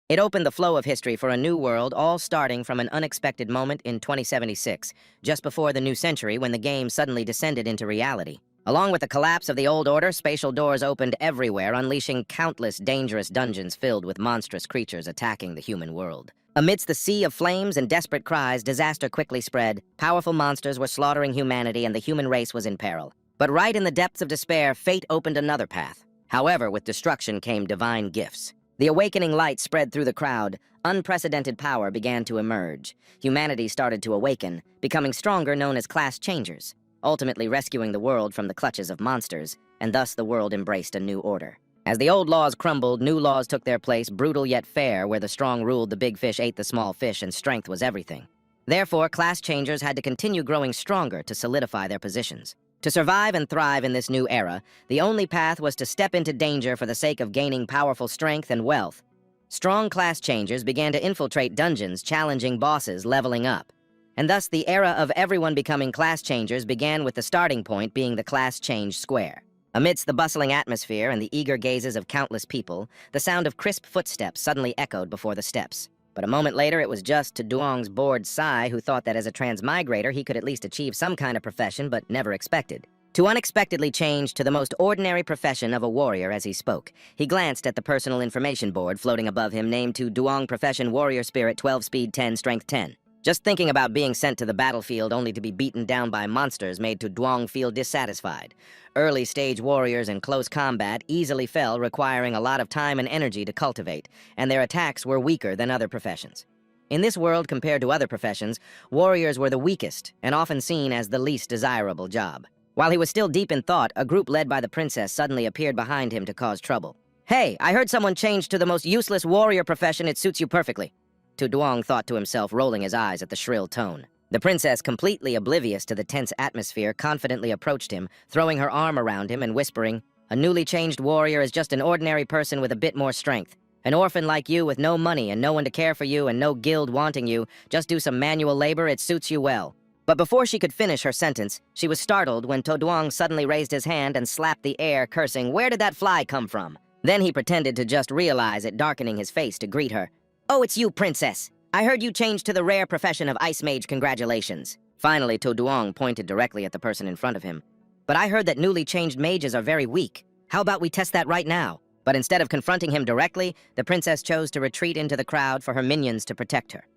It opened the flow of history for a new world, all starting from an unexpected moment in 2076, just before the new century when the game suddenly descended into reality. Along with the collapse of the old order, spatial doors opened everywhere, unleashing countless dangerous dungeons filled with monstrous creatures attacking the human world. Amidst the sea of flames and desperate cries, disaster quickly spread. Powerful monsters were slaughtering humanity, and the human race was in peril. But right in the depths of despair, fate opened another path. However, with destruction came divine gifts. The awakening light spread through the crowd. Unprecedented power began to emerge. Humanity started to awaken, becoming stronger, known as class changers, ultimately rescuing the world from the clutches of monsters, and thus the world embraced a new order. As the old laws crumbled, new laws took their place, brutal yet fair, where the strong ruled, the big fish ate the small fish, and strength was everything. Therefore, class changers had to continue growing stronger to solidify their positions. To survive and thrive in this new era, the only path was to step into danger for the sake of gaining powerful strength and wealth. Strong class changers began to infiltrate dungeons, challenging bosses, leveling up. And thus the era of everyone becoming class changers began with the starting point being the class change square. Amidst the bustling atmosphere and the eager gazes of countless people, the sound of crisp footsteps suddenly echoed before the steps. But a moment later, it was just to Duong's bored sigh, who thought that as a transmigrator he could at least achieve some kind of profession, but never expected. To unexpectedly change to the most ordinary profession of a warrior as he spoke. He glanced at the personal information board floating above him, named to Duong Profession Warrior Spirit 12 Speed 10 Strength 10. Just thinking about being sent to the battlefield only to be beaten down by monsters made to Duong feel dissatisfied. Early-stage warriors in close combat easily fell, requiring a lot of time and energy to cultivate, and their attacks were weaker than other professions. In this world, compared to other professions, warriors were the weakest and often seen as the least desirable job. While he was still deep in thought, a group led by the princess suddenly appeared behind him to cause trouble. "Hey, I heard someone changed to the most useless warrior profession. It suits you perfectly," Tu Duong thought to himself, rolling his eyes at the shrill tone. The princess, completely oblivious to the tense atmosphere, confidently approached him, throwing her arm around him and whispering, "A newly changed warrior is just an ordinary person with a bit more strength. An orphan like you with no money and no one to care for you and no guild wanting you, just do some manual labor, it suits you well." But before she could finish her sentence, she was startled when Tu Duong suddenly raised his hand and slapped the air, cursing, "Where did that fly come from?" Then he pretended to just realize it, darkening his face to greet her. "Oh, it's you, princess. I heard you changed to the rare profession of ice mage. Congratulations." Finally, Tu Duong pointed directly at the person in front of him. "But I heard that newly changed mages are very weak. How about we test that right now?" But instead of confronting him directly, the princess chose to retreat into the crowd for her minions to protect her.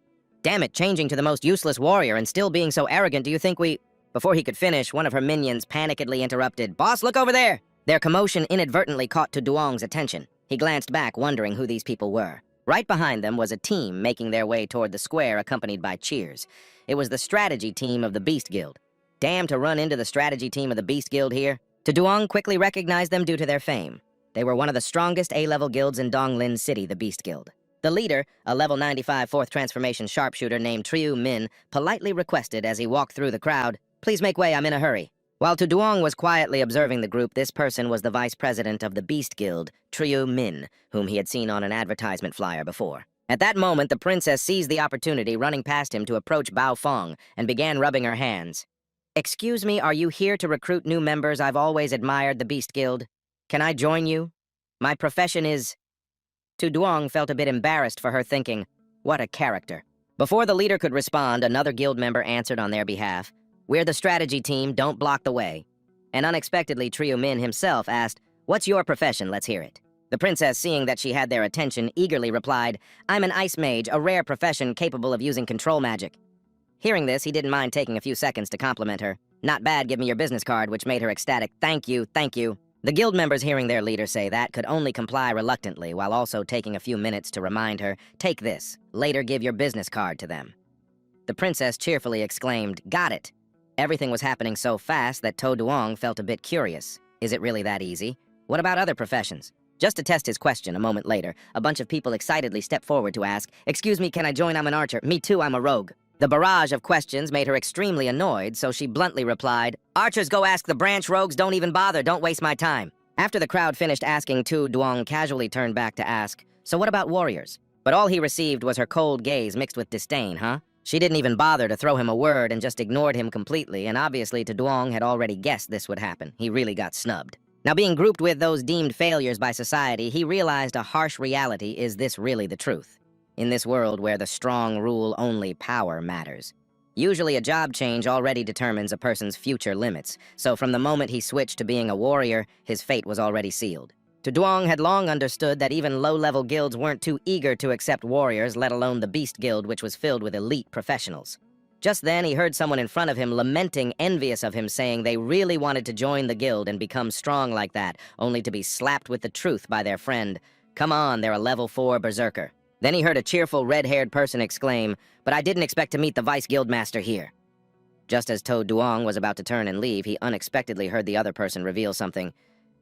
"Damn it, changing to the most useless warrior and still being so arrogant, do you think we—" Before he could finish, one of her minions panickedly interrupted, "Boss, look over there!" Their commotion inadvertently caught Tu Duong's attention. He glanced back, wondering who these people were. Right behind them was a team making their way toward the square, accompanied by cheers. It was the strategy team of the Beast Guild. Damn to run into the strategy team of the Beast Guild here. Tu Duong quickly recognized them due to their fame. They were one of the strongest A-level guilds in Donglin City, the Beast Guild. The leader, a level 95 4th transformation sharpshooter named Triu Min, politely requested as he walked through the crowd, "Please make way, I'm in a hurry." While Tu Duong was quietly observing the group, this person was the vice president of the Beast Guild, Triu Min, whom he had seen on an advertisement flyer before. At that moment, the princess seized the opportunity, running past him to approach Bao Fong, and began rubbing her hands. "Excuse me, are you here to recruit new members? I've always admired the Beast Guild. Can I join you? My profession is—" Tu Duong felt a bit embarrassed for her, thinking, "What a character." Before the leader could respond, another guild member answered on their behalf, "We're the strategy team, don't block the way." And unexpectedly, Triu Min himself asked, "What's your profession? Let's hear it." The princess, seeing that she had their attention, eagerly replied, "I'm an ice mage, a rare profession capable of using control magic." Hearing this, he didn't mind taking a few seconds to compliment her. "Not bad, give me your business card," which made her ecstatic. "Thank you, thank you." The guild members, hearing their leader say that, could only comply reluctantly, while also taking a few minutes to remind her, "Take this. Later give your business card to them." The princess cheerfully exclaimed, "Got it." Everything was happening so fast that Tu Duong felt a bit curious. Is it really that easy? What about other professions? Just to test his question, a moment later, a bunch of people excitedly stepped forward to ask, "Excuse me, can I join? I'm an archer." "Me too, I'm a rogue." The barrage of questions made her extremely annoyed, so she bluntly replied, "Archers go ask the branch, rogues don't even bother, don't waste my time." After the crowd finished asking, Tu Duong casually turned back to ask, "So what about warriors?" But all he received was her cold gaze mixed with disdain, huh? She didn't even bother to throw him a word and just ignored him completely, and obviously Tu Duong had already guessed this would happen. He really got snubbed. Now, being grouped with those deemed failures by society, he realized a harsh reality: is this really the truth? in this world where the strong rule only power matters. Usually a job change already determines a person's future limits, so from the moment he switched to being a warrior, his fate was already sealed. Duong had long understood that even low-level guilds weren't too eager to accept warriors, let alone the Beast Guild, which was filled with elite professionals. Just then, he heard someone in front of him lamenting, envious of him, saying they really wanted to join the guild and become strong like that, only to be slapped with the truth by their friend. Come on, they're a level 4 berserker. Then he heard a cheerful red-haired person exclaim, "But I didn't expect to meet the Vice Guildmaster here." Just as Duong was about to turn and leave, he unexpectedly heard the other person reveal something.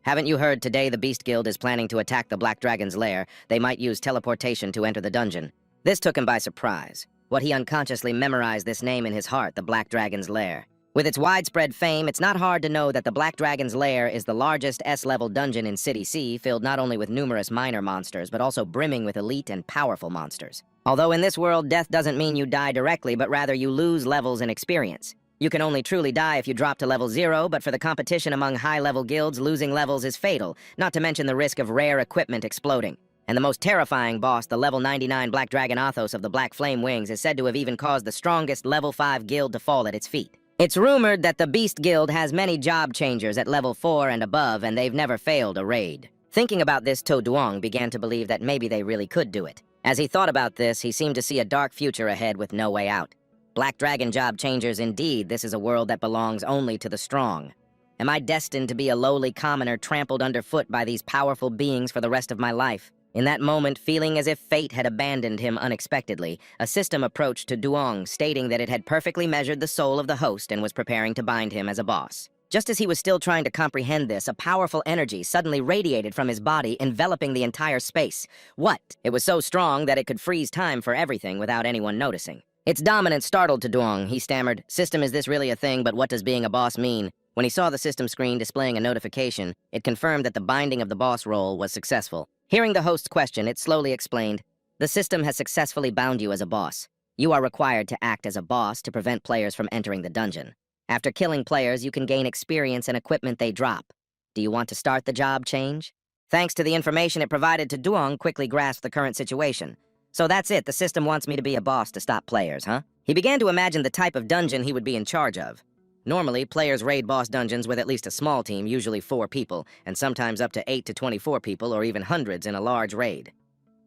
"Haven't you heard today the Beast Guild is planning to attack the Black Dragon's lair? They might use teleportation to enter the dungeon." This took him by surprise. What he unconsciously memorized this name in his heart, the Black Dragon's lair. With its widespread fame, it's not hard to know that the Black Dragon's lair is the largest S-level dungeon in City C, filled not only with numerous minor monsters, but also brimming with elite and powerful monsters. Although in this world, death doesn't mean you die directly, but rather you lose levels and experience. You can only truly die if you drop to level 0, but for the competition among high-level guilds, losing levels is fatal, not to mention the risk of rare equipment exploding. And the most terrifying boss, the level 99 Black Dragon Athos of the Black Flame Wings, is said to have even caused the strongest level 5 guild to fall at its feet. It's rumored that the Beast Guild has many job changers at level 4 and above, and they've never failed a raid. Thinking about this, Duong began to believe that maybe they really could do it. As he thought about this, he seemed to see a dark future ahead with no way out. Black Dragon job changers, indeed, this is a world that belongs only to the strong. Am I destined to be a lowly commoner trampled underfoot by these powerful beings for the rest of my life? In that moment, feeling as if fate had abandoned him unexpectedly, a system approached to Duong, stating that it had perfectly measured the soul of the host and was preparing to bind him as a boss. Just as he was still trying to comprehend this, a powerful energy suddenly radiated from his body, enveloping the entire space. What? It was so strong that it could freeze time for everything without anyone noticing. Its dominance startled Duong. He stammered, "System, is this really a thing, but what does being a boss mean?" When he saw the system screen displaying a notification, it confirmed that the binding of the boss role was successful. Hearing the host's question, it slowly explained, "The system has successfully bound you as a boss. You are required to act as a boss to prevent players from entering the dungeon. After killing players, you can gain experience and equipment they drop. Do you want to start the job change?" Thanks to the information it provided, Duong quickly grasped the current situation. "So that's it, the system wants me to be a boss to stop players, huh?" He began to imagine the type of dungeon he would be in charge of. Normally, players raid boss dungeons with at least a small team, usually 4 people, and sometimes up to 8 to 24 people or even hundreds in a large raid.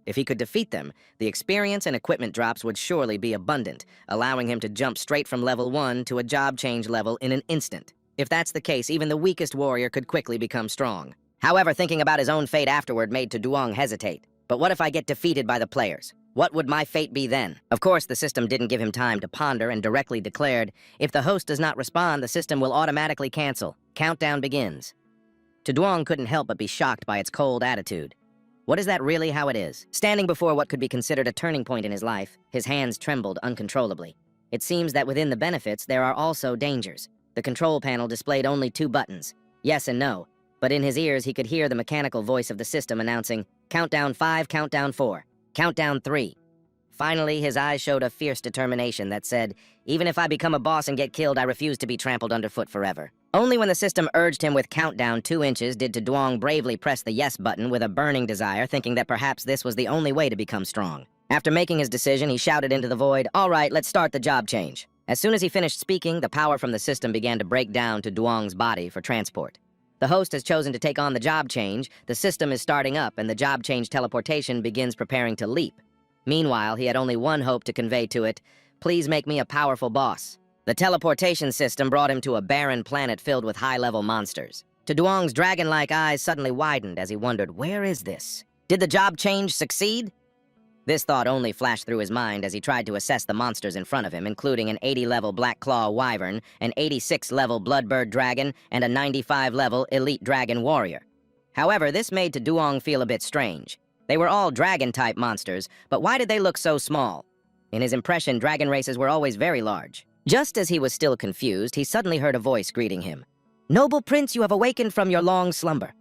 If he could defeat them, the experience and equipment drops would surely be abundant, allowing him to jump straight from level 1 to a job change level in an instant. If that's the case, even the weakest warrior could quickly become strong. However, thinking about his own fate afterward made Duong hesitate. But what if I get defeated by the players? What would my fate be then? Of course, the system didn't give him time to ponder and directly declared, "If the host does not respond, the system will automatically cancel. Countdown begins." Duong couldn't help but be shocked by its cold attitude. What is that really how it is? Standing before what could be considered a turning point in his life, his hands trembled uncontrollably. It seems that within the benefits, there are also dangers. The control panel displayed only 2 buttons, yes and no, but in his ears he could hear the mechanical voice of the system announcing, "Countdown 5, countdown 4. Countdown 3. Finally, his eyes showed a fierce determination that said, "Even if I become a boss and get killed, I refuse to be trampled underfoot forever." Only when the system urged him with countdown 2 inches did Duong bravely press the yes button with a burning desire, thinking that perhaps this was the only way to become strong. After making his decision, he shouted into the void, "All right, let's start the job change." As soon as he finished speaking, the power from the system began to break down to Duong's body for transport. The host has chosen to take on the job change, the system is starting up, and the job change teleportation begins preparing to leap. Meanwhile, he had only one hope to convey to it, "Please make me a powerful boss." The teleportation system brought him to a barren planet filled with high-level monsters. Duong's dragon-like eyes suddenly widened as he wondered, where is this? Did the job change succeed? This thought only flashed through his mind as he tried to assess the monsters in front of him, including an 80-level Black Claw Wyvern, an 86-level Bloodbird Dragon, and a 95-level Elite Dragon Warrior. However, this made Duong feel a bit strange. They were all dragon-type monsters, but why did they look so small? In his impression, dragon races were always very large. Just as he was still confused, he suddenly heard a voice greeting him. "Noble Prince, you have awakened from your long slumber."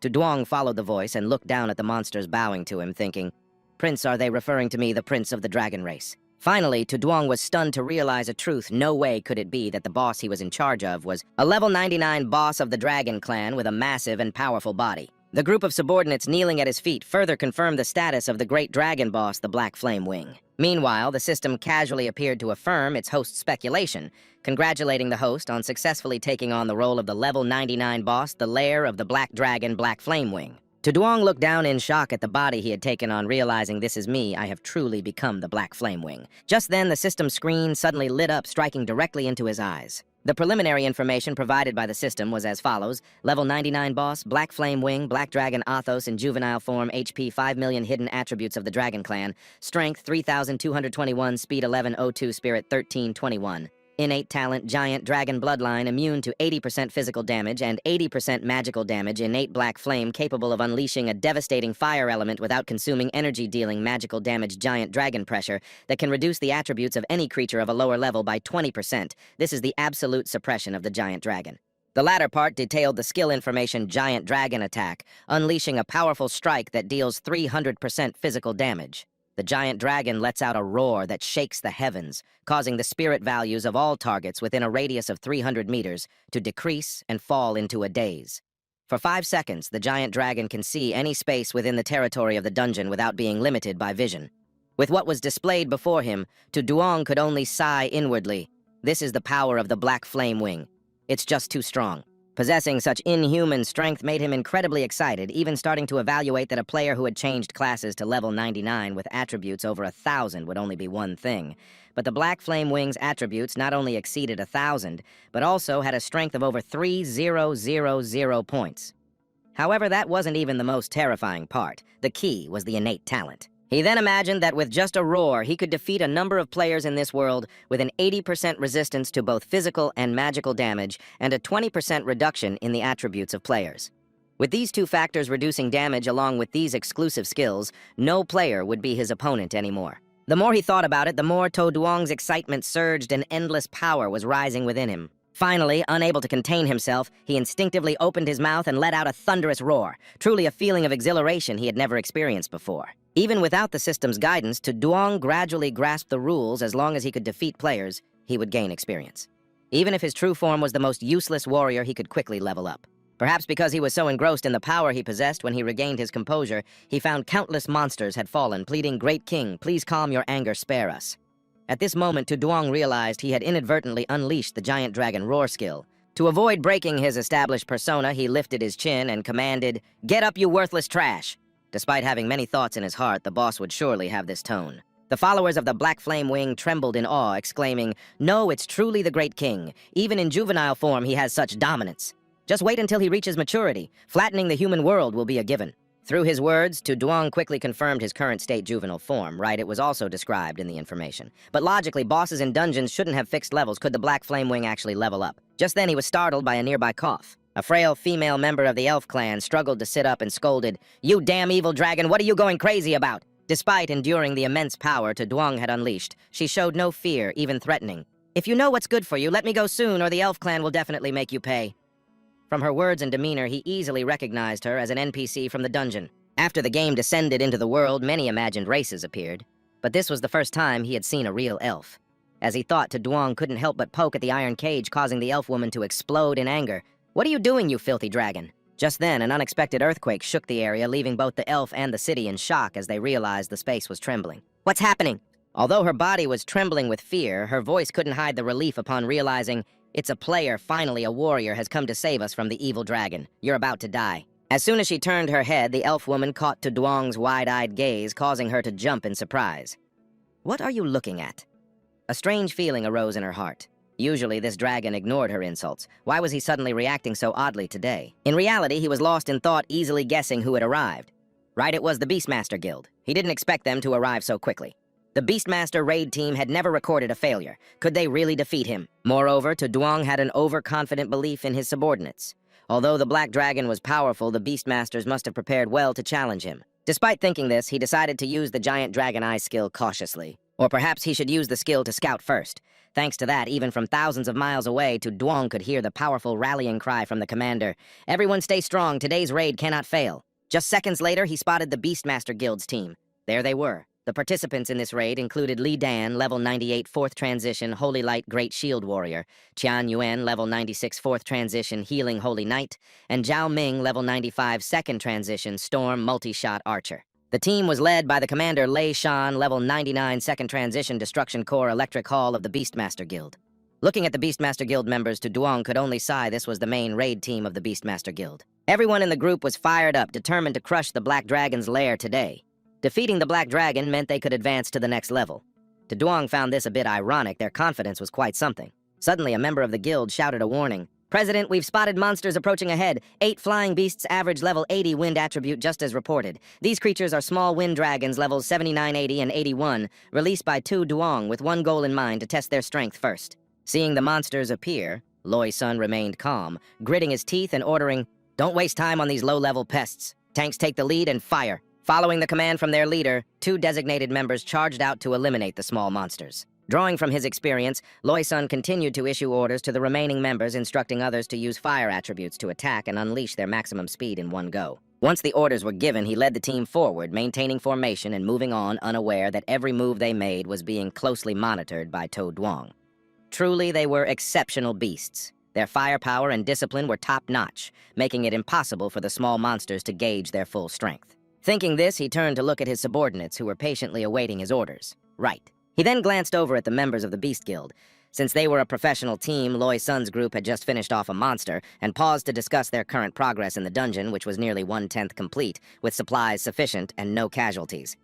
Duong followed the voice and looked down at the monsters bowing to him, thinking, "Prince, are they referring to me, the prince of the dragon race?" Finally, Duong was stunned to realize a truth. No way could it be that the boss he was in charge of was a level 99 boss of the dragon clan with a massive and powerful body. The group of subordinates kneeling at his feet further confirmed the status of the great dragon boss, the Black Flame Wing. Meanwhile, the system casually appeared to affirm its host's speculation, congratulating the host on successfully taking on the role of the level 99 boss, the lair of the Black Dragon Black Flame Wing. To Duong looked down in shock at the body he had taken on, realizing, "This is me, I have truly become the Black Flame Wing." Just then, the system screen suddenly lit up, striking directly into his eyes. The preliminary information provided by the system was as follows: Level 99 boss, Black Flame Wing, Black Dragon Athos in juvenile form, HP 5 million hidden attributes of the Dragon Clan, Strength 3221, Speed 1102, Spirit 1321. Innate talent, Giant Dragon Bloodline, immune to 80% physical damage and 80% magical damage, innate black flame capable of unleashing a devastating fire element without consuming energy, dealing magical damage, Giant Dragon Pressure, that can reduce the attributes of any creature of a lower level by 20%. This is the absolute suppression of the Giant Dragon. The latter part detailed the skill information Giant Dragon Attack, unleashing a powerful strike that deals 300% physical damage. The giant dragon lets out a roar that shakes the heavens, causing the spirit values of all targets within a radius of 300 meters to decrease and fall into a daze. For 5 seconds, the giant dragon can see any space within the territory of the dungeon without being limited by vision. With what was displayed before him, to Duong could only sigh inwardly. This is the power of the Black Flame Wing. It's just too strong. Possessing such inhuman strength made him incredibly excited, even starting to evaluate that a player who had changed classes to level 99 with attributes over 1,000 would only be one thing. But the Black Flame Wing's attributes not only exceeded 1,000, but also had a strength of over 3,000 points. However, that wasn't even the most terrifying part. The key was the innate talent. He then imagined that with just a roar, he could defeat a number of players in this world with an 80% resistance to both physical and magical damage and a 20% reduction in the attributes of players. With these two factors reducing damage along with these exclusive skills, no player would be his opponent anymore. The more he thought about it, the more To Duong's excitement surged and endless power was rising within him. Finally, unable to contain himself, he instinctively opened his mouth and let out a thunderous roar, truly a feeling of exhilaration he had never experienced before. Even without the system's guidance, To Duong gradually grasped the rules. As long as he could defeat players, he would gain experience. Even if his true form was the most useless warrior, he could quickly level up. Perhaps because he was so engrossed in the power he possessed, when he regained his composure, he found countless monsters had fallen, pleading, "Great King, please calm your anger, spare us." At this moment, To Duong realized he had inadvertently unleashed the Giant Dragon Roar skill. To avoid breaking his established persona, he lifted his chin and commanded, "Get up, you worthless trash!" Despite having many thoughts in his heart, the boss would surely have this tone. The followers of the Black Flame Wing trembled in awe, exclaiming, "No, it's truly the Great King. Even in juvenile form, he has such dominance. Just wait until he reaches maturity. Flattening the human world will be a given." Through his words, To Duong quickly confirmed his current state juvenile form, right? It was also described in the information. But logically, bosses in dungeons shouldn't have fixed levels. Could the Black Flame Wing actually level up? Just then, he was startled by a nearby cough. A frail female member of the elf clan struggled to sit up and scolded, "You damn evil dragon, what are you going crazy about?" Despite enduring the immense power To Duong had unleashed, she showed no fear, even threatening. "If you know what's good for you, let me go soon, or the elf clan will definitely make you pay." From her words and demeanor, he easily recognized her as an NPC from the dungeon. After the game descended into the world, many imagined races appeared. But this was the first time he had seen a real elf. As he thought, To Duong couldn't help but poke at the iron cage, causing the elf woman to explode in anger. "What are you doing, you filthy dragon?" Just then, an unexpected earthquake shook the area, leaving both the elf and the city in shock as they realized the space was trembling. "What's happening?" Although her body was trembling with fear, her voice couldn't hide the relief upon realizing, "It's a player, finally a warrior, has come to save us from the evil dragon. You're about to die." As soon as she turned her head, the elf woman caught To Duong's wide-eyed gaze, causing her to jump in surprise. "What are you looking at?" A strange feeling arose in her heart. Usually, this dragon ignored her insults. Why was he suddenly reacting so oddly today? In reality, he was lost in thought, easily guessing who had arrived. Right, it was the Beastmaster Guild. He didn't expect them to arrive so quickly. The Beastmaster raid team had never recorded a failure. Could they really defeat him? Moreover, To Duong had an overconfident belief in his subordinates. Although the Black Dragon was powerful, the Beastmasters must have prepared well to challenge him. Despite thinking this, he decided to use the Giant Dragon Eye skill cautiously. Or perhaps he should use the skill to scout first. Thanks to that, even from thousands of miles away, To Duong could hear the powerful rallying cry from the commander. "Everyone stay strong, today's raid cannot fail." Just seconds later, he spotted the Beastmaster Guild's team. There they were, The participants in this raid included Li Dan, level 98 4th transition, Holy Light Great Shield Warrior, Qian Yuan, level 96 4th transition, Healing Holy Knight, and Zhao Ming, level 95 2nd transition, Storm Multi-Shot Archer. The team was led by the commander Lei Shan, level 99 2nd transition, Destruction Core Electric Hall of the Beastmaster Guild. Looking at the Beastmaster Guild members, to Duong could only sigh this was the main raid team of the Beastmaster Guild. Everyone in the group was fired up, determined to crush the Black Dragon's lair today. Defeating the Black Dragon meant they could advance to the next level. To Duong found this a bit ironic. Their confidence was quite something. Suddenly, a member of the guild shouted a warning. "President, we've spotted monsters approaching ahead. 8 flying beasts, average level 80 wind attribute, just as reported. These creatures are small wind dragons, levels 79, 80, and 81, released by Tu Duong with one goal in mind, to test their strength first." Seeing the monsters appear, Loi Sun remained calm, gritting his teeth and ordering, "Don't waste time on these low-level pests. Tanks take the lead and fire." Following the command from their leader, 2 designated members charged out to eliminate the small monsters. Drawing from his experience, Loi Sun continued to issue orders to the remaining members, instructing others to use fire attributes to attack and unleash their maximum speed in one go. Once the orders were given, he led the team forward, maintaining formation and moving on, unaware that every move they made was being closely monitored by To Duong. Truly, they were exceptional beasts. Their firepower and discipline were top-notch, making it impossible for the small monsters to gauge their full strength. Thinking this, he turned to look at his subordinates who were patiently awaiting his orders. Right. He then glanced over at the members of the Beast Guild. Since they were a professional team, Loi Sun's group had just finished off a monster, and paused to discuss their current progress in the dungeon, which was nearly 1/10 complete, with supplies sufficient and no casualties.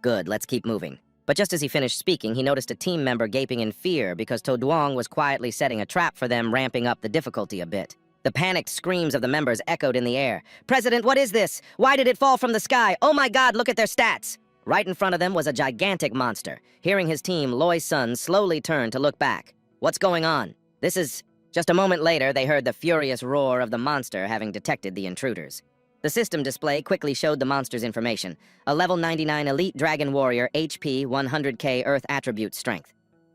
Good, let's keep moving. But just as he finished speaking, he noticed a team member gaping in fear because To Duong was quietly setting a trap for them, ramping up the difficulty a bit. The panicked screams of the members echoed in the air. "President, what is this? Why did it fall from the sky? Oh my God, look at their stats!" Right in front of them was a gigantic monster. Hearing his team, Loi Sun slowly turned to look back. "What's going on? This is..." Just a moment later, they heard the furious roar of the monster, having detected the intruders. The system display quickly showed the monster's information. A level 99 elite dragon warrior, HP 100k Earth attribute strength.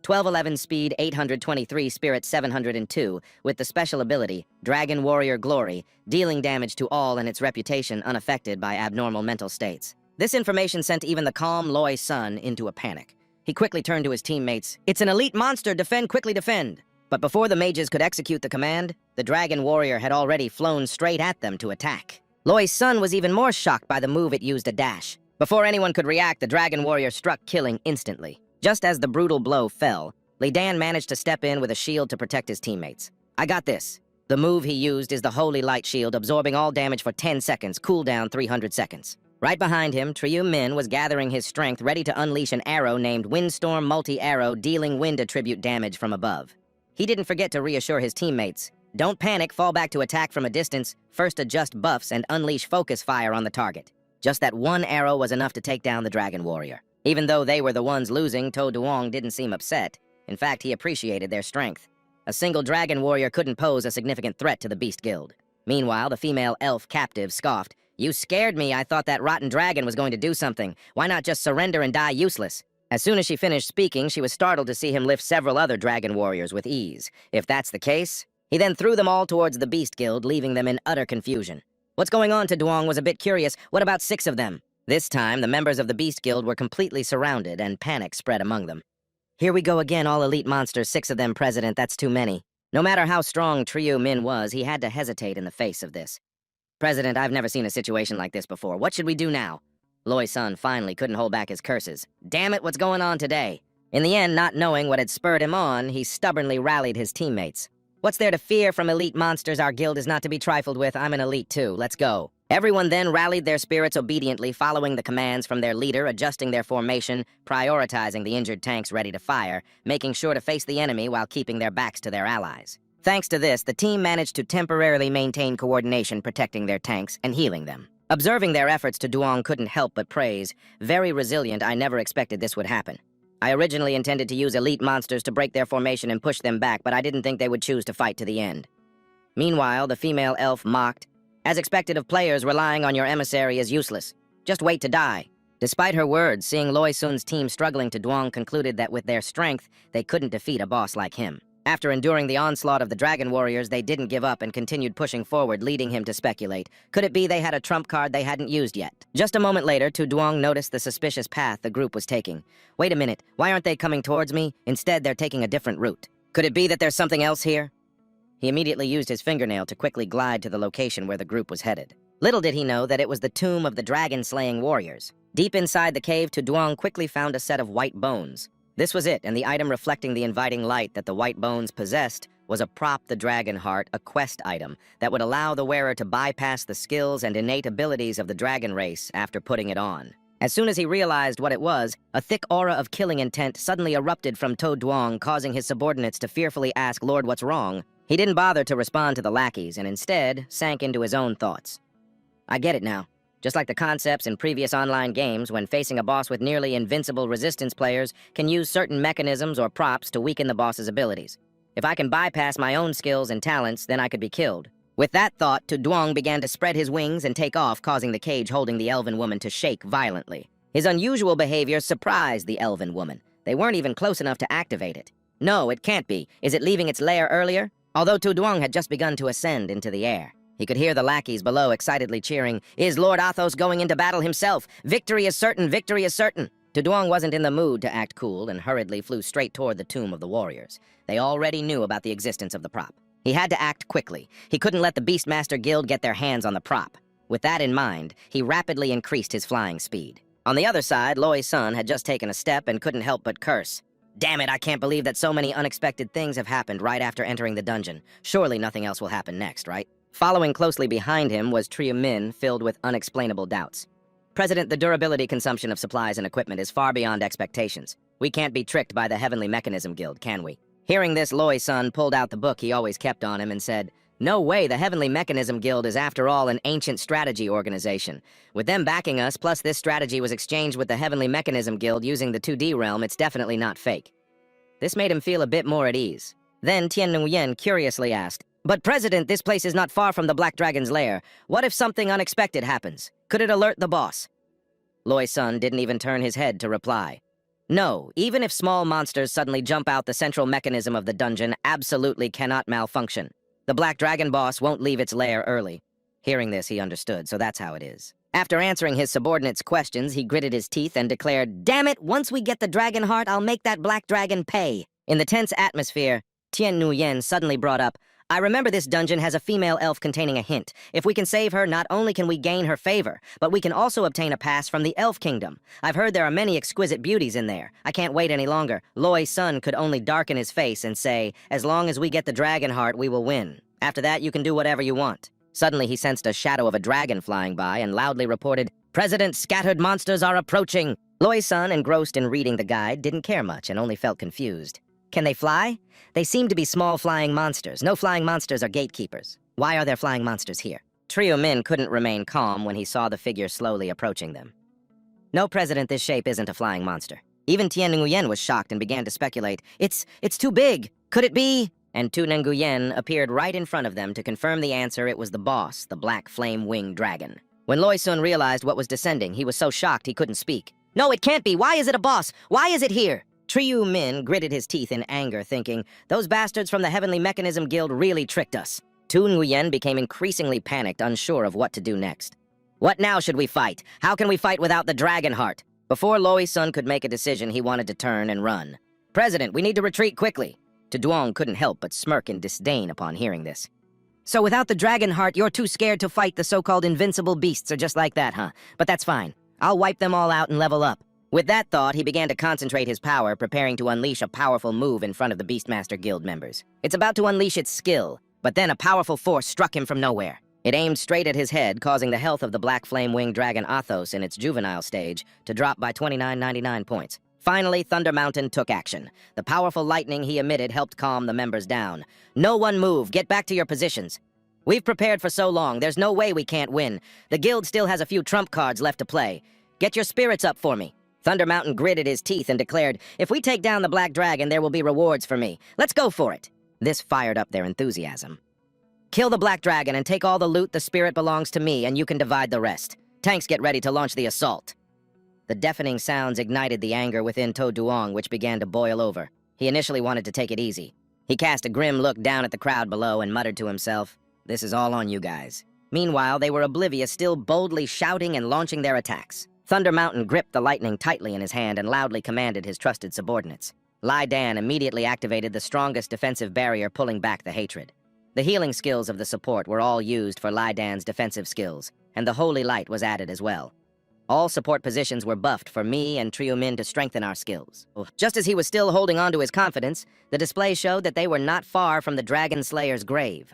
1211 speed, 823 spirit, 702, with the special ability, Dragon Warrior Glory, dealing damage to all and its reputation unaffected by abnormal mental states. This information sent even the calm Loi Sun into a panic. He quickly turned to his teammates. "It's an elite monster, defend, quickly defend!" But before the mages could execute the command, the Dragon Warrior had already flown straight at them to attack. Loi Sun was even more shocked by the move it used to dash. Before anyone could react, the Dragon Warrior struck, killing instantly. Just as the brutal blow fell, Li Dan managed to step in with a shield to protect his teammates. "I got this." The move he used is the Holy Light Shield, absorbing all damage for 10 seconds, cooldown 300 seconds. Right behind him, Triyu Min was gathering his strength, ready to unleash an arrow named Windstorm Multi-Arrow, dealing wind attribute damage from above. He didn't forget to reassure his teammates. "Don't panic, fall back to attack from a distance, first adjust buffs and unleash focus fire on the target." Just that one arrow was enough to take down the Dragon Warrior. Even though they were the ones losing, To Duong didn't seem upset. In fact, he appreciated their strength. A single Dragon Warrior couldn't pose a significant threat to the Beast Guild. Meanwhile, the female elf captive scoffed. "You scared me. I thought that rotten dragon was going to do something. Why not just surrender and die useless?" As soon as she finished speaking, she was startled to see him lift several other Dragon Warriors with ease. If that's the case, he then threw them all towards the Beast Guild, leaving them in utter confusion. "What's going on?" To Duong was a bit curious. "What about 6 of them?" This time, the members of the Beast Guild were completely surrounded, and panic spread among them. "Here we go again, all elite monsters, 6 of them, President, that's too many." No matter how strong Triyu Min was, he had to hesitate in the face of this. "President, I've never seen a situation like this before. What should we do now?" Loi Sun finally couldn't hold back his curses. "Damn it, what's going on today?" In the end, not knowing what had spurred him on, he stubbornly rallied his teammates. "What's there to fear from elite monsters? Our guild is not to be trifled with. I'm an elite too. Let's go." Everyone then rallied their spirits obediently, following the commands from their leader, adjusting their formation, prioritizing the injured tanks ready to fire, making sure to face the enemy while keeping their backs to their allies. Thanks to this, the team managed to temporarily maintain coordination, protecting their tanks and healing them. Observing their efforts, To Duong couldn't help but praise. "Very resilient. I never expected this would happen. I originally intended to use elite monsters to break their formation and push them back, but I didn't think they would choose to fight to the end." Meanwhile, the female elf mocked. "As expected of players, relying on your emissary is useless. Just wait to die." Despite her words, seeing Loi Sun's team struggling, To Duong concluded that with their strength, they couldn't defeat a boss like him. After enduring the onslaught of the dragon warriors, they didn't give up and continued pushing forward, leading him to speculate. Could it be they had a trump card they hadn't used yet? Just a moment later, Duong noticed the suspicious path the group was taking. Wait a minute, why aren't they coming towards me? Instead, they're taking a different route. Could it be that there's something else here? He immediately used his fingernail to quickly glide to the location where the group was headed. Little did he know that it was the tomb of the dragon-slaying warriors. Deep inside the cave, Duong quickly found a set of white bones. This was it, and the item reflecting the inviting light that the white bones possessed was a prop the dragon heart, a quest item that would allow the wearer to bypass the skills and innate abilities of the dragon race after putting it on. As soon as he realized what it was, a thick aura of killing intent suddenly erupted from Duong, causing his subordinates to fearfully ask Lord what's wrong. He didn't bother to respond to the lackeys and instead sank into his own thoughts. I get it now. Just like the concepts in previous online games, when facing a boss with nearly invincible resistance, players can use certain mechanisms or props to weaken the boss's abilities. If I can bypass my own skills and talents, then I could be killed. With that thought, Duong began to spread his wings and take off, causing the cage holding the elven woman to shake violently. His unusual behavior surprised the elven woman. They weren't even close enough to activate it. No, it can't be. Is it leaving its lair earlier? Although Duong had just begun to ascend into the air. He could hear the lackeys below excitedly cheering, "Is Lord Athos going into battle himself? Victory is certain, victory is certain!" Duong wasn't in the mood to act cool and hurriedly flew straight toward the tomb of the warriors. They already knew about the existence of the prop. He had to act quickly. He couldn't let the Beastmaster Guild get their hands on the prop. With that in mind, he rapidly increased his flying speed. On the other side, Loi's son had just taken a step and couldn't help but curse. "Damn it, I can't believe that so many unexpected things have happened right after entering the dungeon. Surely nothing else will happen next, right?" Following closely behind him was Min, filled with unexplainable doubts. "President, the durability consumption of supplies and equipment is far beyond expectations. We can't be tricked by the Heavenly Mechanism Guild, can we?" Hearing this, Loi's son pulled out the book he always kept on him and said, "No way, the Heavenly Mechanism Guild is after all an ancient strategy organization. With them backing us, plus this strategy was exchanged with the Heavenly Mechanism Guild using the 2D realm, it's definitely not fake." This made him feel a bit more at ease. Then Tian Nguyen curiously asked, "But President, this place is not far from the Black Dragon's lair. What if something unexpected happens? Could it alert the boss?" Loi's son didn't even turn his head to reply. "No, even if small monsters suddenly jump out, the central mechanism of the dungeon absolutely cannot malfunction. The Black Dragon boss won't leave its lair early." Hearing this, he understood, so that's how it is. After answering his subordinates' questions, he gritted his teeth and declared, "Damn it, once we get the dragon heart, I'll make that Black Dragon pay." In the tense atmosphere, Tian Nguyen suddenly brought up, "I remember this dungeon has a female elf containing a hint. If we can save her, not only can we gain her favor, but we can also obtain a pass from the Elf Kingdom. I've heard there are many exquisite beauties in there. I can't wait any longer." Loi's son could only darken his face and say, "As long as we get the dragon heart, we will win. After that, you can do whatever you want." Suddenly, he sensed a shadow of a dragon flying by and loudly reported, "President, scattered monsters are approaching." Loi's son, engrossed in reading the guide, didn't care much and only felt confused. Can they fly? They seem to be small flying monsters. No flying monsters are gatekeepers. Why are there flying monsters here? Min couldn't remain calm when he saw the figure slowly approaching them. "No, President, this shape isn't a flying monster." Even Tian Nguyen was shocked and began to speculate. It's too big. Could it be?" And Tu Nguyen appeared right in front of them to confirm the answer. It was the boss, the black flame-winged dragon. When Loi Sun realized what was descending, he was so shocked he couldn't speak. "No, it can't be. Why is it a boss? Why is it here?" Min gritted his teeth in anger, thinking, "Those bastards from the Heavenly Mechanism Guild really tricked us." Tu Nguyen became increasingly panicked, unsure of what to do next. "What now should we fight? How can we fight without the dragon heart?" Before Loi's son could make a decision, he wanted to turn and run. "President, we need to retreat quickly." Duong couldn't help but smirk in disdain upon hearing this. "So without the dragon heart, you're too scared to fight the so-called invincible beasts or just like that, huh? But that's fine. I'll wipe them all out and level up." With that thought, he began to concentrate his power, preparing to unleash a powerful move in front of the Beastmaster Guild members. It's about to unleash its skill, but then a powerful force struck him from nowhere. It aimed straight at his head, causing the health of the black flame-winged dragon Athos in its juvenile stage to drop by 2999 points. Finally, Thunder Mountain took action. The powerful lightning he emitted helped calm the members down. "No one move. Get back to your positions. We've prepared for so long. There's no way we can't win. The guild still has a few trump cards left to play. Get your spirits up for me." Thunder Mountain gritted his teeth and declared, "If we take down the Black Dragon, there will be rewards for me. Let's go for it." This fired up their enthusiasm. "Kill the Black Dragon and take all the loot. The spirit belongs to me, and you can divide the rest. Tanks get ready to launch the assault." The deafening sounds ignited the anger within Duong, which began to boil over. He initially wanted to take it easy. He cast a grim look down at the crowd below and muttered to himself, "This is all on you guys." Meanwhile, they were oblivious, still boldly shouting and launching their attacks. Thunder Mountain gripped the lightning tightly in his hand and loudly commanded his trusted subordinates. Lai Dan immediately activated the strongest defensive barrier, pulling back the hatred. The healing skills of the support were all used for Lai Dan's defensive skills, and the Holy Light was added as well. All support positions were buffed for me and Trio Min to strengthen our skills. Just as he was still holding on to his confidence, the display showed that they were not far from the Dragon Slayer's grave.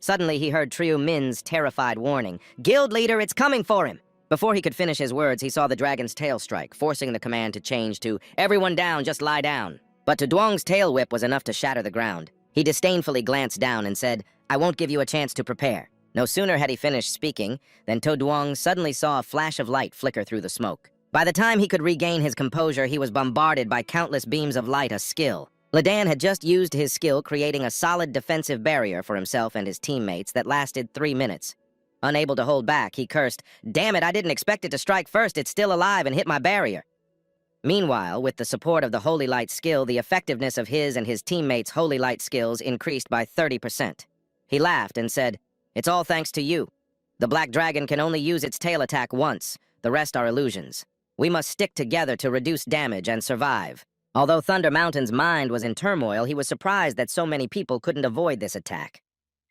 Suddenly, he heard Trio Min's terrified warning, "Guild leader, it's coming for him!" Before he could finish his words, he saw the dragon's tail strike, forcing the command to change to, "Everyone down, just lie down." But to Duong's tail whip was enough to shatter the ground. He disdainfully glanced down and said, "I won't give you a chance to prepare." No sooner had he finished speaking than To Duong suddenly saw a flash of light flicker through the smoke. By the time he could regain his composure, he was bombarded by countless beams of light, a skill. Ladan had just used his skill, creating a solid defensive barrier for himself and his teammates that lasted 3 minutes. Unable to hold back, he cursed, "Damn it, I didn't expect it to strike first. It's still alive and hit my barrier." Meanwhile, with the support of the Holy Light skill, the effectiveness of his and his teammates' Holy Light skills increased by 30%. He laughed and said, "It's all thanks to you. The Black Dragon can only use its tail attack once. The rest are illusions. We must stick together to reduce damage and survive." Although Thunder Mountain's mind was in turmoil, he was surprised that so many people couldn't avoid this attack.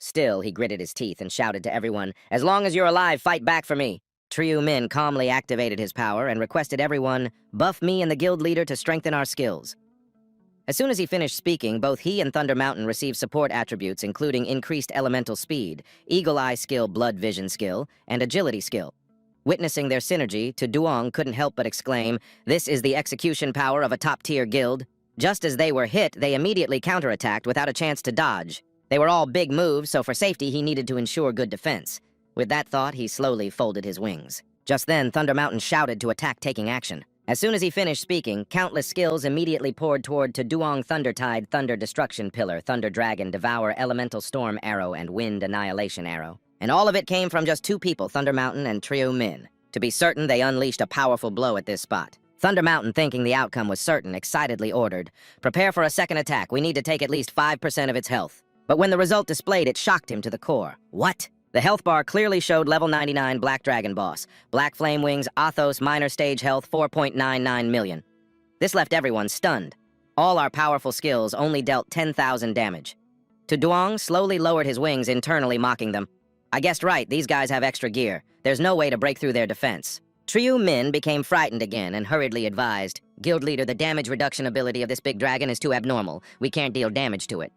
Still, he gritted his teeth and shouted to everyone, "As long as you're alive, fight back for me." Trio Min calmly activated his power and requested everyone, "Buff me and the guild leader to strengthen our skills." As soon as he finished speaking, both he and Thunder Mountain received support attributes including increased elemental speed, Eagle Eye skill, blood vision skill, and agility skill. Witnessing their synergy, To Duong couldn't help but exclaim, "This is the execution power of a top-tier guild." Just as they were hit, they immediately counterattacked without a chance to dodge. They were all big moves, so for safety he needed to ensure good defense. With that thought, he slowly folded his wings. Just then, Thunder Mountain shouted to attack, taking action. As soon as he finished speaking, countless skills immediately poured toward To Duong Thunder Tide, Thunder Destruction Pillar, Thunder Dragon, Devour, Elemental Storm Arrow, and Wind Annihilation Arrow. And all of it came from just 2 people, Thunder Mountain and Trio Min. To be certain, they unleashed a powerful blow at this spot. Thunder Mountain, thinking the outcome was certain, excitedly ordered, "Prepare for a second attack. We need to take at least 5% of its health." But when the result displayed, it shocked him to the core. What? The health bar clearly showed level 99 Black Dragon Boss. Black Flame Wings, Athos, minor stage health, 4.99 million. This left everyone stunned. All our powerful skills only dealt 10,000 damage. To Duong slowly lowered his wings, internally mocking them. "I guessed right, these guys have extra gear. There's no way to break through their defense." Trio Min became frightened again and hurriedly advised, "Guild leader, the damage reduction ability of this big dragon is too abnormal. We can't deal damage to it."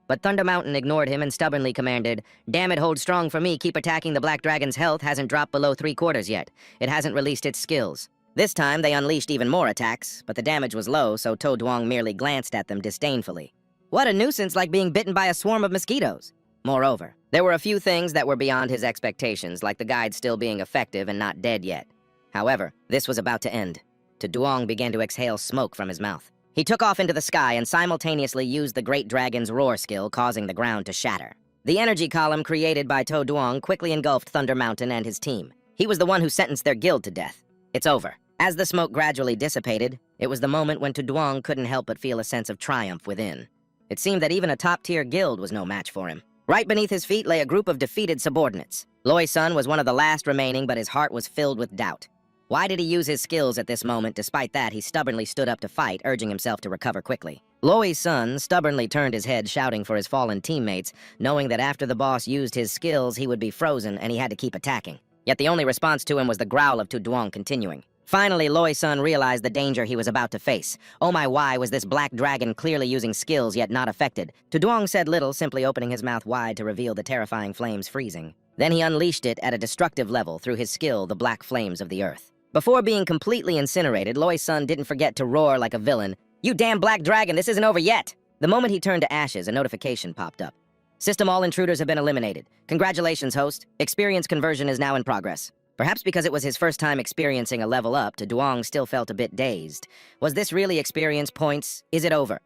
But Thunder Mountain ignored him and stubbornly commanded, "Damn it, hold strong for me. Keep attacking. The Black Dragon's health hasn't dropped below 3/4 yet. It hasn't released its skills." This time, they unleashed even more attacks, but the damage was low, so To Duong merely glanced at them disdainfully. What a nuisance, like being bitten by a swarm of mosquitoes. Moreover, there were a few things that were beyond his expectations, like the guide still being effective and not dead yet. However, this was about to end. To Duong began to exhale smoke from his mouth. He took off into the sky and simultaneously used the Great Dragon's roar skill, causing the ground to shatter. The energy column created by To Duong quickly engulfed Thunder Mountain and his team. He was the one who sentenced their guild to death. It's over. As the smoke gradually dissipated, it was the moment when To Duong couldn't help but feel a sense of triumph within. It seemed that even a top-tier guild was no match for him. Right beneath his feet lay a group of defeated subordinates. Loi Sun was one of the last remaining, but his heart was filled with doubt. Why did he use his skills at this moment? Despite that, he stubbornly stood up to fight, urging himself to recover quickly. Loi Sun stubbornly turned his head, shouting for his fallen teammates, knowing that after the boss used his skills, he would be frozen and he had to keep attacking. Yet the only response to him was the growl of To Duong continuing. Finally, Loi Sun realized the danger he was about to face. Oh my, why was this black dragon clearly using skills yet not affected? To Duong said little, simply opening his mouth wide to reveal the terrifying flames freezing. Then he unleashed it at a destructive level through his skill, the black flames of the earth. Before being completely incinerated, Loi Sun didn't forget to roar like a villain, "You damn black dragon, this isn't over yet!" The moment he turned to ashes, a notification popped up. "System all intruders have been eliminated. Congratulations, host. Experience conversion is now in progress." Perhaps because it was his first time experiencing a level up, To Duong still felt a bit dazed. Was this really experience points? Is it over?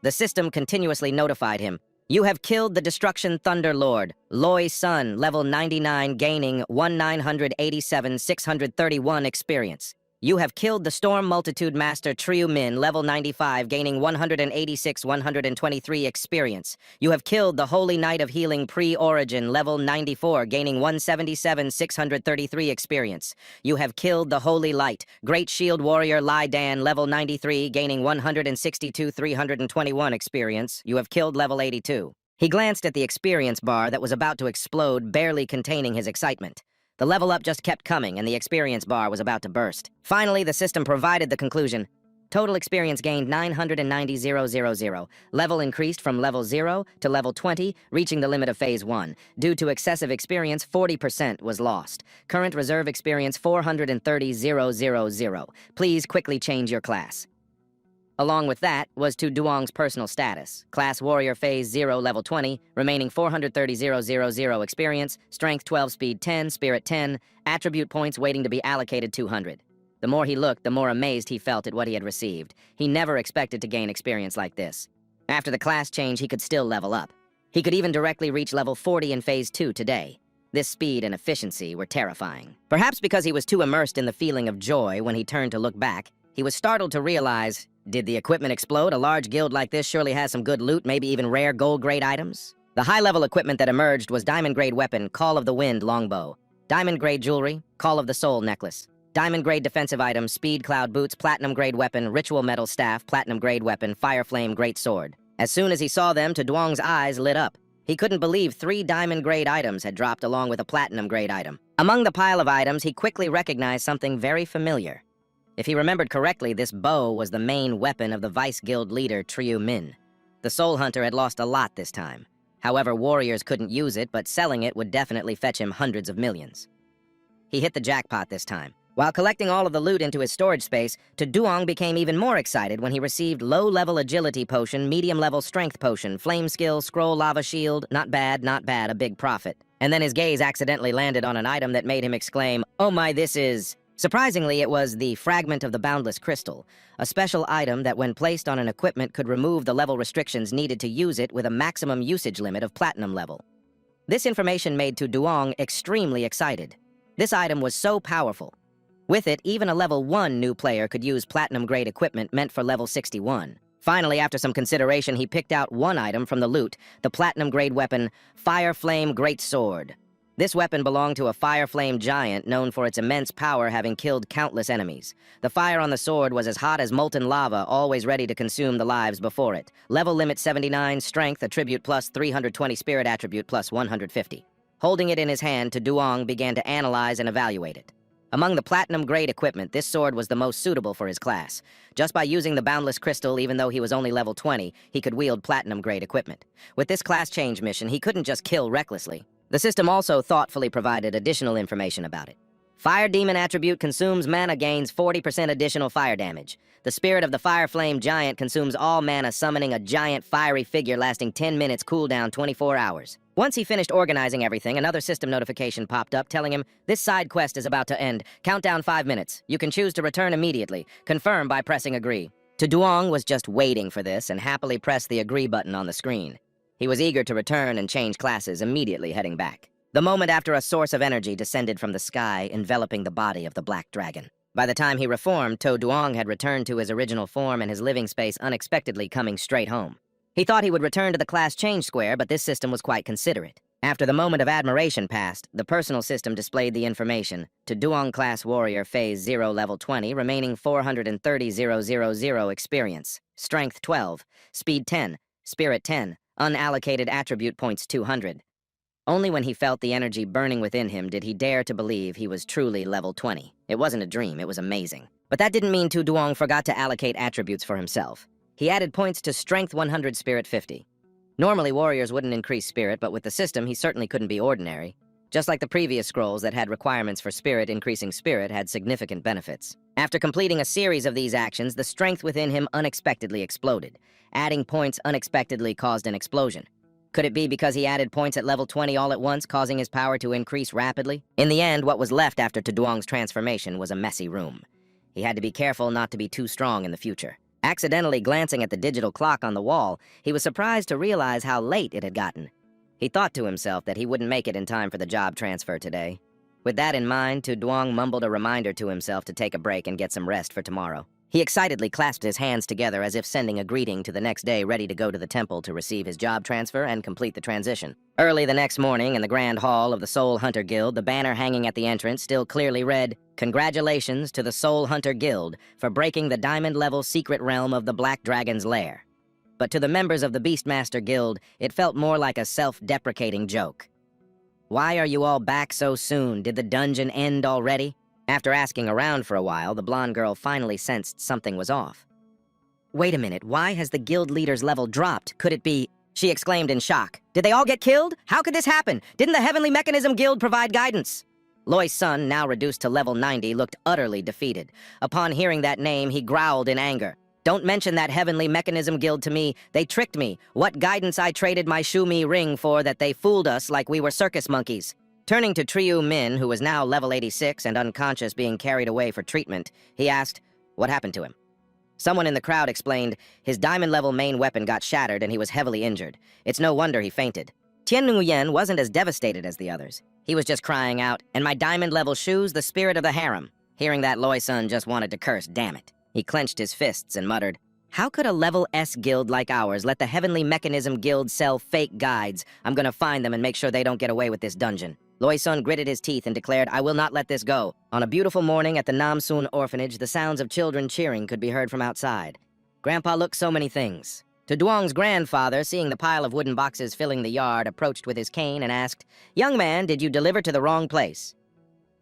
The system continuously notified him. "You have killed the Destruction Thunder Lord, Loi Sun, level 99, gaining 1987,631 experience. You have killed the Storm Multitude Master Triu Min, level 95, gaining 123 experience. You have killed the Holy Knight of Healing Pre-Origin, level 94, gaining 633 experience. You have killed the Holy Light, Great Shield Warrior Lai Dan, level 93, gaining 321 experience. You have killed level 82. He glanced at the experience bar that was about to explode, barely containing his excitement. The level up just kept coming, and the experience bar was about to burst. Finally, the system provided the conclusion. Total experience gained 990,000. Level increased from level 0 to level 20, reaching the limit of Phase 1. Due to excessive experience, 40% was lost. Current reserve experience 430,000. Please quickly change your class. Along with that was to Duong's personal status. Class Warrior Phase 0, Level 20, remaining 430,000 experience, Strength 12, Speed 10, Spirit 10, attribute points waiting to be allocated 200. The more he looked, the more amazed he felt at what he had received. He never expected to gain experience like this. After the class change, he could still level up. He could even directly reach level 40 in Phase 2 today. This speed and efficiency were terrifying. Perhaps because he was too immersed in the feeling of joy when he turned to look back, he was startled to realize, did the equipment explode? A large guild like this surely has some good loot, maybe even rare gold-grade items. The high-level equipment that emerged was diamond-grade weapon, Call of the Wind longbow, diamond-grade jewelry, Call of the Soul necklace, diamond-grade defensive items, Speed Cloud boots, platinum-grade weapon, ritual metal staff, platinum-grade weapon, fire flame great sword. As soon as he saw them, Duong's eyes lit up. He couldn't believe 3 diamond-grade items had dropped along with a platinum-grade item. Among the pile of items, he quickly recognized something very familiar. If he remembered correctly, this bow was the main weapon of the Vice Guild leader, Triu Min. The Soul Hunter had lost a lot this time. However, warriors couldn't use it, but selling it would definitely fetch him hundreds of millions. He hit the jackpot this time. While collecting all of the loot into his storage space, Duong became even more excited when he received low-level agility potion, medium-level strength potion, flame skill, scroll lava shield, not bad, a big profit. And then his gaze accidentally landed on an item that made him exclaim, "Oh my, this is..." Surprisingly, it was the Fragment of the Boundless Crystal, a special item that when placed on an equipment could remove the level restrictions needed to use it with a maximum usage limit of platinum level. This information made Duong extremely excited. This item was so powerful. With it, even a level 1 new player could use platinum-grade equipment meant for level 61. Finally, after some consideration, he picked out one item from the loot, the platinum-grade weapon, Fire Flame Great Sword. This weapon belonged to a fire flame giant known for its immense power, having killed countless enemies. The fire on the sword was as hot as molten lava, always ready to consume the lives before it. Level limit 79, strength, attribute plus 320, spirit attribute plus 150. Holding it in his hand, Duong began to analyze and evaluate it. Among the platinum-grade equipment, this sword was the most suitable for his class. Just by using the Boundless Crystal, even though he was only level 20, he could wield platinum-grade equipment. With this class change mission, he couldn't just kill recklessly. The system also thoughtfully provided additional information about it. Fire Demon attribute consumes mana, gains 40% additional fire damage. The spirit of the Fire Flame Giant consumes all mana, summoning a giant fiery figure lasting 10 minutes, cooldown 24 hours. Once he finished organizing everything, another system notification popped up telling him, "This side quest is about to end. Countdown 5 minutes. You can choose to return immediately. Confirm by pressing agree." Duong was just waiting for this and happily pressed the agree button on the screen. He was eager to return and change classes, immediately heading back. The moment after, a source of energy descended from the sky, enveloping the body of the Black Dragon. By the time he reformed, Duong had returned to his original form and his living space, unexpectedly coming straight home. He thought he would return to the class change square, but this system was quite considerate. After the moment of admiration passed, the personal system displayed the information. Duong Class Warrior Phase 0 Level 20, remaining 430,000 experience. Strength 12, Speed 10, Spirit 10, unallocated attribute points 200. Only when he felt the energy burning within him did he dare to believe he was truly level 20. It wasn't a dream, it was amazing. But that didn't mean Duong forgot to allocate attributes for himself. He added points to Strength 100, Spirit 50. Normally, warriors wouldn't increase spirit, but with the system, he certainly couldn't be ordinary. Just like the previous scrolls that had requirements for spirit, increasing spirit had significant benefits. After completing a series of these actions, the strength within him unexpectedly exploded. Adding points unexpectedly caused an explosion. Could it be because he added points at level 20 all at once, causing his power to increase rapidly? In the end, what was left after Duong's transformation was a messy room. He had to be careful not to be too strong in the future. Accidentally glancing at the digital clock on the wall, he was surprised to realize how late it had gotten. He thought to himself that he wouldn't make it in time for the job transfer today. With that in mind, Duong mumbled a reminder to himself to take a break and get some rest for tomorrow. He excitedly clasped his hands together as if sending a greeting to the next day, ready to go to the temple to receive his job transfer and complete the transition. Early the next morning in the Grand Hall of the Soul Hunter Guild, the banner hanging at the entrance still clearly read, "Congratulations to the Soul Hunter Guild for breaking the diamond-level secret realm of the Black Dragon's lair." But to the members of the Beastmaster Guild, it felt more like a self-deprecating joke. "Why are you all back so soon? Did the dungeon end already?" After asking around for a while, the blonde girl finally sensed something was off. "Wait a minute, why has the guild leader's level dropped? Could it be—" She exclaimed in shock. "Did they all get killed? How could this happen? Didn't the Heavenly Mechanism Guild provide guidance?" Loy's son, now reduced to level 90, looked utterly defeated. Upon hearing that name, he growled in anger. "Don't mention that Heavenly Mechanism Guild to me. They tricked me. What guidance I traded my Shumi ring for that they fooled us like we were circus monkeys." Turning to Triu Min, who was now level 86 and unconscious being carried away for treatment, he asked, "What happened to him?" Someone in the crowd explained, "His diamond-level main weapon got shattered and he was heavily injured. It's no wonder he fainted." Tian Nguyen wasn't as devastated as the others. He was just crying out, "And my diamond-level shoes, the spirit of the harem." Hearing that, Loy's son just wanted to curse, damn it. He clenched his fists and muttered, "How could a level S guild like ours let the Heavenly Mechanism Guild sell fake guides? I'm gonna find them and make sure they don't get away with this dungeon." Loy's son gritted his teeth and declared, "I will not let this go." On a beautiful morning at the Namsun orphanage, the sounds of children cheering could be heard from outside. Grandpa looked so many things. To Duong's grandfather, seeing the pile of wooden boxes filling the yard, approached with his cane and asked, "Young man, did you deliver to the wrong place?"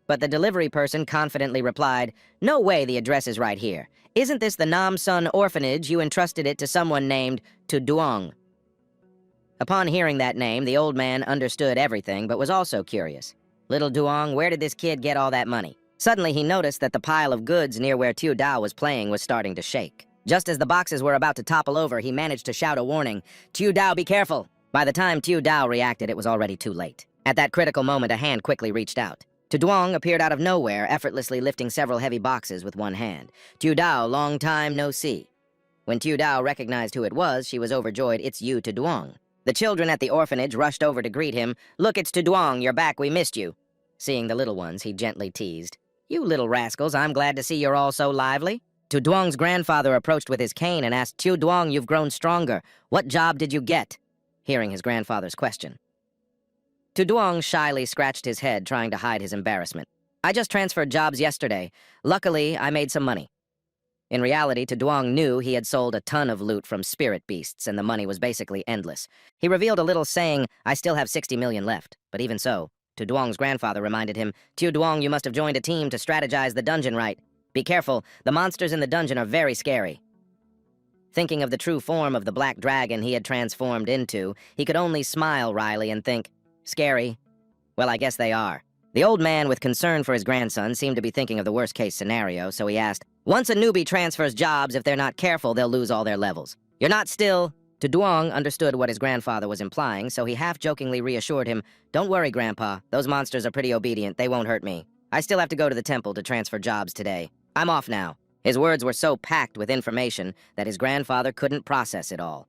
But the delivery person confidently replied, "No way, the address is right here. Isn't this the Namsun orphanage? You entrusted it to someone named To Duong." Upon hearing that name, the old man understood everything, but was also curious. "Little Duong, where did this kid get all that money?" Suddenly, he noticed that the pile of goods near where Tiu Dao was playing was starting to shake. Just as the boxes were about to topple over, he managed to shout a warning, "Tiu Dao, be careful!" By the time Tiu Dao reacted, it was already too late. At that critical moment, a hand quickly reached out. Tu Duong appeared out of nowhere, effortlessly lifting several heavy boxes with one hand. "Tiu Dao, long time no see." When Tiu Dao recognized who it was, she was overjoyed. "It's you, Tu Duong." The children at the orphanage rushed over to greet him. "Look, it's Tu Duong, you're back, we missed you." Seeing the little ones, he gently teased, "You little rascals, I'm glad to see you're all so lively." Tu Duong's grandfather approached with his cane and asked, "Tu Duong, you've grown stronger. What job did you get?" Hearing his grandfather's question. Tu Duong shyly scratched his head, trying to hide his embarrassment. "I just transferred jobs yesterday. Luckily, I made some money." In reality, Tu Duong knew he had sold a ton of loot from spirit beasts, and the money was basically endless. He revealed a little saying, "I still have 60 million left." But even so, Tu Duong's grandfather reminded him, "Tu Duong, you must have joined a team to strategize the dungeon right. Be careful, the monsters in the dungeon are very scary." Thinking of the true form of the black dragon he had transformed into, he could only smile wryly and think, "Scary? Well, I guess they are." The old man, with concern for his grandson, seemed to be thinking of the worst-case scenario, so he asked, "Once a newbie transfers jobs, if they're not careful, they'll lose all their levels. You're not still—" Tu Duong understood what his grandfather was implying, so he half-jokingly reassured him, "Don't worry, Grandpa. Those monsters are pretty obedient. They won't hurt me. I still have to go to the temple to transfer jobs today. I'm off now." His words were so packed with information that his grandfather couldn't process it all.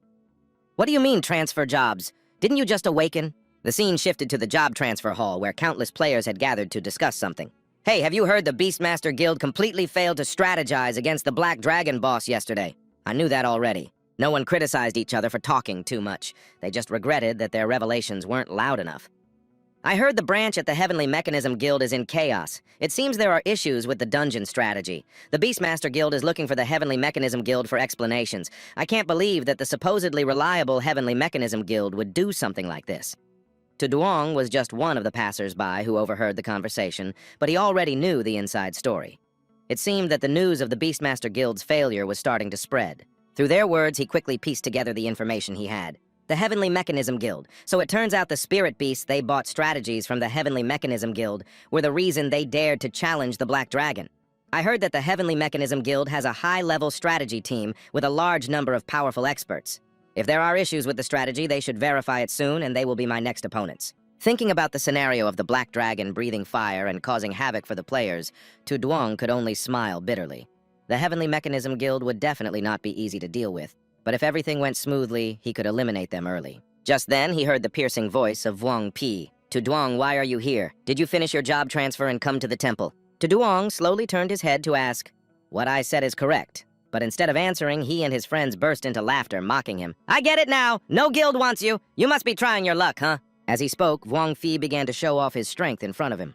"What do you mean, transfer jobs? Didn't you just awaken?" The scene shifted to the job transfer hall, where countless players had gathered to discuss something. "Hey, have you heard the Beastmaster Guild completely failed to strategize against the Black Dragon boss yesterday?" "I knew that already. No one criticized each other for talking too much. They just regretted that their revelations weren't loud enough." "I heard the branch at the Heavenly Mechanism Guild is in chaos. It seems there are issues with the dungeon strategy. The Beastmaster Guild is looking for the Heavenly Mechanism Guild for explanations. I can't believe that the supposedly reliable Heavenly Mechanism Guild would do something like this." Tu Duong was just one of the passers-by who overheard the conversation, but he already knew the inside story. It seemed that the news of the Beastmaster Guild's failure was starting to spread. Through their words, he quickly pieced together the information he had. The Heavenly Mechanism Guild. So it turns out the spirit beasts they bought strategies from the Heavenly Mechanism Guild were the reason they dared to challenge the Black Dragon. I heard that the Heavenly Mechanism Guild has a high-level strategy team with a large number of powerful experts. If there are issues with the strategy, they should verify it soon, and they will be my next opponents. Thinking about the scenario of the Black Dragon breathing fire and causing havoc for the players, Tu Duong could only smile bitterly. The Heavenly Mechanism Guild would definitely not be easy to deal with, but if everything went smoothly, he could eliminate them early. Just then, he heard the piercing voice of Wang Pi. To Duong, why are you here? Did you finish your job transfer and come to the temple? To Duong slowly turned his head to ask, "What I said is correct." But instead of answering, he and his friends burst into laughter, mocking him. "I get it now! No guild wants you! You must be trying your luck, huh?" As he spoke, Wang Fi began to show off his strength in front of him.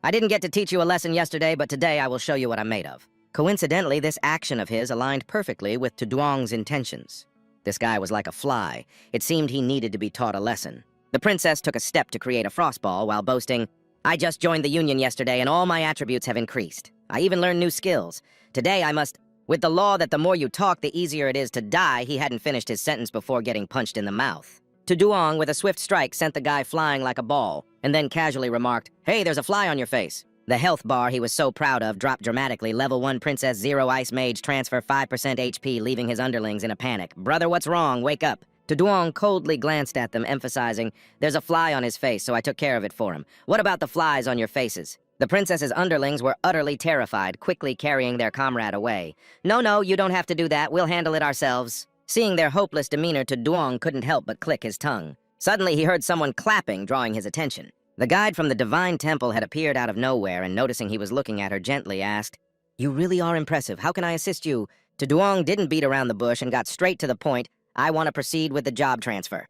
"I didn't get to teach you a lesson yesterday, but today I will show you what I'm made of." Coincidentally, this action of his aligned perfectly with To Duong's intentions. This guy was like a fly. It seemed he needed to be taught a lesson. The princess took a step to create a frostball while boasting, "I just joined the union yesterday and all my attributes have increased. I even learned new skills. Today I must..." With the law that the more you talk, the easier it is to die, he hadn't finished his sentence before getting punched in the mouth. To Duong, with a swift strike, sent the guy flying like a ball, and then casually remarked, "Hey, there's a fly on your face." The health bar he was so proud of dropped dramatically. Level 1 Princess 0 Ice Mage transfer 5% HP, leaving his underlings in a panic. "Brother, what's wrong? Wake up." To Duong coldly glanced at them, emphasizing, "There's a fly on his face, so I took care of it for him. What about the flies on your faces?" The princess's underlings were utterly terrified, quickly carrying their comrade away. No, you don't have to do that. We'll handle it ourselves." Seeing their hopeless demeanor, To Duong couldn't help but click his tongue. Suddenly, he heard someone clapping, drawing his attention. The guide from the Divine Temple had appeared out of nowhere, and noticing he was looking at her gently, asked, "You really are impressive. How can I assist you?" To Duong didn't beat around the bush and got straight to the point. "I want to proceed with the job transfer."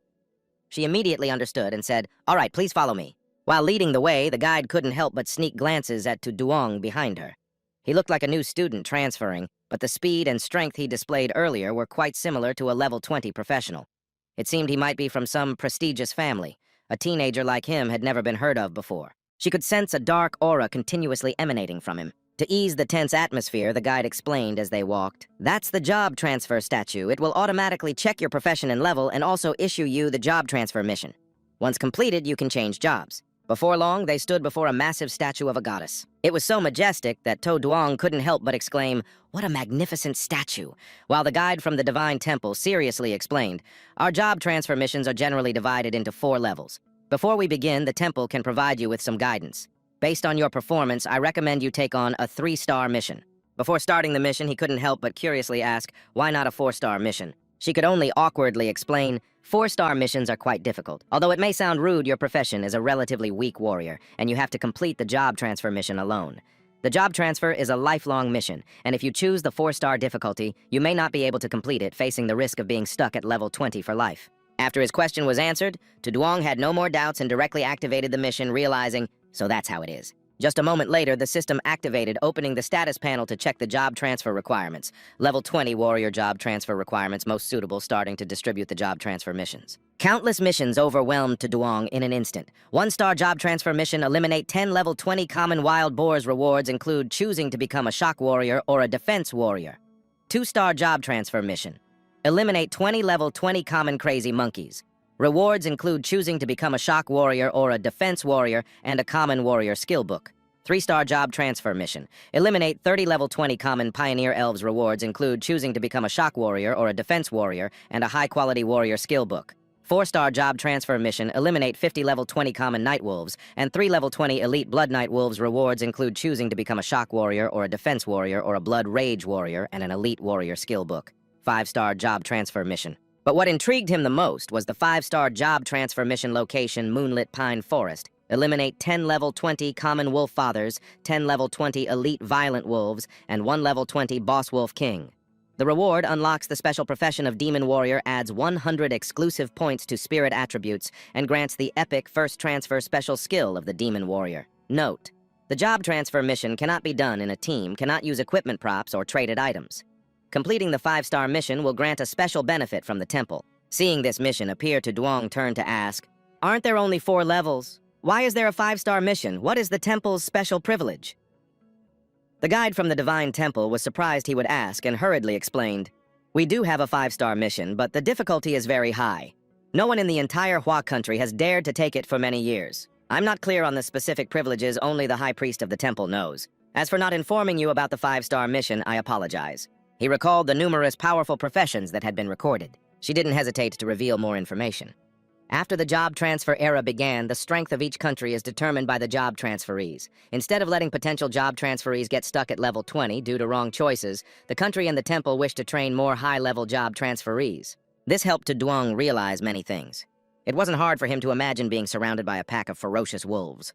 She immediately understood and said, "All right, please follow me." While leading the way, the guide couldn't help but sneak glances at To Duong behind her. He looked like a new student transferring, but the speed and strength he displayed earlier were quite similar to a level 20 professional. It seemed he might be from some prestigious family. A teenager like him had never been heard of before. She could sense a dark aura continuously emanating from him. To ease the tense atmosphere, the guide explained as they walked, "That's the job transfer statue. It will automatically check your profession and level and also issue you the job transfer mission. Once completed, you can change jobs." Before long, they stood before a massive statue of a goddess. It was so majestic that To Duong couldn't help but exclaim, "What a magnificent statue," while the guide from the Divine Temple seriously explained, "Our job transfer missions are generally divided into 4 levels. Before we begin, the temple can provide you with some guidance. Based on your performance, I recommend you take on a 3-star mission." Before starting the mission, he couldn't help but curiously ask, "Why not a 4-star mission?" She could only awkwardly explain, 4-star missions are quite difficult. Although it may sound rude, your profession is a relatively weak warrior, and you have to complete the job transfer mission alone. The job transfer is a lifelong mission, and if you choose the 4-star difficulty, you may not be able to complete it, facing the risk of being stuck at level 20 for life. After his question was answered, To Duong had no more doubts and directly activated the mission, realizing, so that's how it is. Just a moment later, the system activated, opening the status panel to check the job transfer requirements. Level 20 warrior job transfer requirements most suitable, starting to distribute the job transfer missions. Countless missions overwhelmed To Duong in an instant. 1-star job transfer mission, eliminate 10 level 20 common wild boars. Rewards include choosing to become a shock warrior or a defense warrior. 2-star job transfer mission, eliminate 20 level 20 common crazy monkeys. Rewards include choosing to become a shock warrior or a defense warrior and a common warrior skill book. 3-star job transfer mission, eliminate 30 level 20 common pioneer elves. Rewards include choosing to become a shock warrior or a defense warrior and a high-quality warrior skill book. 4-star job transfer mission, eliminate 50 level 20 common night wolves and 3 level 20 elite blood night wolves. Rewards include choosing to become a shock warrior or a defense warrior or a blood rage warrior and an elite warrior skill book. 5-star job transfer mission. But what intrigued him the most was the 5-star job transfer mission location, Moonlit Pine Forest. Eliminate 10 level 20 common wolf fathers, 10 level 20 elite violent wolves, and 1 level 20 boss wolf king. The reward unlocks the special profession of demon warrior, adds 100 exclusive points to spirit attributes, and grants the epic first transfer special skill of the demon warrior. Note: the job transfer mission cannot be done in a team, cannot use equipment props or traded items. Completing the 5-star mission will grant a special benefit from the temple. Seeing this mission appear, To Duong turned to ask, "Aren't there only 4 levels? Why is there a 5-star mission? What is the temple's special privilege?" The guide from the Divine Temple was surprised he would ask and hurriedly explained, "We do have a 5-star mission, but the difficulty is very high. No one in the entire Hua country has dared to take it for many years. I'm not clear on the specific privileges, only the High Priest of the temple knows. As for not informing you about the 5-star mission, I apologize." He recalled the numerous powerful professions that had been recorded. She didn't hesitate to reveal more information. After the job transfer era began, the strength of each country is determined by the job transferees. Instead of letting potential job transferees get stuck at level 20 due to wrong choices, the country and the temple wished to train more high-level job transferees. This helped To Duong realize many things. It wasn't hard for him to imagine being surrounded by a pack of ferocious wolves.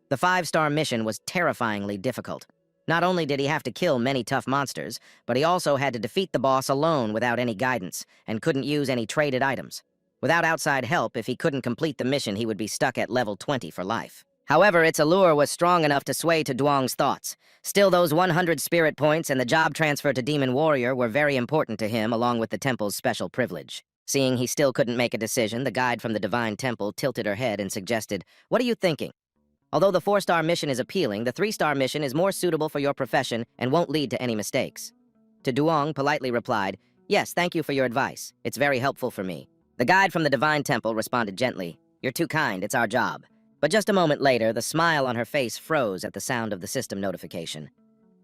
The 5-star mission was terrifyingly difficult. Not only did he have to kill many tough monsters, but he also had to defeat the boss alone without any guidance, and couldn't use any traded items. Without outside help, if he couldn't complete the mission, he would be stuck at level 20 for life. However, its allure was strong enough to sway to Duong's thoughts. Still, those 100 spirit points and the job transfer to Demon Warrior were very important to him, along with the temple's special privilege. Seeing he still couldn't make a decision, the guide from the Divine Temple tilted her head and suggested, "What are you thinking? Although the 4-star mission is appealing, the 3-star mission is more suitable for your profession and won't lead to any mistakes." To Duong politely replied, "Yes, thank you for your advice. It's very helpful for me." The guide from the Divine Temple responded gently, "You're too kind, it's our job." But just a moment later, the smile on her face froze at the sound of the system notification.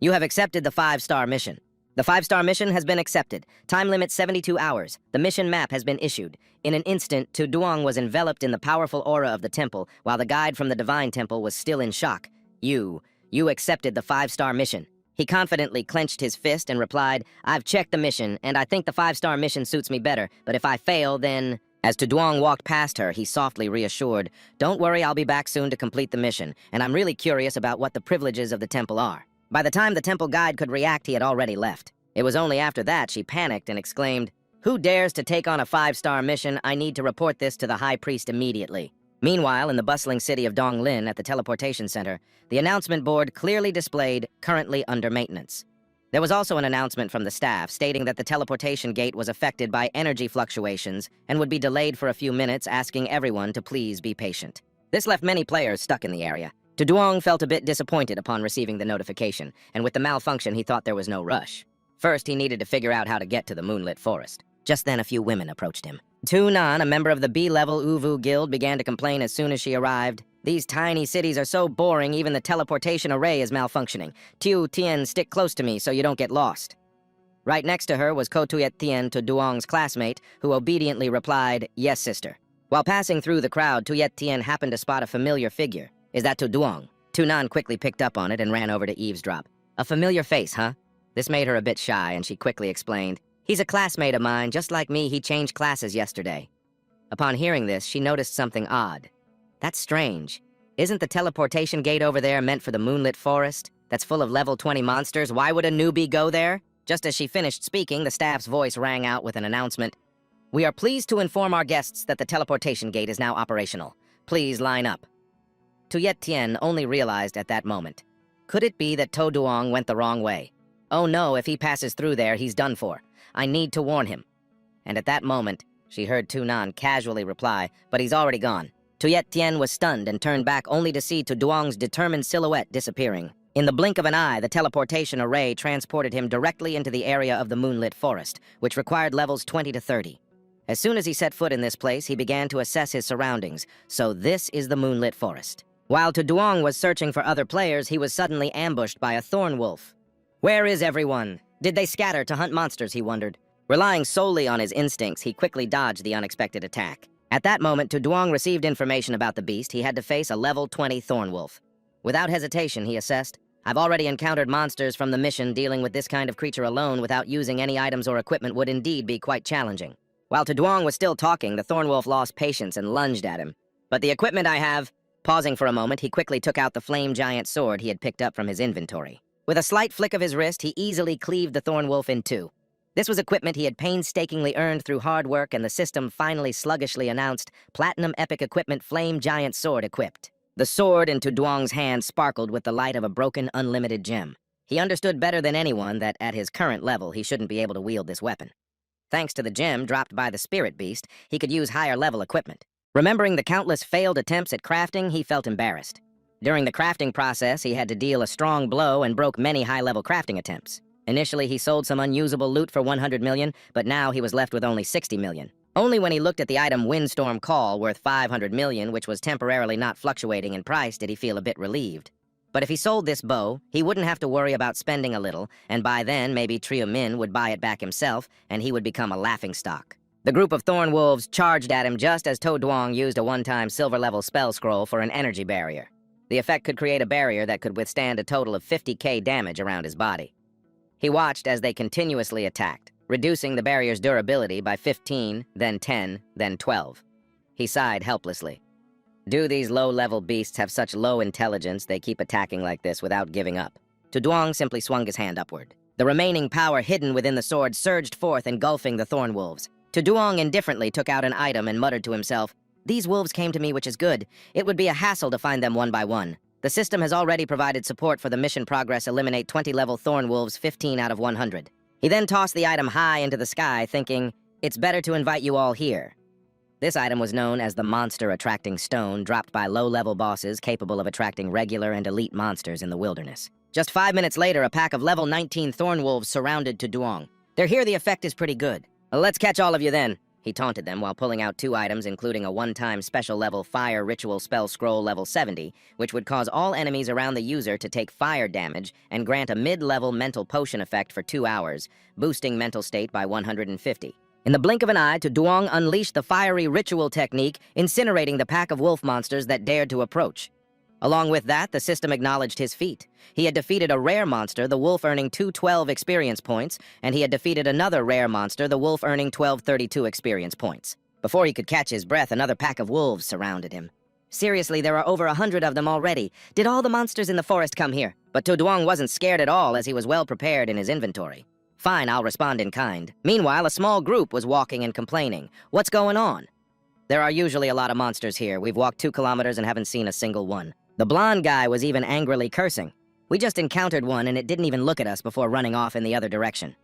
"You have accepted the 5-star mission. The 5-star mission has been accepted. Time limit 72 hours. The mission map has been issued." In an instant, Tu Duong was enveloped in the powerful aura of the temple, while the guide from the Divine Temple was still in shock. You accepted the 5-star mission." He confidently clenched his fist and replied, "I've checked the mission, and I think the 5-star mission suits me better, but if I fail, then..." As Tu Duong walked past her, he softly reassured, "Don't worry, I'll be back soon to complete the mission, and I'm really curious about what the privileges of the temple are." By the time the temple guide could react, he had already left. It was only after that she panicked and exclaimed, "Who dares to take on a 5-star mission? I need to report this to the High Priest immediately." Meanwhile, in the bustling city of Donglin at the teleportation center, the announcement board clearly displayed, "Currently under maintenance." There was also an announcement from the staff stating that the teleportation gate was affected by energy fluctuations and would be delayed for a few minutes, asking everyone to please be patient. This left many players stuck in the area. Tu Duong felt a bit disappointed upon receiving the notification, and with the malfunction he thought there was no rush. First, he needed to figure out how to get to the moonlit forest. Just then a few women approached him. Tu Nan, a member of the B-level Uvu Guild, began to complain as soon as she arrived. "These tiny cities are so boring, even the teleportation array is malfunctioning. Tiu Tien, stick close to me so you don't get lost." Right next to her was Ko Tuyet Tien, Tu Duong's classmate, who obediently replied, "Yes, sister." While passing through the crowd, Tuyet Tien happened to spot a familiar figure. "Is that Tu Duong?" Tu Nan quickly picked up on it and ran over to eavesdrop. "A familiar face, huh?" This made her a bit shy, and she quickly explained, "He's a classmate of mine. Just like me, he changed classes yesterday." Upon hearing this, she noticed something odd. "That's strange. Isn't the teleportation gate over there meant for the moonlit forest? That's full of level 20 monsters. Why would a newbie go there?" Just as she finished speaking, the staff's voice rang out with an announcement. "We are pleased to inform our guests that the teleportation gate is now operational. Please line up." Tuyet Tien only realized at that moment. Could it be that To Duong went the wrong way? Oh no, if he passes through there, he's done for. I need to warn him. And at that moment, she heard Tu Nan casually reply, "But he's already gone." Tuyet Tien was stunned and turned back only to see Tu Duong's determined silhouette disappearing. In the blink of an eye, the teleportation array transported him directly into the area of the moonlit forest, which required levels 20 to 30. As soon as he set foot in this place, he began to assess his surroundings. So this is the moonlit forest. While Tu Duong was searching for other players, he was suddenly ambushed by a thorn wolf. Where is everyone? Did they scatter to hunt monsters, he wondered. Relying solely on his instincts, he quickly dodged the unexpected attack. At that moment, Tu Duong received information about the beast. He had to face a level 20 thorn wolf. Without hesitation, he assessed, "I've already encountered monsters from the mission. Dealing with this kind of creature alone without using any items or equipment would indeed be quite challenging." While Tu Duong was still talking, the thorn wolf lost patience and lunged at him. "But the equipment I have..." Pausing for a moment, he quickly took out the flame giant sword he had picked up from his inventory. With a slight flick of his wrist, he easily cleaved the thorn wolf in two. This was equipment he had painstakingly earned through hard work, and the system finally sluggishly announced, "Platinum Epic Equipment Flame Giant Sword equipped." The sword in Tu Duong's hand sparkled with the light of a broken, unlimited gem. He understood better than anyone that at his current level, he shouldn't be able to wield this weapon. Thanks to the gem dropped by the spirit beast, he could use higher-level equipment. Remembering the countless failed attempts at crafting, he felt embarrassed. During the crafting process, he had to deal a strong blow and broke many high-level crafting attempts. Initially, he sold some unusable loot for 100 million, but now he was left with only 60 million. Only when he looked at the item Windstorm Call, worth 500 million, which was temporarily not fluctuating in price, did he feel a bit relieved. But if he sold this bow, he wouldn't have to worry about spending a little, and by then, maybe Trio Min would buy it back himself, and he would become a laughingstock. The group of thorn wolves charged at him just as To Duong used a one-time silver-level spell scroll for an energy barrier. The effect could create a barrier that could withstand a total of 50k damage around his body. He watched as they continuously attacked, reducing the barrier's durability by 15, then 10, then 12. He sighed helplessly. Do these low-level beasts have such low intelligence they keep attacking like this without giving up? Duong simply swung his hand upward. The remaining power hidden within the sword surged forth, engulfing the thorn wolves. Duong indifferently took out an item and muttered to himself, "These wolves came to me, which is good. It would be a hassle to find them one by one. The system has already provided support for the mission progress eliminate 20-level thorn wolves 15 out of 100. He then tossed the item high into the sky, thinking, "It's better to invite you all here." This item was known as the monster-attracting stone, dropped by low-level bosses capable of attracting regular and elite monsters in the wilderness. Just 5 minutes later, a pack of level 19 thorn wolves surrounded Duong. "They're here, the effect is pretty good. Let's catch all of you then," he taunted them while pulling out 2 items, including a one-time special-level fire ritual spell scroll level 70, which would cause all enemies around the user to take fire damage and grant a mid-level mental potion effect for 2 hours, boosting mental state by 150. In the blink of an eye, Duong unleashed the fiery ritual technique, incinerating the pack of wolf monsters that dared to approach. Along with that, the system acknowledged his feat. He had defeated a rare monster, the wolf earning 212 experience points, and he had defeated another rare monster, the wolf earning 1232 experience points. Before he could catch his breath, another pack of wolves surrounded him. "Seriously, there are over 100 of them already. Did all the monsters in the forest come here?" But Duong wasn't scared at all, as he was well prepared in his inventory. "Fine, I'll respond in kind." Meanwhile, a small group was walking and complaining. "What's going on?" "There are usually a lot of monsters here. We've walked 2 kilometers and haven't seen a single one." The blonde guy was even angrily cursing. "We just encountered one and it didn't even look at us before running off in the other direction."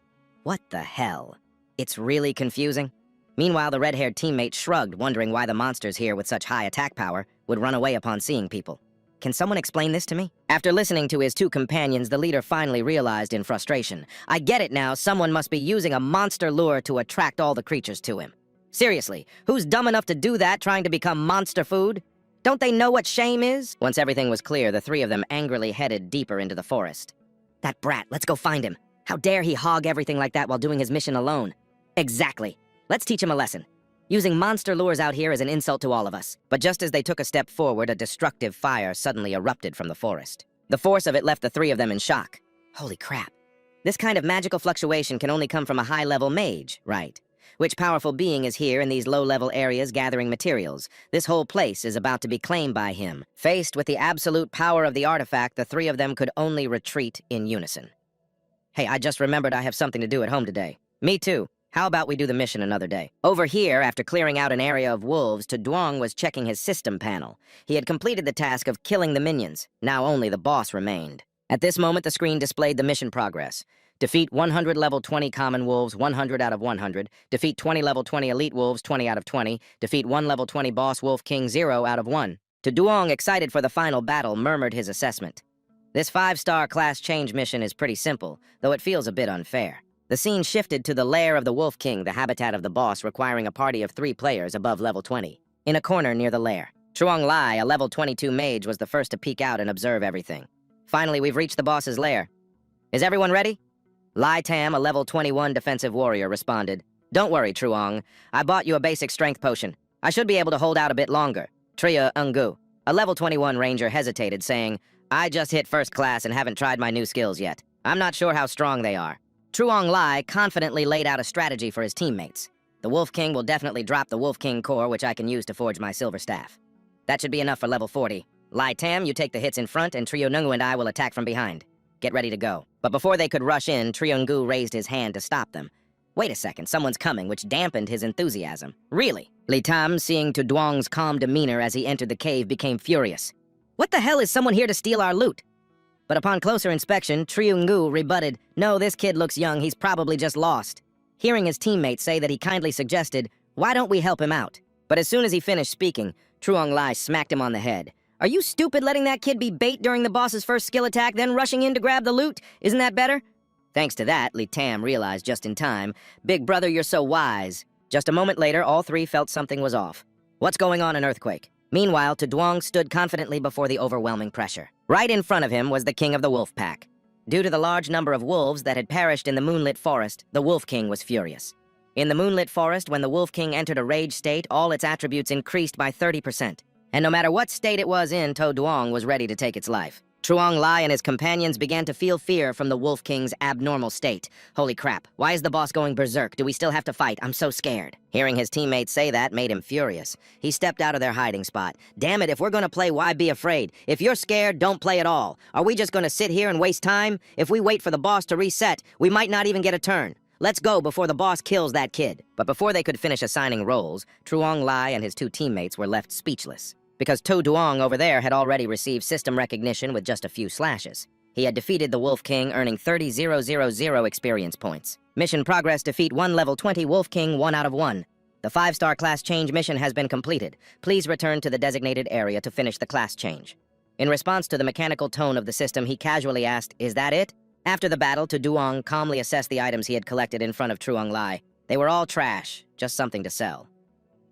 What the hell? It's really confusing. Meanwhile, the red-haired teammate shrugged, wondering why the monsters here with such high attack power would run away upon seeing people. "Can someone explain this to me?" After listening to his 2 companions, the leader finally realized in frustration. "I get it now, someone must be using a monster lure to attract all the creatures to him. Seriously, who's dumb enough to do that, trying to become monster food? Don't they know what shame is?" Once everything was clear, the 3 of them angrily headed deeper into the forest. "That brat, let's go find him. How dare he hog everything like that while doing his mission alone?" "Exactly. Let's teach him a lesson. Using monster lures out here is an insult to all of us." But just as they took a step forward, a destructive fire suddenly erupted from the forest. The force of it left the 3 of them in shock. Holy crap. This kind of magical fluctuation can only come from a high-level mage, right? Which powerful being is here in these low-level areas gathering materials? This whole place is about to be claimed by him. Faced with the absolute power of the artifact, the 3 of them could only retreat in unison. "Hey, I just remembered I have something to do at home today." "Me too. How about we do the mission another day?" Over here, after clearing out an area of wolves, Duong was checking his system panel. He had completed the task of killing the minions. Now only the boss remained. At this moment, the screen displayed the mission progress. Defeat 100 level 20 common wolves, 100 out of 100. Defeat 20 level 20 elite wolves, 20 out of 20. Defeat 1 level 20 boss wolf king, 0 out of 1. Duong, excited for the final battle, murmured his assessment. "This 5-star class change mission is pretty simple, though it feels a bit unfair." The scene shifted to the lair of the Wolf King, the habitat of the boss, requiring a party of 3 players above level 20. In a corner near the lair, Truong Lai, a level 22 mage, was the first to peek out and observe everything. "Finally, we've reached the boss's lair. Is everyone ready?" Lai Tam, a level 21 defensive warrior, responded. "Don't worry, Truong. I bought you a basic strength potion. I should be able to hold out a bit longer." Tria Ungu, a level 21 ranger, hesitated, saying, "I just hit first class and haven't tried my new skills yet. I'm not sure how strong they are." Truong Lai confidently laid out a strategy for his teammates. "The Wolf King will definitely drop the Wolf King core, which I can use to forge my silver staff. That should be enough for level 40. Lai Tam, you take the hits in front, and Trio Nungu and I will attack from behind. Get ready to go." But before they could rush in, Triungu raised his hand to stop them. "Wait a second, someone's coming," which dampened his enthusiasm. "Really?" Li Tam, seeing Duong's calm demeanor as he entered the cave, became furious. "What the hell, is someone here to steal our loot?" But upon closer inspection, Triungu rebutted, "No, this kid looks young, he's probably just lost." Hearing his teammates say that, he kindly suggested, "Why don't we help him out?" But as soon as he finished speaking, Truong Lai smacked him on the head. "Are you stupid, letting that kid be bait during the boss's first skill attack, then rushing in to grab the loot? Isn't that better?" Thanks to that, Li Tam realized just in time, "Big brother, you're so wise." Just a moment later, all 3 felt something was off. "What's going on in Earthquake?" Meanwhile, Duong stood confidently before the overwhelming pressure. Right in front of him was the king of the wolf pack. Due to the large number of wolves that had perished in the moonlit forest, the Wolf King was furious. In the moonlit forest, when the Wolf King entered a rage state, all its attributes increased by 30%. And no matter what state it was in, Duong was ready to take its life. Truong Lai and his companions began to feel fear from the Wolf King's abnormal state. Holy crap, why is the boss going berserk? Do we still have to fight? I'm so scared. Hearing his teammates say that made him furious. He stepped out of their hiding spot. Damn it, if we're gonna play, why be afraid? If you're scared, don't play at all. Are we just gonna sit here and waste time? If we wait for the boss to reset, we might not even get a turn. Let's go before the boss kills that kid. But before they could finish assigning roles, Truong Lai and his two teammates were left speechless, because To Duong over there had already received system recognition with just a few slashes. He had defeated the Wolf King, earning 30,000 experience points. Mission progress: defeat 1 level 20 Wolf King 1 out of 1. The 5-star class change mission has been completed. Please return to the designated area to finish the class change. In response to the mechanical tone of the system, he casually asked, "Is that it?" After the battle, To Duong calmly assessed the items he had collected in front of Truong Lai. They were all trash, just something to sell.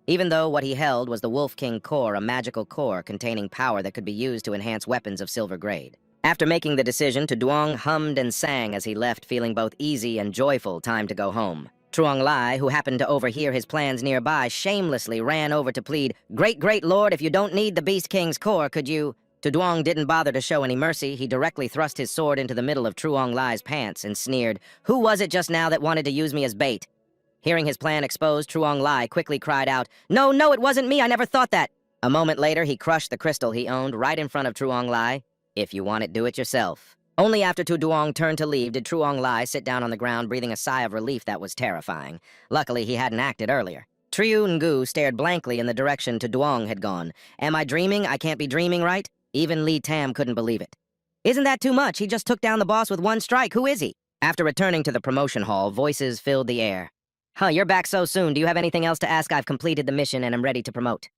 Even though what he held was the Wolf King core, a magical core containing power that could be used to enhance weapons of silver grade. After making the decision, To Duong hummed and sang as he left, feeling both easy and joyful. Time to go home. Truong Lai, who happened to overhear his plans nearby, shamelessly ran over to plead, Great lord, if you don't need the Beast King's core, could you..." To Duong didn't bother to show any mercy. He directly thrust his sword into the middle of Truong Lai's pants and sneered, "Who was it just now that wanted to use me as bait?" Hearing his plan exposed, Truong Lai quickly cried out, No, it wasn't me, I never thought that." A moment later, he crushed the crystal he owned right in front of Truong Lai. "If you want it, do it yourself." Only after Tu Duong turned to leave did Truong Lai sit down on the ground, breathing a sigh of relief that was terrifying. Luckily, he hadn't acted earlier. Triu Ngu stared blankly in the direction Tu Duong had gone. "Am I dreaming? I can't be dreaming, right?" Even Li Tam couldn't believe it. "Isn't that too much? He just took down the boss with one strike. Who is he?" After returning to the promotion hall, voices filled the air. "Huh, you're back so soon. Do you have anything else to ask? I've completed the mission and am ready to promote."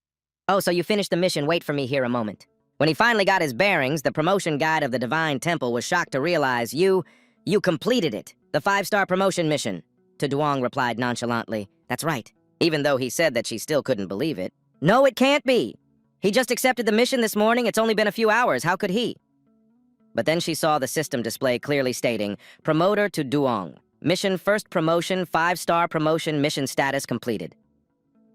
"Oh, so you finished the mission. Wait for me here a moment." When he finally got his bearings, the promotion guide of the Divine Temple was shocked to realize, You completed it. The 5-star promotion mission." To Duong replied nonchalantly, "That's right," even though he said that she still couldn't believe it. "No, it can't be. He just accepted the mission this morning. It's only been a few hours. How could he?" But then she saw the system display clearly stating, Promoter to Duong. Mission first promotion, 5-star promotion, mission status completed.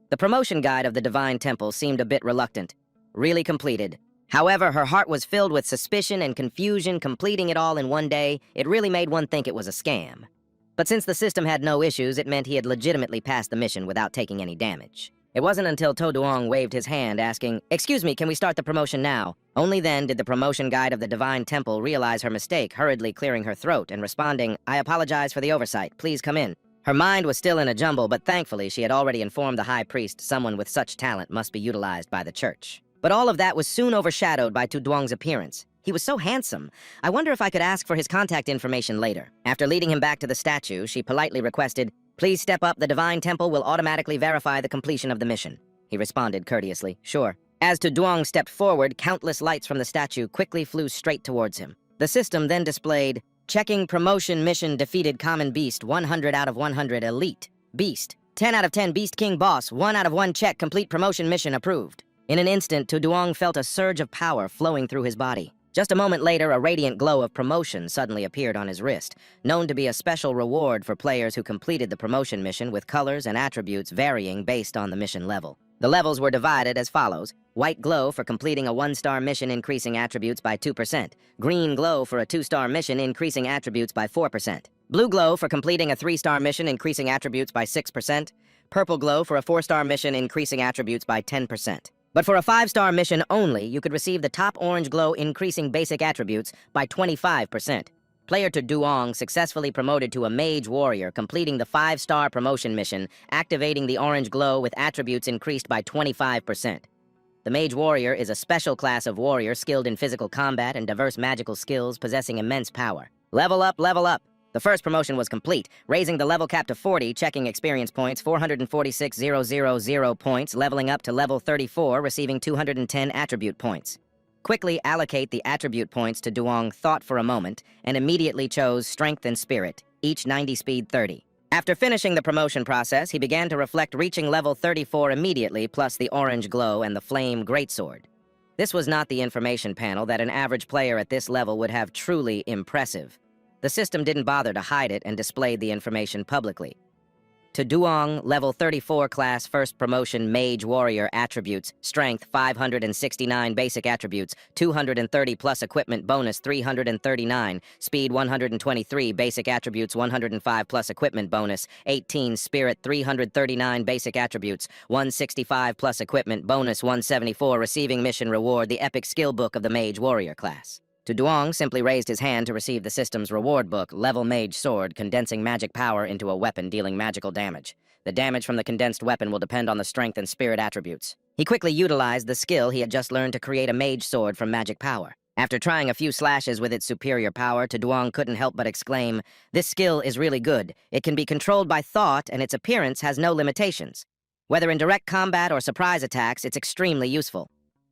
The promotion guide of the Divine Temple seemed a bit reluctant. Really completed. However, her heart was filled with suspicion and confusion. Completing it all in one day, it really made one think it was a scam. But since the system had no issues, it meant he had legitimately passed the mission without taking any damage. It wasn't until To Duong waved his hand asking, "Excuse me, can we start the promotion now?" Only then did the promotion guide of the Divine Temple realize her mistake, hurriedly clearing her throat and responding, "I apologize for the oversight. Please come in." Her mind was still in a jumble, but thankfully she had already informed the high priest someone with such talent must be utilized by the church. But all of that was soon overshadowed by Tu Duong's appearance. He was so handsome. I wonder if I could ask for his contact information later. After leading him back to the statue, she politely requested, "Please step up. The Divine Temple will automatically verify the completion of the mission." He responded courteously, "Sure." As Tu Duong stepped forward, countless lights from the statue quickly flew straight towards him. The system then displayed, Checking promotion mission defeated Common Beast, 100 out of 100 Elite. Beast, 10 out of 10 Beast King Boss, 1 out of 1 check, complete promotion mission approved. In an instant, Tu Duong felt a surge of power flowing through his body. Just a moment later, a radiant glow of promotion suddenly appeared on his wrist, known to be a special reward for players who completed the promotion mission with colors and attributes varying based on the mission level. The levels were divided as follows. White glow for completing a 1-star mission increasing attributes by 2%. Green glow for a 2-star mission increasing attributes by 4%. Blue glow for completing a 3-star mission increasing attributes by 6%. Purple glow for a 4-star mission increasing attributes by 10%. But for a 5-star mission only, you could receive the top orange glow increasing basic attributes by 25%. Player To Duong successfully promoted to a mage warrior, completing the 5-star promotion mission, activating the orange glow with attributes increased by 25%. The mage warrior is a special class of warrior skilled in physical combat and diverse magical skills, possessing immense power. Level up, level up. The first promotion was complete, raising the level cap to 40, checking experience points, 446,000 points, leveling up to level 34, receiving 210 attribute points. Quickly allocate the attribute points. To Duong thought for a moment and immediately chose Strength and Spirit, each 90 speed 30. After finishing the promotion process, he began to reflect reaching level 34 immediately, plus the orange glow and the flame greatsword. This was not the information panel that an average player at this level would have truly impressive. The system didn't bother to hide it and displayed the information publicly. To Duong, level 34 class, first promotion, mage warrior attributes, strength 569 basic attributes, 230 plus equipment bonus 339, speed 123 basic attributes, 105 plus equipment bonus, 18 spirit 339 basic attributes, 165 plus equipment bonus 174, receiving mission reward, the epic skill book of the mage warrior class. To Duong simply raised his hand to receive the system's reward book, Level Mage Sword, condensing magic power into a weapon dealing magical damage. The damage from the condensed weapon will depend on the strength and spirit attributes. He quickly utilized the skill he had just learned to create a mage sword from magic power. After trying a few slashes with its superior power, To Duong couldn't help but exclaim, "This skill is really good. It can be controlled by thought, and its appearance has no limitations. Whether in direct combat or surprise attacks, it's extremely useful.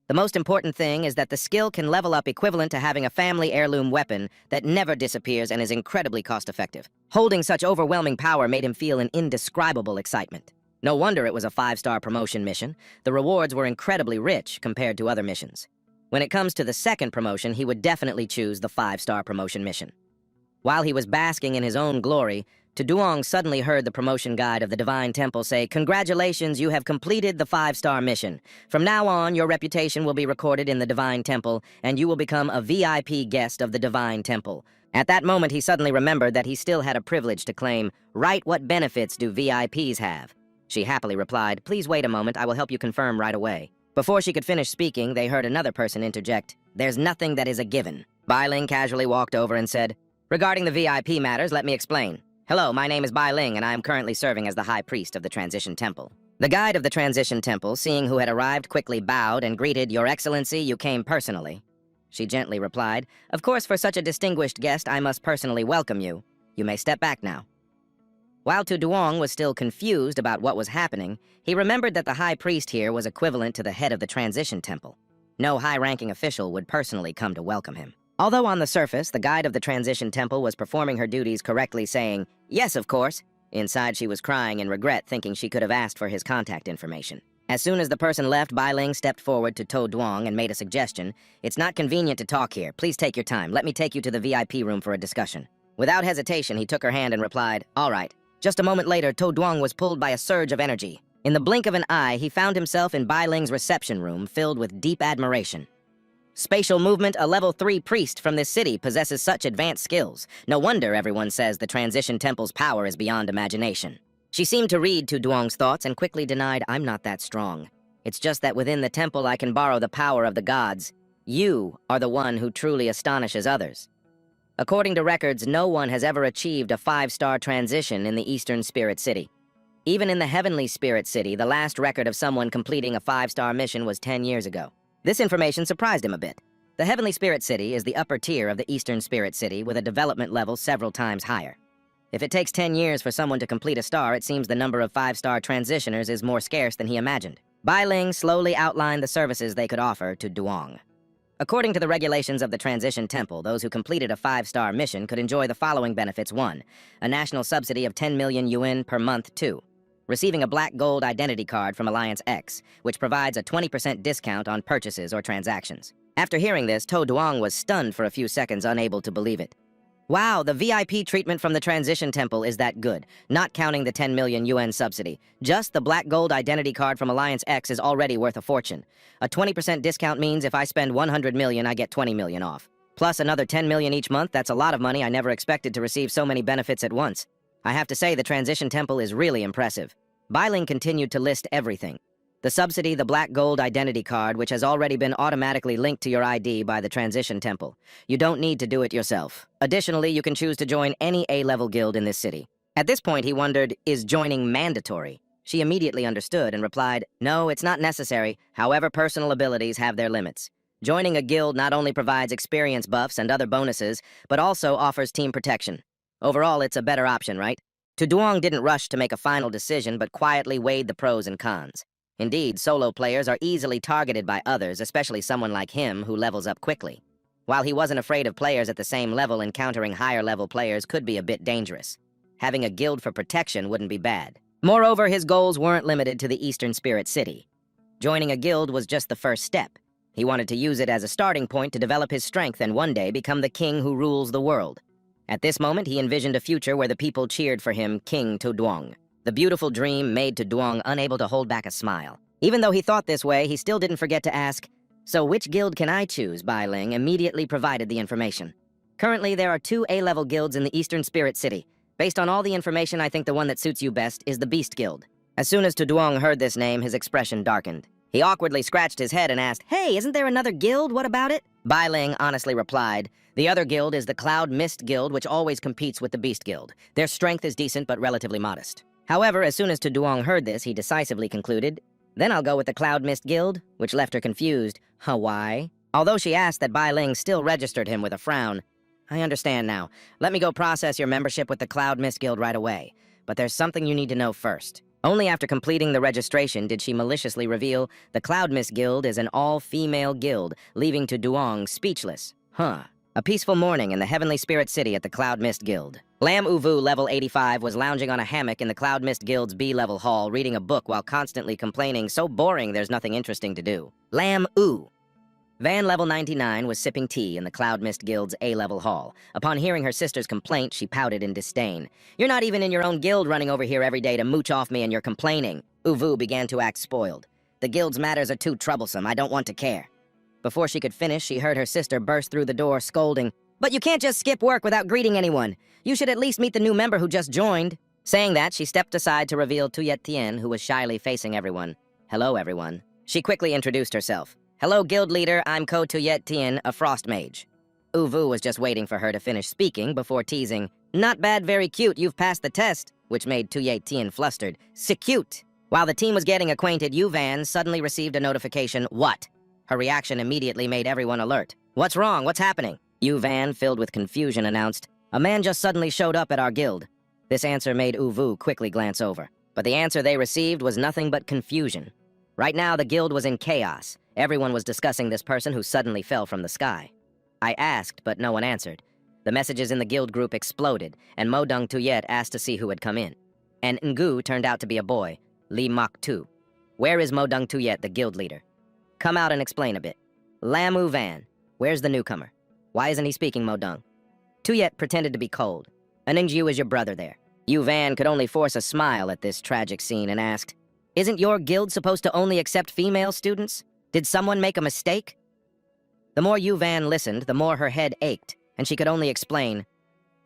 The most important thing is that the skill can level up equivalent to having a family heirloom weapon that never disappears and is incredibly cost-effective." Holding such overwhelming power made him feel an indescribable excitement. No wonder it was a 5-star promotion mission. The rewards were incredibly rich compared to other missions. When it comes to the second promotion, he would definitely choose the 5-star promotion mission. While he was basking in his own glory, To Duong suddenly heard the promotion guide of the Divine Temple say, "Congratulations, you have completed the 5-star mission. From now on, your reputation will be recorded in the Divine Temple, and you will become a VIP guest of the Divine Temple." At that moment, he suddenly remembered that he still had a privilege to claim, "Right, what benefits do VIPs have?" She happily replied, "Please wait a moment, I will help you confirm right away." Before she could finish speaking, they heard another person interject, "There's nothing that is a given." Bai Ling casually walked over and said, "Regarding the VIP matters, let me explain. Hello, my name is Bai Ling, and I am currently serving as the High Priest of the Transition Temple." The guide of the Transition Temple, seeing who had arrived, quickly bowed and greeted, "Your Excellency, you came personally." She gently replied, "Of course, for such a distinguished guest, I must personally welcome you. You may step back now." While Tu Duong was still confused about what was happening, he remembered that the High Priest here was equivalent to the head of the Transition Temple. No high-ranking official would personally come to welcome him. Although on the surface, the guide of the Transition Temple was performing her duties correctly, saying, "Yes, of course," inside she was crying in regret, thinking she could have asked for his contact information. As soon as the person left, Bai Ling stepped forward to To Duong and made a suggestion. "It's not convenient to talk here. Please take your time. Let me take you to the VIP room for a discussion." Without hesitation, he took her hand and replied, "All right." Just a moment later, To Duong was pulled by a surge of energy. In the blink of an eye, he found himself in Bai Ling's reception room, filled with deep admiration. Spatial movement, a level 3 priest from this city possesses such advanced skills. No wonder everyone says the Transition Temple's power is beyond imagination. She seemed to read Tu Duong's thoughts and quickly denied, "I'm not that strong. It's just that within the temple I can borrow the power of the gods. You are the one who truly astonishes others." According to records, no one has ever achieved a 5-star transition in the Eastern Spirit City. Even in the Heavenly Spirit City, the last record of someone completing a 5-star mission was 10 years ago. This information surprised him a bit. The Heavenly Spirit City is the upper tier of the Eastern Spirit City with a development level several times higher. If it takes 10 years for someone to complete a star, it seems the number of 5-star transitioners is more scarce than he imagined. Bai Ling slowly outlined the services they could offer to Duong. According to the regulations of the Transition Temple, those who completed a 5-star mission could enjoy the following benefits. 1. A national subsidy of 10 million yuan per month. 2. Receiving a black gold identity card from Alliance X, which provides a 20% discount on purchases or transactions. After hearing this, To Duong was stunned for a few seconds, unable to believe it. Wow, the VIP treatment from the Transition Temple is that good, not counting the 10 million yuan subsidy. Just the black gold identity card from Alliance X is already worth a fortune. A 20% discount means if I spend 100 million, I get 20 million off. Plus another 10 million each month, that's a lot of money. I never expected to receive so many benefits at once. I have to say, the Transition Temple is really impressive. Bai Ling continued to list everything. The subsidy, the black gold identity card, which has already been automatically linked to your ID by the Transition Temple. You don't need to do it yourself. Additionally, you can choose to join any A-level guild in this city. At this point, he wondered, is joining mandatory? She immediately understood and replied, "No, it's not necessary. However, personal abilities have their limits. Joining a guild not only provides experience buffs and other bonuses, but also offers team protection. Overall, it's a better option, right?" Tu Duong didn't rush to make a final decision, but quietly weighed the pros and cons. Indeed, solo players are easily targeted by others, especially someone like him who levels up quickly. While he wasn't afraid of players at the same level, encountering higher-level players could be a bit dangerous. Having a guild for protection wouldn't be bad. Moreover, his goals weren't limited to the Eastern Spirit City. Joining a guild was just the first step. He wanted to use it as a starting point to develop his strength and one day become the king who rules the world. At this moment, he envisioned a future where the people cheered for him, King Tu Duong. The beautiful dream made to Duong unable to hold back a smile. Even though he thought this way, he still didn't forget to ask, "So which guild can I choose?" Bai Ling immediately provided the information. "Currently, there are 2 A-level guilds in the Eastern Spirit City. Based on all the information, I think the one that suits you best is the Beast Guild." As soon as Duong heard this name, his expression darkened. He awkwardly scratched his head and asked, "Hey, isn't there another guild? What about it?" Bai Ling honestly replied, "The other guild is the Cloud Mist Guild, which always competes with the Beast Guild. Their strength is decent but relatively modest." However, as soon as Duong heard this, he decisively concluded, "Then I'll go with the Cloud Mist Guild," which left her confused. Huh, why? Although she asked that Bai Ling still registered him with a frown. "I understand now. Let me go process your membership with the Cloud Mist Guild right away. But there's something you need to know first." Only after completing the registration did she maliciously reveal the Cloud Mist Guild is an all-female guild, leaving to Duong speechless. Huh. A peaceful morning in the Heavenly Spirit City at the Cloud Mist Guild. Lam Uvu, level 85, was lounging on a hammock in the Cloud Mist Guild's B-level hall, reading a book while constantly complaining, "So boring there's nothing interesting to do." Lam U. Van, level 99, was sipping tea in the Cloud Mist Guild's A-level hall. Upon hearing her sister's complaint, she pouted in disdain. "You're not even in your own guild running over here every day to mooch off me and you're complaining." Uvu began to act spoiled. "The guild's matters are too troublesome. I don't want to care." Before she could finish, she heard her sister burst through the door, scolding, "But you can't just skip work without greeting anyone. You should at least meet the new member who just joined." Saying that, she stepped aside to reveal Tuyet Tien, who was shyly facing everyone. "Hello, everyone." She quickly introduced herself. "Hello, guild leader. I'm Ko Tuyet Tien, a frost mage." Uvu was just waiting for her to finish speaking before teasing, "Not bad, very cute. You've passed the test," which made Tuyet Tien flustered. "Si cute." While the team was getting acquainted, Yu Van suddenly received a notification. "What?" Her reaction immediately made everyone alert. "What's wrong? What's happening?" Yu Van, filled with confusion, announced, "A man just suddenly showed up at our guild." This answer made Uvu quickly glance over. But the answer they received was nothing but confusion. Right now, the guild was in chaos. Everyone was discussing this person who suddenly fell from the sky. I asked, but no one answered. The messages in the guild group exploded, and Modung Tuyet asked to see who had come in. And Ngu turned out to be a boy, Li Mok Tu. "Where is Modung Tuyet, the guild leader? Come out and explain a bit." "Lamu Van, where's the newcomer? Why isn't he speaking, Modung?" Tuyet pretended to be cold. "Ningju is your brother there." Yu Van could only force a smile at this tragic scene and asked, "Isn't your guild supposed to only accept female students? Did someone make a mistake?" The more Yu Van listened, the more her head ached, and she could only explain,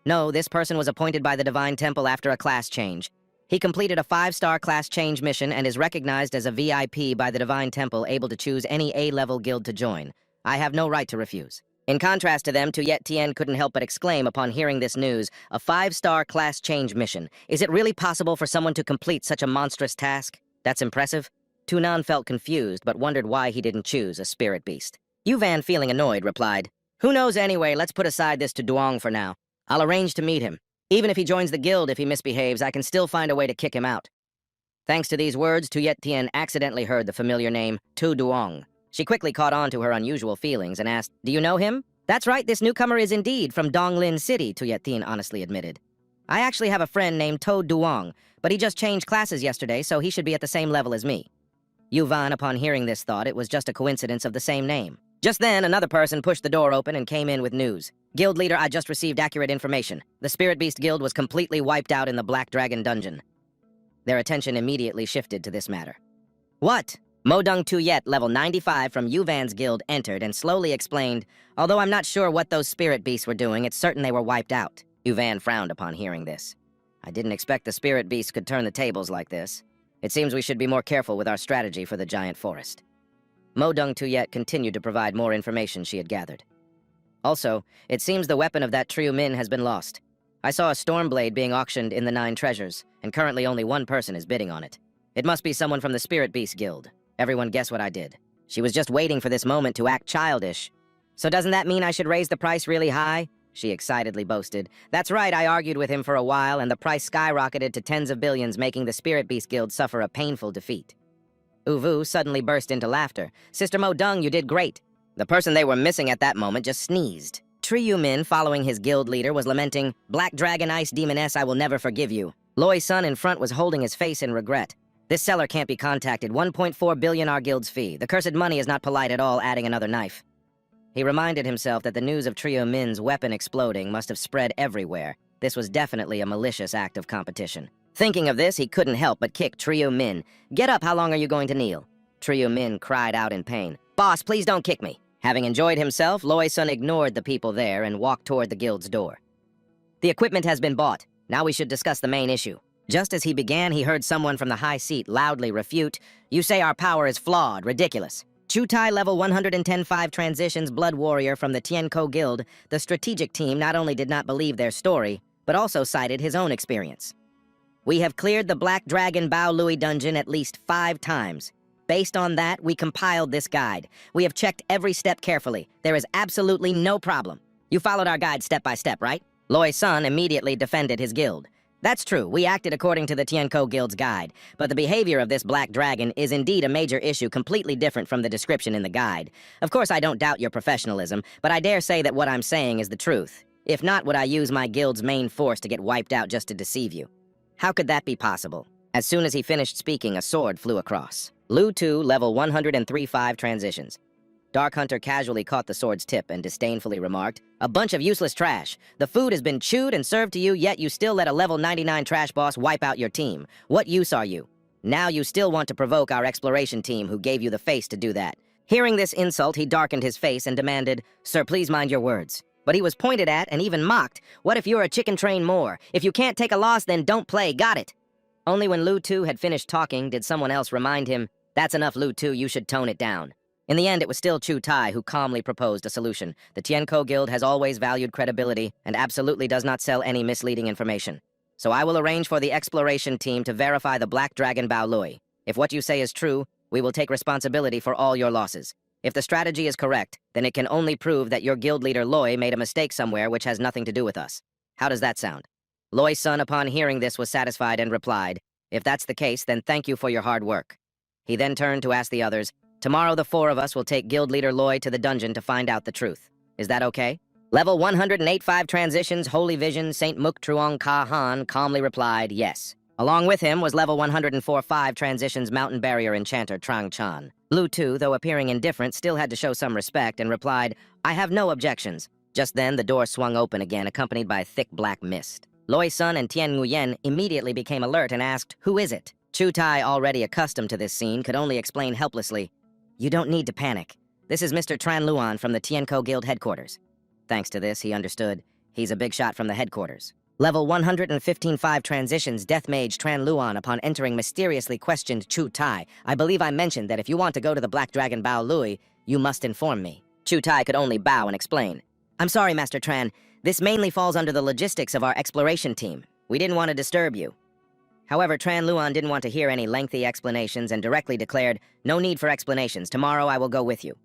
"No, this person was appointed by the Divine Temple after a class change. He completed a 5-star class change mission and is recognized as a VIP by the Divine Temple, able to choose any A-level guild to join. I have no right to refuse." In contrast to them, Tuyet Tien couldn't help but exclaim upon hearing this news, "A 5-star class change mission. Is it really possible for someone to complete such a monstrous task? That's impressive." Tunan felt confused, but wondered why he didn't choose a spirit beast. Yu Van, feeling annoyed, replied, "Who knows anyway, let's put aside this to Duong for now. I'll arrange to meet him. Even if he joins the guild, if he misbehaves, I can still find a way to kick him out." Thanks to these words, Tuyet Tien accidentally heard the familiar name, Tu Duong. She quickly caught on to her unusual feelings and asked, "Do you know him?" "That's right, this newcomer is indeed from Donglin City," Tuyet Tien honestly admitted. "I actually have a friend named To Duong, but he just changed classes yesterday, so he should be at the same level as me." Yu Van, upon hearing this, thought it was just a coincidence of the same name. Just then, another person pushed the door open and came in with news. "Guild leader, I just received accurate information. The Spirit Beast Guild was completely wiped out in the Black Dragon dungeon." Their attention immediately shifted to this matter. "What?" Modung Tuyet, level 95 from Yu Van's guild, entered and slowly explained, "Although I'm not sure what those spirit beasts were doing, it's certain they were wiped out." Yu Van frowned upon hearing this. "I didn't expect the spirit beasts could turn the tables like this. It seems we should be more careful with our strategy for the giant forest." Modung Tuyet continued to provide more information she had gathered. "Also, it seems the weapon of that Triu Min has been lost. I saw a storm blade being auctioned in the 9 treasures, and currently only one person is bidding on it. It must be someone from the Spirit Beast Guild. Everyone guess what I did. She was just waiting for this moment to act childish. So doesn't that mean I should raise the price really high?" she excitedly boasted. "That's right, I argued with him for a while, and the price skyrocketed to tens of billions, making the Spirit Beast Guild suffer a painful defeat." Uvu suddenly burst into laughter. "Sister Modung, you did great." The person they were missing at that moment just sneezed. Triu Min, following his guild leader, was lamenting, "Black Dragon Ice Demoness, I will never forgive you." Loi Sun in front was holding his face in regret. "This seller can't be contacted. 1.4 billion our guild's fee. The cursed money is not polite at all," adding another knife. He reminded himself that the news of Triu Min's weapon exploding must have spread everywhere. This was definitely a malicious act of competition. Thinking of this, he couldn't help but kick Trio Min. "Get up, how long are you going to kneel?" Trio Min cried out in pain. "Boss, please don't kick me." Having enjoyed himself, Loi Sun ignored the people there and walked toward the guild's door. "The equipment has been bought. Now we should discuss the main issue." Just as he began, he heard someone from the high seat loudly refute, "You say our power is flawed, ridiculous." Chu Tai level 110-5 transitions blood warrior from the Tianko Guild, the strategic team not only did not believe their story, but also cited his own experience. "We have cleared the Black Dragon Bao Lui dungeon at least 5 times. Based on that, we compiled this guide. We have checked every step carefully. There is absolutely no problem. You followed our guide step by step, right?" Loi Sun immediately defended his guild. "That's true, we acted according to the Tianko Guild's guide, but the behavior of this black dragon is indeed a major issue completely different from the description in the guide. Of course, I don't doubt your professionalism, but I dare say that what I'm saying is the truth. If not, would I use my guild's main force to get wiped out just to deceive you?" How could that be possible? As soon as he finished speaking, a sword flew across. Lu Tu, level 103-5 transitions. Dark Hunter casually caught the sword's tip and disdainfully remarked, "A bunch of useless trash. The food has been chewed and served to you, yet you still let a level 99 trash boss wipe out your team. What use are you? Now you still want to provoke our exploration team who gave you the face to do that." Hearing this insult, he darkened his face and demanded, "Sir, please mind your words." But he was pointed at and even mocked. "What if you're a chicken train more? If you can't take a loss, then don't play, got it?" Only when Lu Tu had finished talking did someone else remind him, "That's enough, Lu Tu, you should tone it down." In the end, it was still Chu Tai who calmly proposed a solution. The Tianko Guild has always valued credibility and absolutely does not sell any misleading information. So I will arrange for the exploration team to verify the Black Dragon Bao Lui. If what you say is true, we will take responsibility for all your losses. If the strategy is correct, then it can only prove that your guild leader Loi made a mistake somewhere which has nothing to do with us. How does that sound? Loi Sun, upon hearing this, was satisfied and replied, "If that's the case, then thank you for your hard work." He then turned to ask the others, "Tomorrow the 4 of us will take guild leader Loi to the dungeon to find out the truth. Is that okay?" Level 108-5 transitions, Holy Vision, Saint Muk Truong Ka Han calmly replied, "Yes." Along with him was level 104-5 transitions Mountain Barrier Enchanter Trang Chan. Lu Tu, though appearing indifferent, still had to show some respect and replied, "I have no objections." Just then, the door swung open again, accompanied by a thick black mist. Loi Sun and Tian Nguyen immediately became alert and asked, "Who is it?" Chu Tai, already accustomed to this scene, could only explain helplessly, "You don't need to panic. This is Mr. Tran Luan from the Tianko Guild headquarters." Thanks to this, he understood. He's a big shot from the headquarters. Level 115-5 transitions Death Mage Tran Luan upon entering mysteriously questioned Chu Tai. "I believe I mentioned that if you want to go to the Black Dragon Bao Lui, you must inform me." Chu Tai could only bow and explain. "I'm sorry, Master Tran. This mainly falls under the logistics of our exploration team. We didn't want to disturb you." However, Tran Luan didn't want to hear any lengthy explanations and directly declared, "No need for explanations. Tomorrow I will go with you."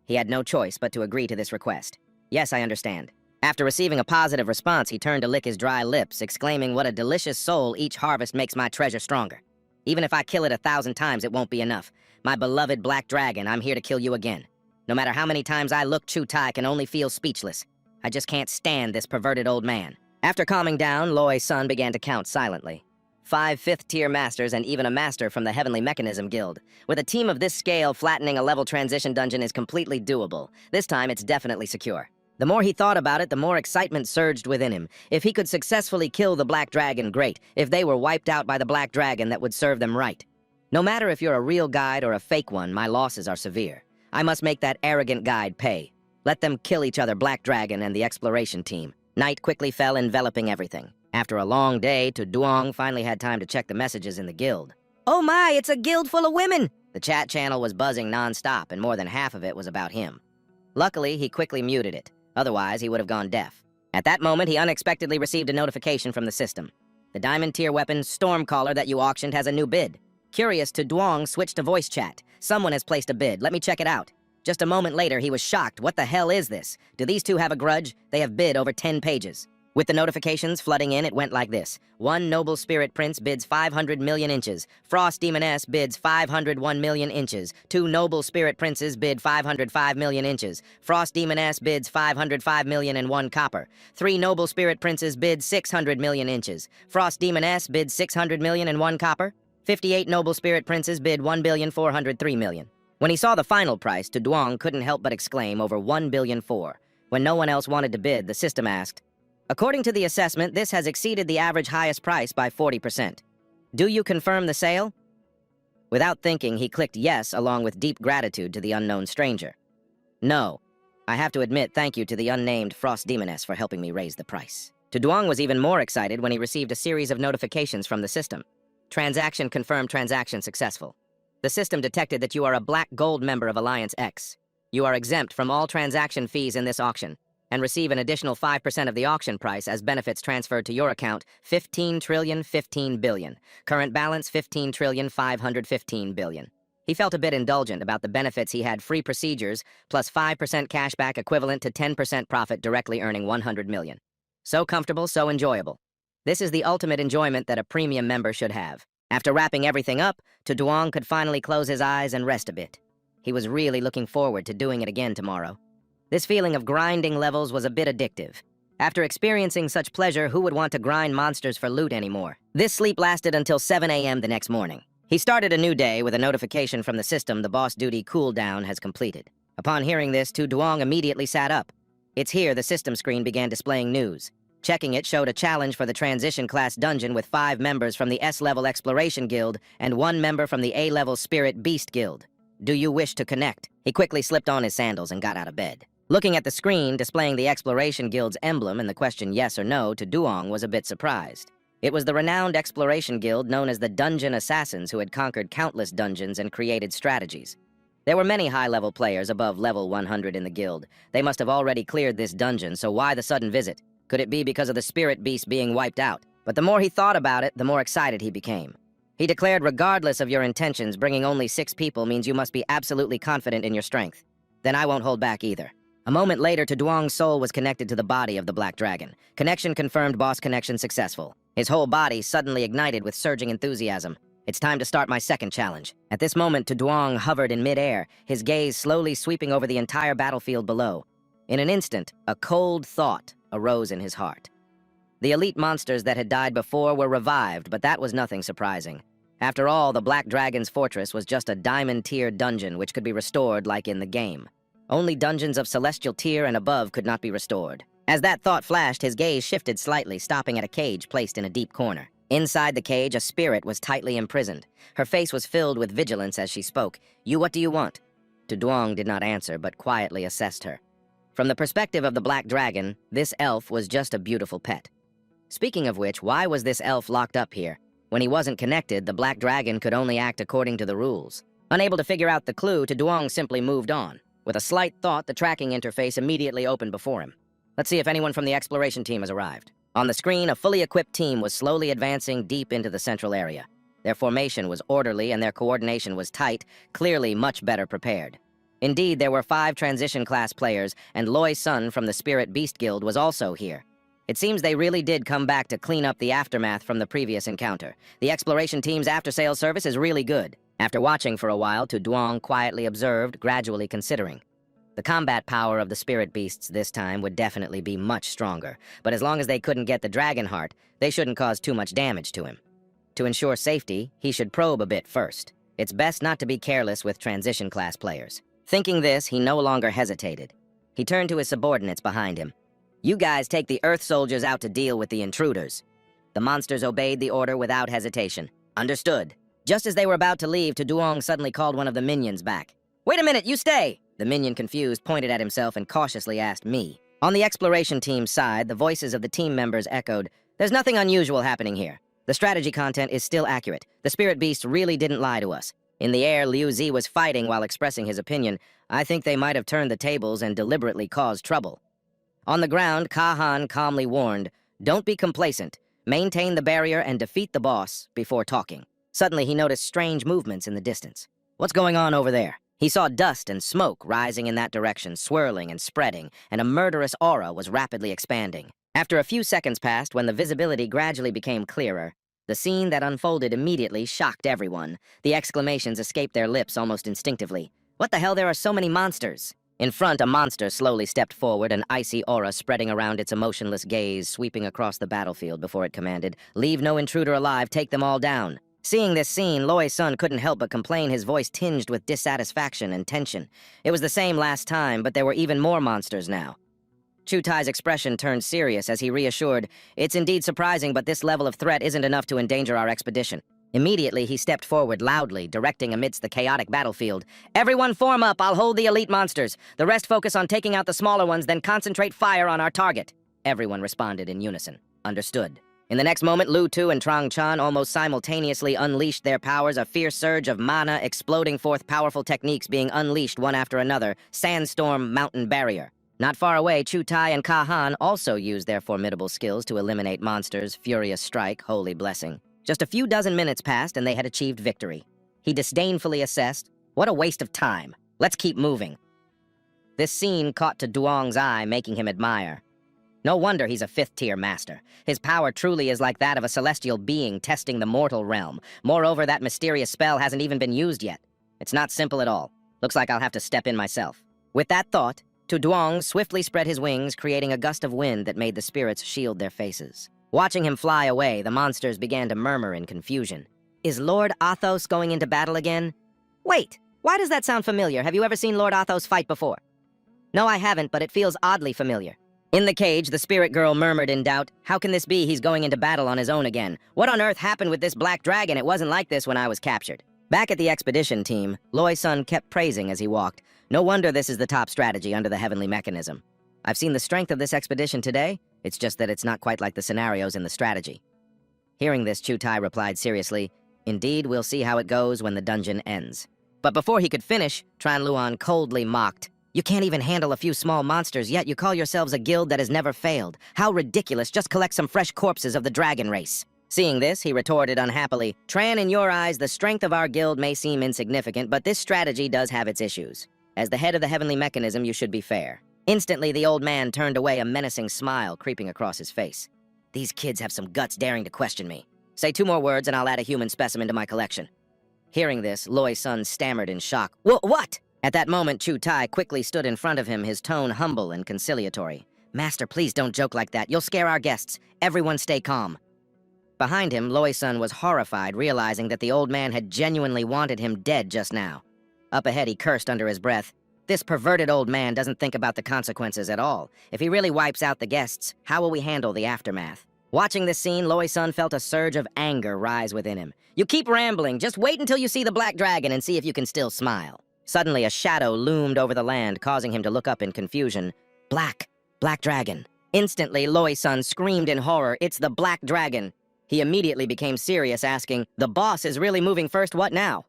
He had no choice but to agree to this request. "Yes, I understand." After receiving a positive response, he turned to lick his dry lips, exclaiming, "What a delicious soul, each harvest makes my treasure stronger. Even if I kill it 1,000 times, it won't be enough. My beloved Black Dragon, I'm here to kill you again. No matter how many times I look, Chu Tai can only feel speechless. I just can't stand this perverted old man." After calming down, Loi Sun began to count silently. 5 fifth-tier masters and even a master from the Heavenly Mechanism Guild. With a team of this scale, flattening a level transition dungeon is completely doable. This time, it's definitely secure. The more he thought about it, the more excitement surged within him. If he could successfully kill the Black Dragon, great. If they were wiped out by the Black Dragon, that would serve them right. No matter if you're a real guide or a fake one, my losses are severe. I must make that arrogant guide pay. Let them kill each other, Black Dragon and the exploration team. Night quickly fell, enveloping everything. After a long day, Duong finally had time to check the messages in the guild. "Oh my, it's a guild full of women!" The chat channel was buzzing non-stop, and more than half of it was about him. Luckily, he quickly muted it. Otherwise, he would have gone deaf. At that moment, he unexpectedly received a notification from the system. "The diamond tier weapon Stormcaller that you auctioned has a new bid." Curious, Duong switched to voice chat. "Someone has placed a bid. Let me check it out." Just a moment later, he was shocked. What the hell is this? Do these two have a grudge? They have bid over 10 pages. With the notifications flooding in, it went like this. 1 Noble Spirit Prince bids 500 million inches. Frost Demoness bids 501 million inches. 2 Noble Spirit Princes bid 505 million inches. Frost Demoness bids 505 million and 1 copper. 3 Noble Spirit Princes bid 600 million inches. Frost Demoness bids 600 million and 1 copper. 58 Noble Spirit Princes bid 1,403 million. When he saw the final price, Duong couldn't help but exclaim over 1,000,000,004. When no one else wanted to bid, the system asked, "According to the assessment, this has exceeded the average highest price by 40%. Do you confirm the sale? Without thinking, he clicked yes along with deep gratitude to the unknown stranger. No. I have to admit thank you to the unnamed Frost Demoness for helping me raise the price. Duong was even more excited when he received a series of notifications from the system. Transaction confirmed, transaction successful. The system detected that you are a Black Gold member of Alliance X. You are exempt from all transaction fees in this auction and receive an additional 5% of the auction price as benefits transferred to your account, 15 billion. Current balance, 15 billion. He felt a bit indulgent about the benefits. He had free procedures, plus 5% cashback equivalent to 10% profit, directly earning 100 million. So comfortable, so enjoyable. This is the ultimate enjoyment that a premium member should have. After wrapping everything up, Duong could finally close his eyes and rest a bit. He was really looking forward to doing it again tomorrow. This feeling of grinding levels was a bit addictive. After experiencing such pleasure, who would want to grind monsters for loot anymore? This sleep lasted until 7 a.m. the next morning. He started a new day with a notification from the system the boss duty cooldown has completed. Upon hearing this, Duong immediately sat up. It's here the system screen began displaying news. Checking it showed a challenge for the Transition class dungeon with 5 members from the S-level Exploration Guild and 1 member from the A-level Spirit Beast Guild. Do you wish to connect? He quickly slipped on his sandals and got out of bed. Looking at the screen displaying the Exploration Guild's emblem and the question yes or no, Duong was a bit surprised. It was the renowned Exploration Guild known as the Dungeon Assassins who had conquered countless dungeons and created strategies. There were many high-level players above level 100 in the guild. They must have already cleared this dungeon, so why the sudden visit? Could it be because of the Spirit Beast being wiped out? But the more he thought about it, the more excited he became. He declared, regardless of your intentions, bringing only 6 people means you must be absolutely confident in your strength. Then I won't hold back either. A moment later, Duong's soul was connected to the body of the Black Dragon. Connection confirmed, boss connection successful. His whole body suddenly ignited with surging enthusiasm. It's time to start my second challenge. At this moment, Duong hovered in midair, his gaze slowly sweeping over the entire battlefield below. In an instant, a cold thought arose in his heart. The elite monsters that had died before were revived, but that was nothing surprising. After all, the Black Dragon's fortress was just a diamond-tier dungeon which could be restored like in the game. Only dungeons of celestial tier and above could not be restored. As that thought flashed, his gaze shifted slightly, stopping at a cage placed in a deep corner. Inside the cage, a spirit was tightly imprisoned. Her face was filled with vigilance as she spoke. What do you want? Duong did not answer, but quietly assessed her. From the perspective of the Black Dragon, this elf was just a beautiful pet. Speaking of which, why was this elf locked up here? When he wasn't connected, the Black Dragon could only act according to the rules. Unable to figure out the clue, Duong simply moved on. With a slight thought, the tracking interface immediately opened before him. Let's see if anyone from the exploration team has arrived. On the screen, a fully equipped team was slowly advancing deep into the central area. Their formation was orderly and their coordination was tight, clearly much better prepared. Indeed, there were 5 transition class players, and Loi Sun from the Spirit Beast Guild was also here. It seems they really did come back to clean up the aftermath from the previous encounter. The exploration team's after-sales service is really good. After watching for a while, Duong quietly observed, gradually considering. The combat power of the Spirit Beasts this time would definitely be much stronger, but as long as they couldn't get the Dragon Heart, they shouldn't cause too much damage to him. To ensure safety, he should probe a bit first. It's best not to be careless with transition class players. Thinking this, he no longer hesitated. He turned to his subordinates behind him. You guys take the Earth soldiers out to deal with the intruders. The monsters obeyed the order without hesitation. Understood. Just as they were about to leave, Duong suddenly called one of the minions back. Wait a minute, you stay! The minion, confused, pointed at himself and cautiously asked me. On the exploration team's side, the voices of the team members echoed, There's nothing unusual happening here. The strategy content is still accurate. The Spirit Beasts really didn't lie to us. In the air, Liu Zi was fighting while expressing his opinion. I think they might have turned the tables and deliberately caused trouble. On the ground, Kahan calmly warned, Don't be complacent. Maintain the barrier and defeat the boss before talking. Suddenly, he noticed strange movements in the distance. What's going on over there? He saw dust and smoke rising in that direction, swirling and spreading, and a murderous aura was rapidly expanding. After a few seconds passed, when the visibility gradually became clearer, the scene that unfolded immediately shocked everyone. The exclamations escaped their lips almost instinctively. What the hell, there are so many monsters! In front, a monster slowly stepped forward, an icy aura spreading around its emotionless gaze, sweeping across the battlefield before it commanded, Leave no intruder alive, take them all down. Seeing this scene, Loi Sun couldn't help but complain, his voice tinged with dissatisfaction and tension. It was the same last time, but there were even more monsters now. Chu Tai's expression turned serious as he reassured, It's indeed surprising, but this level of threat isn't enough to endanger our expedition. Immediately, he stepped forward loudly, directing amidst the chaotic battlefield. "Everyone form up, I'll hold the elite monsters. The rest focus on taking out the smaller ones, then concentrate fire on our target." Everyone responded in unison. Understood. In the next moment, Lu Tu and Trong Chan almost simultaneously unleashed their powers, a fierce surge of mana exploding forth, powerful techniques being unleashed one after another. Sandstorm, Mountain Barrier. Not far away, Chu Tai and Ka Han also used their formidable skills to eliminate monsters. Furious Strike, Holy Blessing. Just a few dozen minutes passed and they had achieved victory. He disdainfully assessed, "What a waste of time. Let's keep moving." This scene caught to Duong's eye, making him admire. No wonder he's a fifth-tier master. His power truly is like that of a celestial being testing the mortal realm. Moreover, that mysterious spell hasn't even been used yet. It's not simple at all. Looks like I'll have to step in myself. With that thought, Tu Duong swiftly spread his wings, creating a gust of wind that made the spirits shield their faces. Watching him fly away, the monsters began to murmur in confusion. Is Lord Athos going into battle again? Wait, why does that sound familiar? Have you ever seen Lord Athos fight before? No, I haven't, but it feels oddly familiar. In the cage, the spirit girl murmured in doubt, "How can this be? He's going into battle on his own again. What on earth happened with this black dragon? It wasn't like this when I was captured." Back at the expedition team, Loi Sun kept praising as he walked. No wonder this is the top strategy under the heavenly mechanism. I've seen the strength of this expedition today. It's just that it's not quite like the scenarios in the strategy. Hearing this, Chu Tai replied seriously, "Indeed, we'll see how it goes when the dungeon ends." But before he could finish, Tran Luan coldly mocked. "You can't even handle a few small monsters, yet you call yourselves a guild that has never failed. How ridiculous, just collect some fresh corpses of the dragon race." Seeing this, he retorted unhappily, "Tran, in your eyes, the strength of our guild may seem insignificant, but this strategy does have its issues. As the head of the heavenly mechanism, you should be fair." Instantly, the old man turned away, a menacing smile creeping across his face. "These kids have some guts daring to question me. Say 2 more words and I'll add a human specimen to my collection." Hearing this, Loi Sun stammered in shock. What? At that moment, Chu Tai quickly stood in front of him, his tone humble and conciliatory. "Master, please don't joke like that. You'll scare our guests. Everyone stay calm." Behind him, Loi Sun was horrified, realizing that the old man had genuinely wanted him dead just now. Up ahead, he cursed under his breath. This perverted old man doesn't think about the consequences at all. If he really wipes out the guests, how will we handle the aftermath? Watching this scene, Loi Sun felt a surge of anger rise within him. "You keep rambling. Just wait until you see the black dragon and see if you can still smile." Suddenly, a shadow loomed over the land, causing him to look up in confusion. Black dragon. Instantly, Loi Sun screamed in horror, "It's the black dragon." He immediately became serious, asking, "The boss is really moving first, what now?"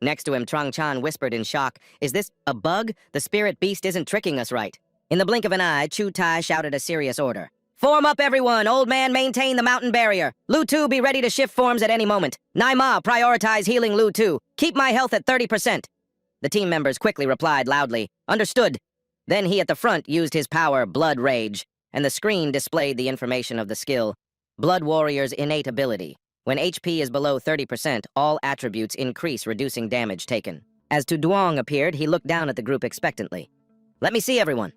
Next to him, Trong Chan whispered in shock, "Is this a bug? The spirit beast isn't tricking us right." In the blink of an eye, Chu Tai shouted a serious order. "Form up, everyone! Old man, maintain the mountain barrier. Lu Tu, be ready to shift forms at any moment. Nai Ma, prioritize healing Lu Tu. Keep my health at 30%. The team members quickly replied loudly, "Understood." Then he at the front used his power, Blood Rage, and the screen displayed the information of the skill. Blood Warrior's innate ability. When HP is below 30%, all attributes increase, reducing damage taken. As Tu Duong appeared, he looked down at the group expectantly. "Let me see everyone."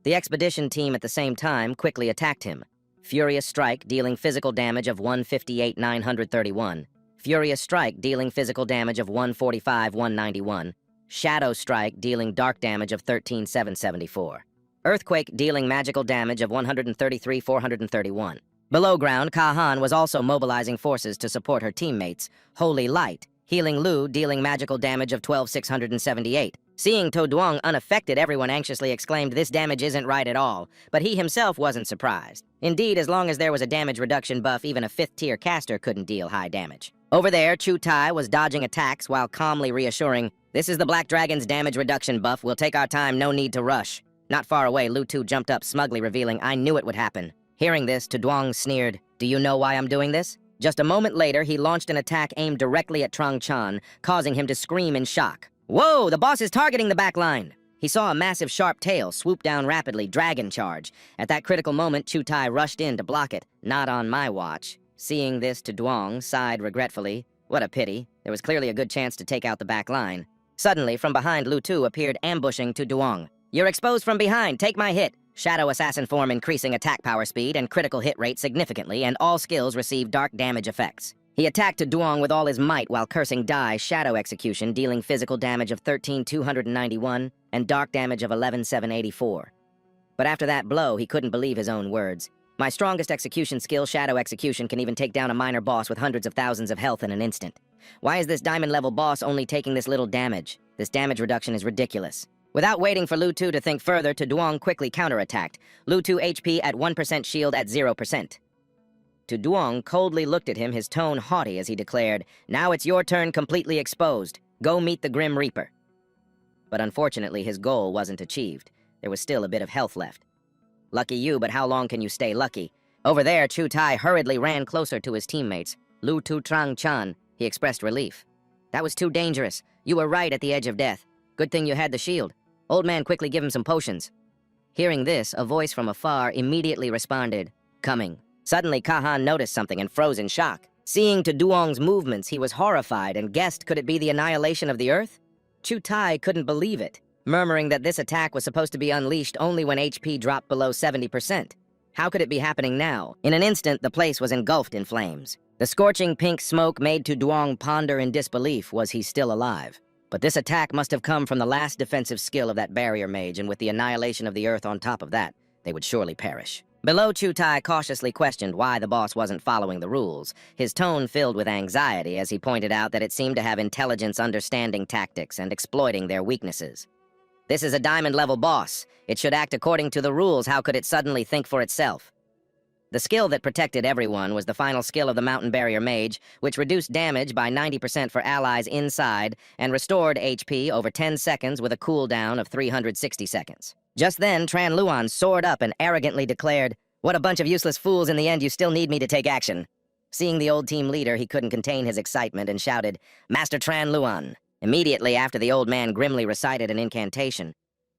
The expedition team at the same time quickly attacked him. Furious Strike, dealing physical damage of 158,931. Furious Strike, dealing physical damage of 145,191. Shadow Strike, dealing dark damage of 13,774. Earthquake, dealing magical damage of 133,431. Below ground, Ka Han was also mobilizing forces to support her teammates. Holy Light, healing Lu, dealing magical damage of 12,678. Seeing To Duong unaffected, everyone anxiously exclaimed, "This damage isn't right at all." But he himself wasn't surprised. Indeed, as long as there was a damage reduction buff, even a 5th-tier caster couldn't deal high damage. Over there, Chu Tai was dodging attacks while calmly reassuring, "This is the Black Dragon's damage reduction buff. We'll take our time, no need to rush." Not far away, Lu Tu jumped up, smugly revealing, "I knew it would happen." Hearing this, Tu Duong sneered, "Do you know why I'm doing this?" Just a moment later, he launched an attack aimed directly at Trong Chan, causing him to scream in shock. "Whoa, the boss is targeting the back line!" He saw a massive sharp tail swoop down rapidly, dragon charge. At that critical moment, Chu Tai rushed in to block it. "Not on my watch." Seeing this, Tu Duong sighed regretfully. What a pity. There was clearly a good chance to take out the back line. Suddenly, from behind, Lu Tu appeared, ambushing Tu Duong. "You're exposed from behind. Take my hit." Shadow Assassin form increasing attack power speed and critical hit rate significantly, and all skills receive dark damage effects. He attacked Tu Duong with all his might while cursing Dai Shadow Execution, dealing physical damage of 13,291 and dark damage of 11,784. But after that blow, he couldn't believe his own words. My strongest execution skill, Shadow Execution, can even take down a minor boss with hundreds of thousands of health in an instant. Why is this diamond-level boss only taking this little damage? This damage reduction is ridiculous. Without waiting for Lu Tu to think further, Duong quickly counterattacked. Lu Tu HP at 1%, shield at 0%. Duong coldly looked at him, his tone haughty as he declared, "Now it's your turn, completely exposed. Go meet the Grim Reaper." But unfortunately, his goal wasn't achieved. There was still a bit of health left. Lucky you, but how long can you stay lucky? Over there, Chu Tai hurriedly ran closer to his teammates. "Lu Tu Trang Chan," he expressed relief. "That was too dangerous. You were right at the edge of death. Good thing you had the shield. Old man, quickly give him some potions." Hearing this, a voice from afar immediately responded, "Coming." Suddenly, Kahan noticed something and froze in shock. Seeing Duong's movements, he was horrified and guessed, could it be the annihilation of the earth? Chu Tai couldn't believe it, murmuring that this attack was supposed to be unleashed only when HP dropped below 70%. How could it be happening now? In an instant, the place was engulfed in flames. The scorching pink smoke made Duong ponder in disbelief. Was he still alive? But this attack must have come from the last defensive skill of that barrier mage, and with the annihilation of the earth on top of that, they would surely perish. Below, Chu Tai cautiously questioned why the boss wasn't following the rules, his tone filled with anxiety as he pointed out that it seemed to have intelligence understanding tactics and exploiting their weaknesses. This is a diamond-level boss. It should act according to the rules. How could it suddenly think for itself? The skill that protected everyone was the final skill of the Mountain Barrier Mage, which reduced damage by 90% for allies inside and restored HP over 10 seconds with a cooldown of 360 seconds. Just then, Tran Luan soared up and arrogantly declared, "What a bunch of useless fools. In the end, you still need me to take action." Seeing the old team leader, he couldn't contain his excitement and shouted, "Master Tran Luan." Immediately after, the old man grimly recited an incantation.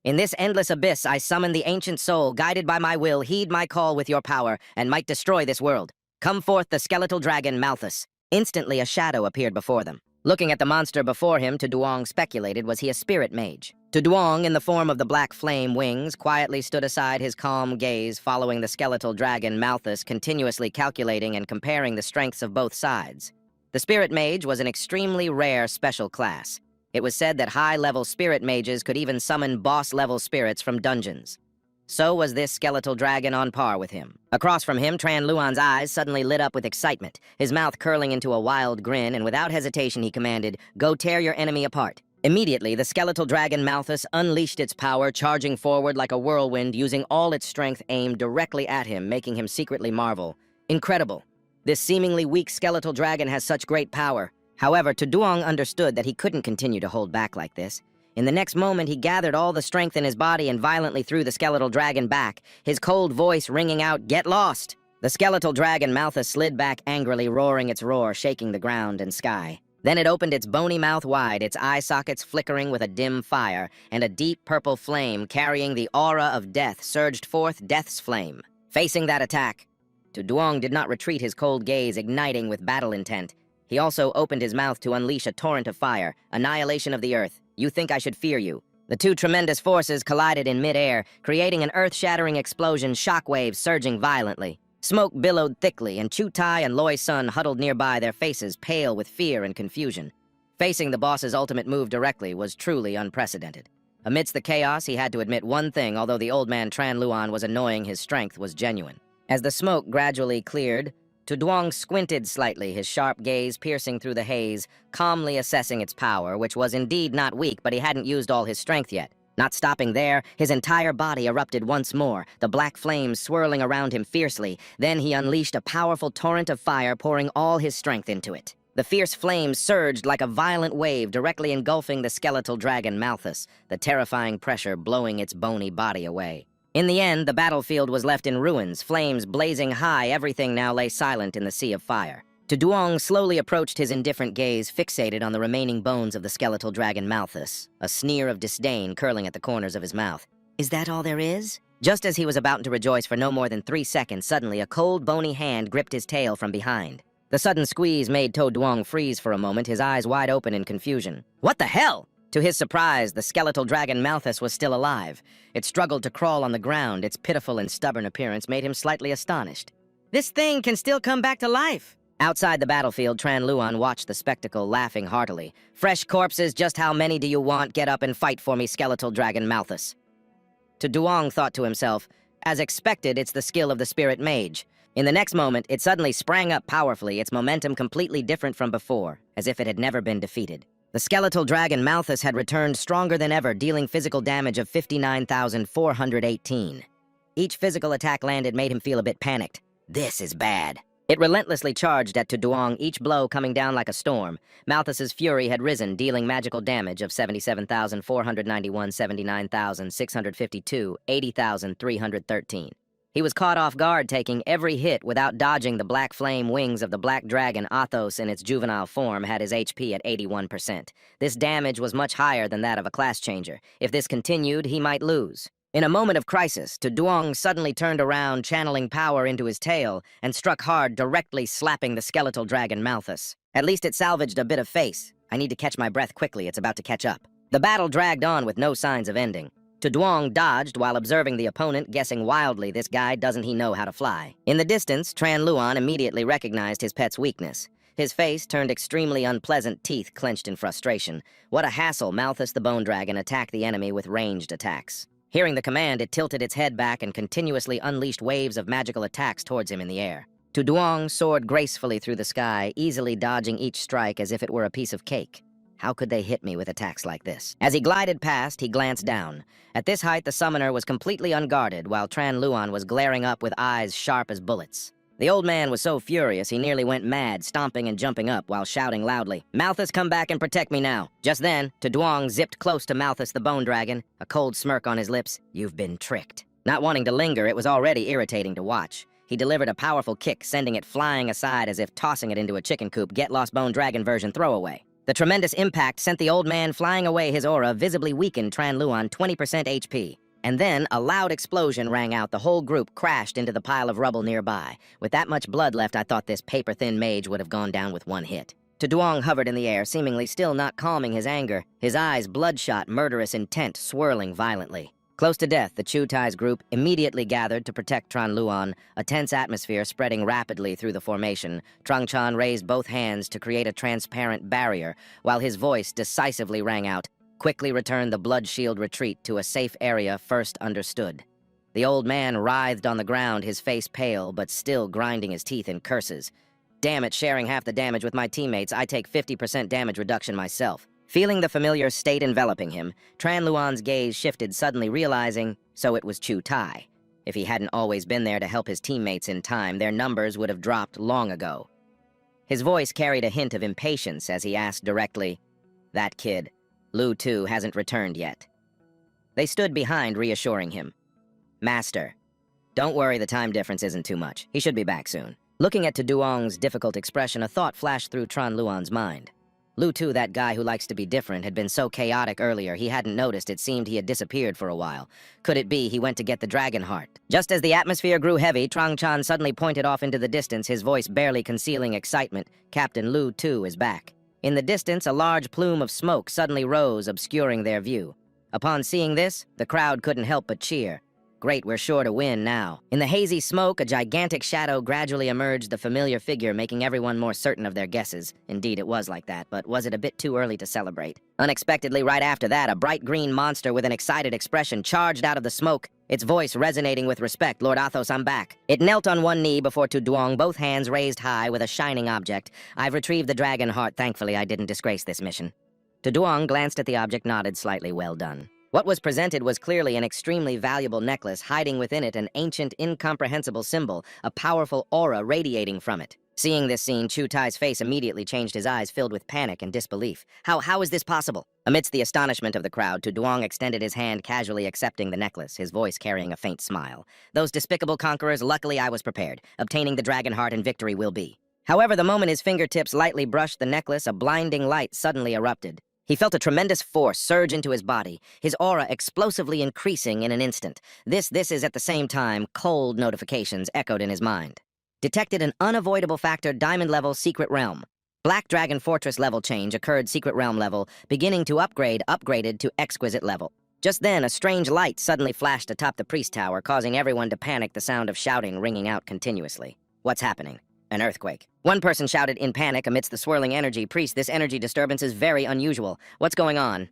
"In this endless abyss, I summon the ancient soul, guided by my will, heed my call with your power, and might destroy this world. Come forth the skeletal dragon, Malthus." Instantly, a shadow appeared before them. Looking at the monster before him, Duong speculated, was he a spirit mage? Duong, in the form of the black flame wings, quietly stood aside, his calm gaze following the skeletal dragon Malthus, continuously calculating and comparing the strengths of both sides. The spirit mage was an extremely rare special class. It was said that high-level spirit mages could even summon boss-level spirits from dungeons. So was this skeletal dragon on par with him. Across from him, Tran Luan's eyes suddenly lit up with excitement, his mouth curling into a wild grin, and without hesitation he commanded, "Go tear your enemy apart." Immediately, the skeletal dragon Malthus unleashed its power, charging forward like a whirlwind, using all its strength aimed directly at him, making him secretly marvel. Incredible. This seemingly weak skeletal dragon has such great power. However, Duong understood that he couldn't continue to hold back like this. In the next moment, he gathered all the strength in his body and violently threw the skeletal dragon back, his cold voice ringing out, "Get lost!" The skeletal dragon Malthus slid back angrily, roaring its roar, shaking the ground and sky. Then it opened its bony mouth wide, its eye sockets flickering with a dim fire, and a deep purple flame carrying the aura of death surged forth, Death's Flame. Facing that attack, Duong did not retreat, his cold gaze igniting with battle intent. He also opened his mouth to unleash a torrent of fire, annihilation of the earth. "You think I should fear you?" The two tremendous forces collided in mid-air, creating an earth-shattering explosion, shockwaves surging violently. Smoke billowed thickly, and Chu Tai and Loi Sun huddled nearby, their faces pale with fear and confusion. Facing the boss's ultimate move directly was truly unprecedented. Amidst the chaos, he had to admit one thing: although the old man Tran Luan was annoying, his strength was genuine. As the smoke gradually cleared, Duong squinted slightly, his sharp gaze piercing through the haze, calmly assessing its power, which was indeed not weak, but he hadn't used all his strength yet. Not stopping there, his entire body erupted once more, the black flames swirling around him fiercely. Then he unleashed a powerful torrent of fire, pouring all his strength into it. The fierce flames surged like a violent wave, directly engulfing the skeletal dragon Malthus, the terrifying pressure blowing its bony body away. In the end, the battlefield was left in ruins, flames blazing high. Everything now lay silent in the sea of fire. Duong slowly approached, his indifferent gaze fixated on the remaining bones of the skeletal dragon Malthus, a sneer of disdain curling at the corners of his mouth. "Is that all there is?" Just as he was about to rejoice for no more than 3 seconds, suddenly a cold, bony hand gripped his tail from behind. The sudden squeeze made Duong freeze for a moment, his eyes wide open in confusion. "What the hell?" To his surprise, the skeletal dragon Malthus was still alive. It struggled to crawl on the ground. Its pitiful and stubborn appearance made him slightly astonished. "This thing can still come back to life!" Outside the battlefield, Tran Luan watched the spectacle, laughing heartily. "Fresh corpses, just how many do you want? Get up and fight for me, skeletal dragon Malthus." Duong thought to himself, As expected, it's the skill of the spirit mage. In the next moment, it suddenly sprang up powerfully, its momentum completely different from before, as if it had never been defeated. The skeletal dragon Malthus had returned stronger than ever, dealing physical damage of 59,418. Each physical attack landed made him feel a bit panicked. This is bad. It relentlessly charged at Duong, each blow coming down like a storm. Malthus's fury had risen, dealing magical damage of 77,491, 79,652, 80,313. He was caught off guard, taking every hit without dodging. The black flame wings of the black dragon Athos in its juvenile form had his HP at 81%. This damage was much higher than that of a class changer. If this continued, he might lose. In a moment of crisis, Duong suddenly turned around, channeling power into his tail, and struck hard, directly slapping the skeletal dragon Malthus. At least it salvaged a bit of face. I need to catch my breath quickly, it's about to catch up. The battle dragged on with no signs of ending. Duong dodged while observing the opponent, guessing wildly, this guy, doesn't he know how to fly? In the distance, Tran Luan immediately recognized his pet's weakness. His face turned extremely unpleasant, teeth clenched in frustration. What a hassle. Malthus the Bone Dragon attacked the enemy with ranged attacks. Hearing the command, it tilted its head back and continuously unleashed waves of magical attacks towards him in the air. Duong soared gracefully through the sky, easily dodging each strike as if it were a piece of cake. How could they hit me with attacks like this? As he glided past, he glanced down. At this height, the summoner was completely unguarded, while Tran Luan was glaring up with eyes sharp as bullets. The old man was so furious he nearly went mad, stomping and jumping up while shouting loudly, "Malthus, come back and protect me now!" Just then, Duong zipped close to Malthus the Bone Dragon, a cold smirk on his lips. "You've been tricked." Not wanting to linger, it was already irritating to watch. He delivered a powerful kick, sending it flying aside as if tossing it into a chicken coop, get-lost Bone Dragon version throwaway. The tremendous impact sent the old man flying away. His aura visibly weakened Tran Luan 20% HP. And then, a loud explosion rang out. The whole group crashed into the pile of rubble nearby. With that much blood left, I thought this paper-thin mage would have gone down with one hit. Duong hovered in the air, seemingly still not calming his anger, his eyes bloodshot, murderous intent swirling violently. Close to death, the Chutai's group immediately gathered to protect Tran Luan, a tense atmosphere spreading rapidly through the formation. Trung Chan raised both hands to create a transparent barrier, while his voice decisively rang out, "Quickly return the blood shield retreat to a safe area first understood." The old man writhed on the ground, his face pale, but still grinding his teeth in curses. "Damn it, sharing half the damage with my teammates, I take 50% damage reduction myself." Feeling the familiar state enveloping him, Tran Luan's gaze shifted, suddenly realizing, so it was Chutai. If he hadn't always been there to help his teammates in time, their numbers would have dropped long ago. His voice carried a hint of impatience as he asked directly, "That kid, Lu Tu, hasn't returned yet." They stood behind, reassuring him. "Master, don't worry, the time difference isn't too much. He should be back soon." Looking at Duong's difficult expression, a thought flashed through Tran Luan's mind. Lu Tu, that guy who likes to be different, had been so chaotic earlier he hadn't noticed. It seemed he had disappeared for a while. Could it be he went to get the dragon heart? Just as the atmosphere grew heavy, Trung Chan suddenly pointed off into the distance, his voice barely concealing excitement. "Captain Lu Tu is back." In the distance, a large plume of smoke suddenly rose, obscuring their view. Upon seeing this, the crowd couldn't help but cheer. Great, we're sure to win now. In the hazy smoke, a gigantic shadow gradually emerged, the familiar figure making everyone more certain of their guesses. Indeed, it was like that, but was it a bit too early to celebrate? Unexpectedly, right after that, a bright green monster with an excited expression charged out of the smoke, its voice resonating with respect. "Lord Athos, I'm back." It knelt on one knee before Duong, both hands raised high with a shining object. "I've retrieved the dragon heart. Thankfully, I didn't disgrace this mission." Duong glanced at the object, nodded slightly. "Well done." What was presented was clearly an extremely valuable necklace, hiding within it an ancient, incomprehensible symbol, a powerful aura radiating from it. Seeing this scene, Chutai's face immediately changed, his eyes filled with panic and disbelief. How is this possible? Amidst the astonishment of the crowd, Duong extended his hand, casually accepting the necklace, his voice carrying a faint smile. "Those despicable conquerors, luckily I was prepared. Obtaining the dragon heart and victory will be." However, the moment his fingertips lightly brushed the necklace, a blinding light suddenly erupted. He felt a tremendous force surge into his body, his aura explosively increasing in an instant. This is at the same time, cold notifications echoed in his mind. Detected an unavoidable factor, diamond level, secret realm. Black Dragon Fortress level change occurred, secret realm level, beginning to upgraded to exquisite level. Just then, a strange light suddenly flashed atop the priest tower, causing everyone to panic, the sound of shouting ringing out continuously. What's happening? An earthquake. One person shouted in panic amidst the swirling energy, "Priest, this energy disturbance is very unusual. What's going on?"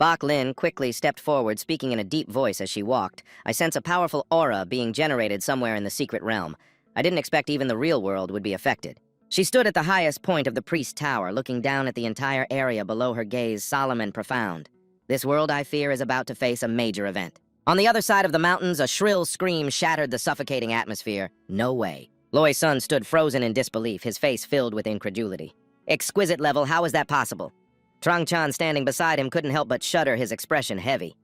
Bok Lin quickly stepped forward, speaking in a deep voice as she walked. I sense a powerful aura being generated somewhere in the secret realm. I didn't expect even the real world would be affected. She stood at the highest point of the priest's tower, looking down at the entire area below her gaze, solemn and profound. This world, I fear, is about to face a major event. On the other side of the mountains, a shrill scream shattered the suffocating atmosphere. No way. Loi Sun stood frozen in disbelief, his face filled with incredulity. Exquisite level, how is that possible? Trang Chan, standing beside him, couldn't help but shudder, his expression heavy.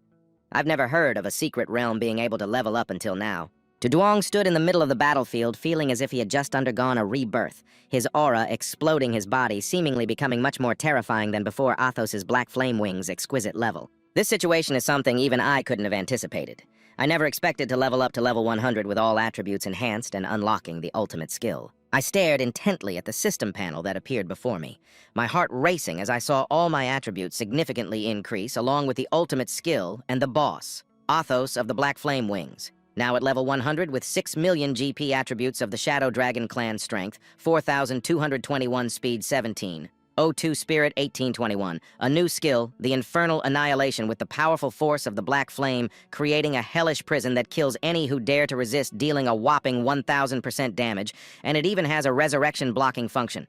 I've never heard of a secret realm being able to level up until now. Duong stood in the middle of the battlefield, feeling as if he had just undergone a rebirth, his aura exploding his body, seemingly becoming much more terrifying than before Athos's black flame wings' exquisite level. This situation is something even I couldn't have anticipated. I never expected to level up to level 100 with all attributes enhanced and unlocking the ultimate skill. I stared intently at the system panel that appeared before me, my heart racing as I saw all my attributes significantly increase, along with the ultimate skill and the boss, Athos of the Black Flame Wings. Now at level 100 with 6 million GP attributes of the Shadow Dragon Clan strength, 4,221 speed 17, O2 Spirit 1821, a new skill, the Infernal Annihilation with the powerful force of the Black Flame, creating a hellish prison that kills any who dare to resist, dealing a whopping 1,000% damage, and it even has a resurrection blocking function.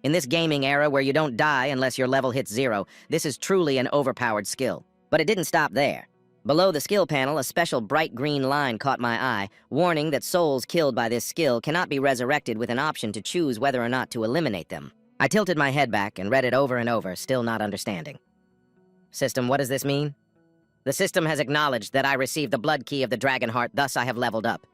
In this gaming era where you don't die unless your level hits 0, this is truly an overpowered skill. But it didn't stop there. Below the skill panel, a special bright green line caught my eye, warning that souls killed by this skill cannot be resurrected with an option to choose whether or not to eliminate them. I tilted my head back and read it over and over, still not understanding. System, what does this mean? The system has acknowledged that I received the blood key of the Dragon Heart, thus I have leveled up.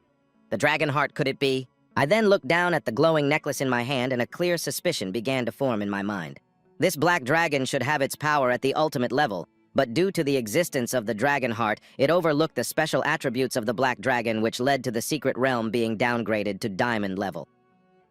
The Dragon Heart, could it be? I then looked down at the glowing necklace in my hand and a clear suspicion began to form in my mind. This black dragon should have its power at the ultimate level, but due to the existence of the Dragon Heart, it overlooked the special attributes of the Black Dragon, which led to the secret realm being downgraded to diamond level.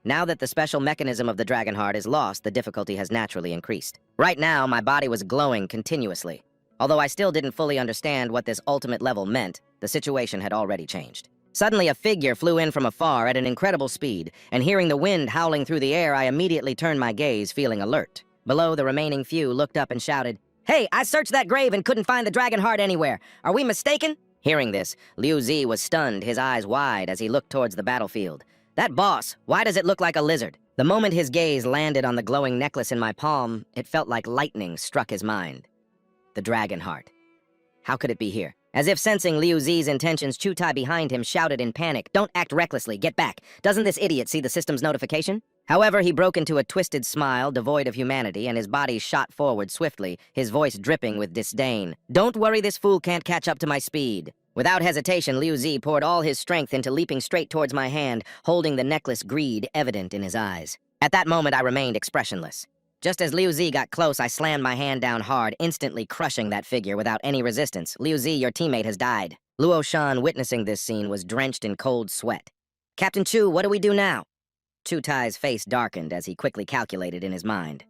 Now that the special mechanism of the Dragon Heart is lost, the difficulty has naturally increased. Right now, my body was glowing continuously. Although I still didn't fully understand what this ultimate level meant, the situation had already changed. Suddenly, a figure flew in from afar at an incredible speed, and hearing the wind howling through the air, I immediately turned my gaze, feeling alert. Below, the remaining few looked up and shouted, "Hey, I searched that grave and couldn't find the Dragon Heart anywhere. Are we mistaken?" Hearing this, Liu Zi was stunned, his eyes wide as he looked towards the battlefield. That boss, why does it look like a lizard? The moment his gaze landed on the glowing necklace in my palm, it felt like lightning struck his mind. The Dragon Heart. How could it be here? As if sensing Liu Zi's intentions, Chu Tai behind him shouted in panic, "Don't act recklessly, get back. Doesn't this idiot see the system's notification?" However, he broke into a twisted smile devoid of humanity, and his body shot forward swiftly, his voice dripping with disdain. "Don't worry, this fool can't catch up to my speed." Without hesitation, Liu Zi poured all his strength into leaping straight towards my hand, holding the necklace, greed evident in his eyes. At that moment, I remained expressionless. Just as Liu Zi got close, I slammed my hand down hard, instantly crushing that figure without any resistance. "Liu Zi, your teammate has died." Luo Shan, witnessing this scene, was drenched in cold sweat. "Captain Chu, what do we do now?" Chu Tai's face darkened as he quickly calculated in his mind.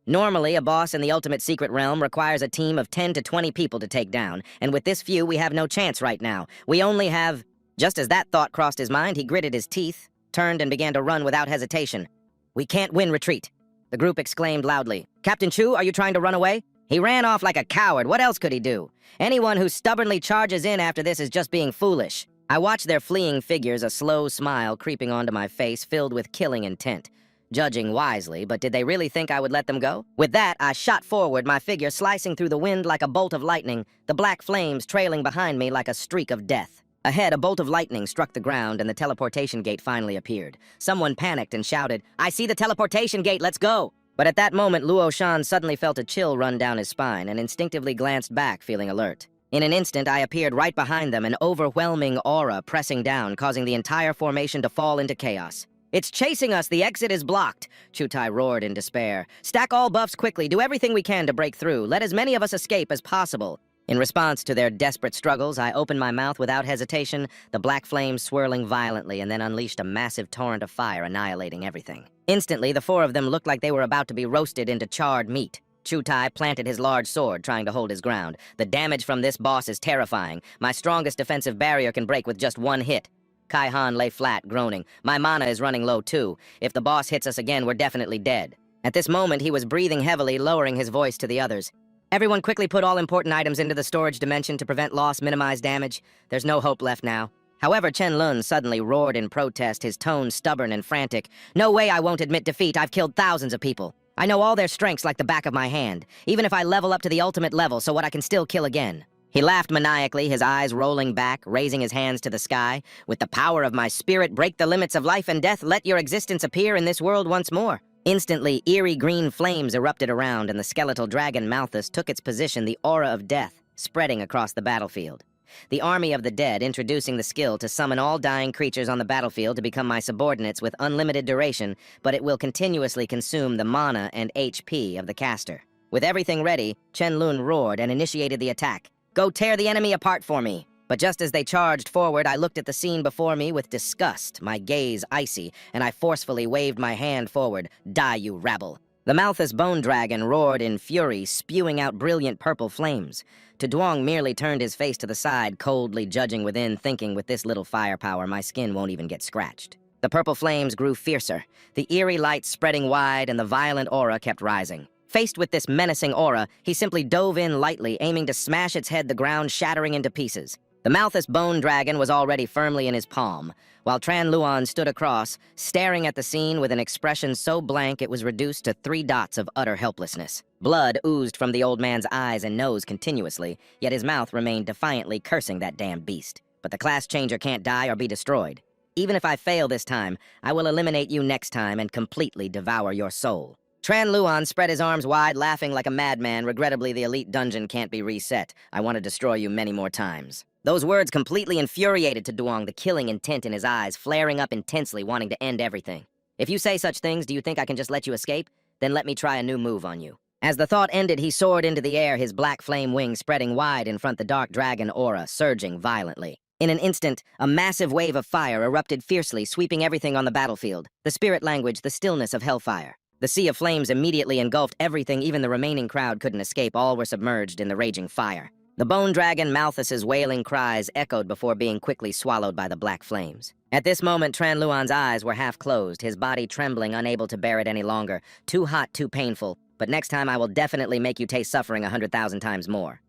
Normally, a boss in the ultimate secret realm requires a team of 10 to 20 people to take down, and with this few, we have no chance right now. We only have... Just as that thought crossed his mind, he gritted his teeth, turned and began to run without hesitation. "We can't win retreat." The group exclaimed loudly. "Captain Chu, are you trying to run away?" He ran off like a coward. What else could he do? Anyone who stubbornly charges in after this is just being foolish. I watched their fleeing figures, a slow smile creeping onto my face, filled with killing intent. Judging wisely, but did they really think I would let them go? With that, I shot forward, my figure slicing through the wind like a bolt of lightning, the black flames trailing behind me like a streak of death. Ahead, a bolt of lightning struck the ground and the teleportation gate finally appeared. Someone panicked and shouted, "I see the teleportation gate, let's go!" But at that moment, Luo Shan suddenly felt a chill run down his spine and instinctively glanced back, feeling alert. In an instant, I appeared right behind them, an overwhelming aura pressing down, causing the entire formation to fall into chaos. "It's chasing us! The exit is blocked!" Chu Tai roared in despair. "Stack all buffs quickly, do everything we can to break through. Let as many of us escape as possible." In response to their desperate struggles, I opened my mouth without hesitation, the black flames swirling violently, and then unleashed a massive torrent of fire, annihilating everything. Instantly, the four of them looked like they were about to be roasted into charred meat. Chu Tai planted his large sword, trying to hold his ground. The damage from this boss is terrifying. My strongest defensive barrier can break with just one hit. Kai Han lay flat, groaning. My mana is running low, too. If the boss hits us again, we're definitely dead. At this moment, he was breathing heavily, lowering his voice to the others. Everyone quickly put all important items into the storage dimension to prevent loss, minimize damage. There's no hope left now. However, Chen Lun suddenly roared in protest, his tone stubborn and frantic. No way I won't admit defeat. I've killed thousands of people. I know all their strengths like the back of my hand, even if I level up to the ultimate level so what I can still kill again. He laughed maniacally, his eyes rolling back, raising his hands to the sky. With the power of my spirit, break the limits of life and death, let your existence appear in this world once more. Instantly, eerie green flames erupted around, and the skeletal dragon Malthus took its position, the aura of death, spreading across the battlefield. The army of the dead introducing the skill to summon all dying creatures on the battlefield to become my subordinates with unlimited duration, but it will continuously consume the mana and HP of the caster. With everything ready, Chen Lun roared and initiated the attack. Go tear the enemy apart for me! But just as they charged forward, I looked at the scene before me with disgust, my gaze icy, and I forcefully waved my hand forward. Die, you rabble! The Malthus bone dragon roared in fury, spewing out brilliant purple flames. Duong merely turned his face to the side, coldly judging within, thinking with this little firepower, my skin won't even get scratched. The purple flames grew fiercer, the eerie light spreading wide, and the violent aura kept rising. Faced with this menacing aura, he simply dove in lightly, aiming to smash its head the ground, shattering into pieces. The Malthus bone dragon was already firmly in his palm, while Tran Luan stood across, staring at the scene with an expression so blank it was reduced to 3 dots of utter helplessness. Blood oozed from the old man's eyes and nose continuously, yet his mouth remained defiantly cursing that damn beast. But the class changer can't die or be destroyed. Even if I fail this time, I will eliminate you next time and completely devour your soul. Tran Luan spread his arms wide, laughing like a madman. Regrettably, the elite dungeon can't be reset. I want to destroy you many more times. Those words completely infuriated Duong, the killing intent in his eyes, flaring up intensely, wanting to end everything. If you say such things, do you think I can just let you escape? Then let me try a new move on you. As the thought ended, he soared into the air, his black flame wings spreading wide in front the dark dragon aura, surging violently. In an instant, a massive wave of fire erupted fiercely, sweeping everything on the battlefield. The spirit language, the stillness of hellfire. The sea of flames immediately engulfed everything. Even the remaining crowd couldn't escape. All were submerged in the raging fire. The bone dragon Malthus's wailing cries echoed before being quickly swallowed by the black flames. At this moment, Tran Luan's eyes were half closed, his body trembling, unable to bear it any longer. Too hot, too painful. But next time I will definitely make you taste suffering 100,000 times more.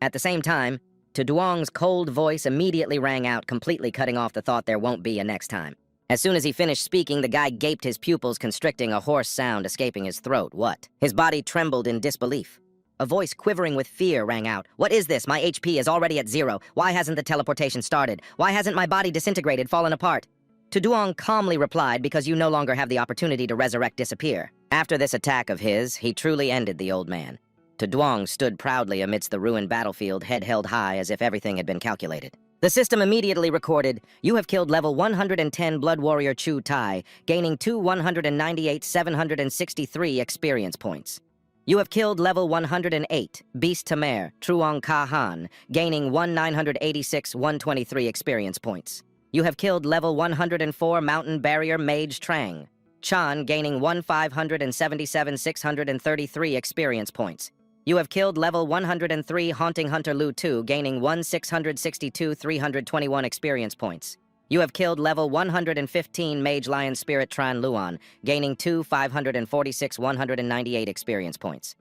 At the same time, Duong's cold voice immediately rang out, completely cutting off the thought there won't be a next time. As soon as he finished speaking, the guy gaped, his pupils constricting, a hoarse sound escaping his throat. What? His body trembled in disbelief. A voice quivering with fear rang out. What is this? My HP is already at 0. Why hasn't the teleportation started? Why hasn't my body disintegrated, fallen apart? Duong calmly replied, because you no longer have the opportunity to resurrect, disappear. After this attack of his, he truly ended the old man. Duong stood proudly amidst the ruined battlefield, head held high as if everything had been calculated. The system immediately recorded, you have killed level 110 Blood Warrior Chu Tai, gaining 198,763 experience points. You have killed level 108 Beast Tamer Truong Ka Han, gaining 1,986,123 experience points. You have killed level 104 Mountain Barrier Mage Trang Chan, gaining 1,577,633 experience points. You have killed level 103 Haunting Hunter Lu Tu, gaining 1,662,321 experience points. You have killed level 115 Mage Lion Spirit Tran Luan, gaining 2,546,198 experience points.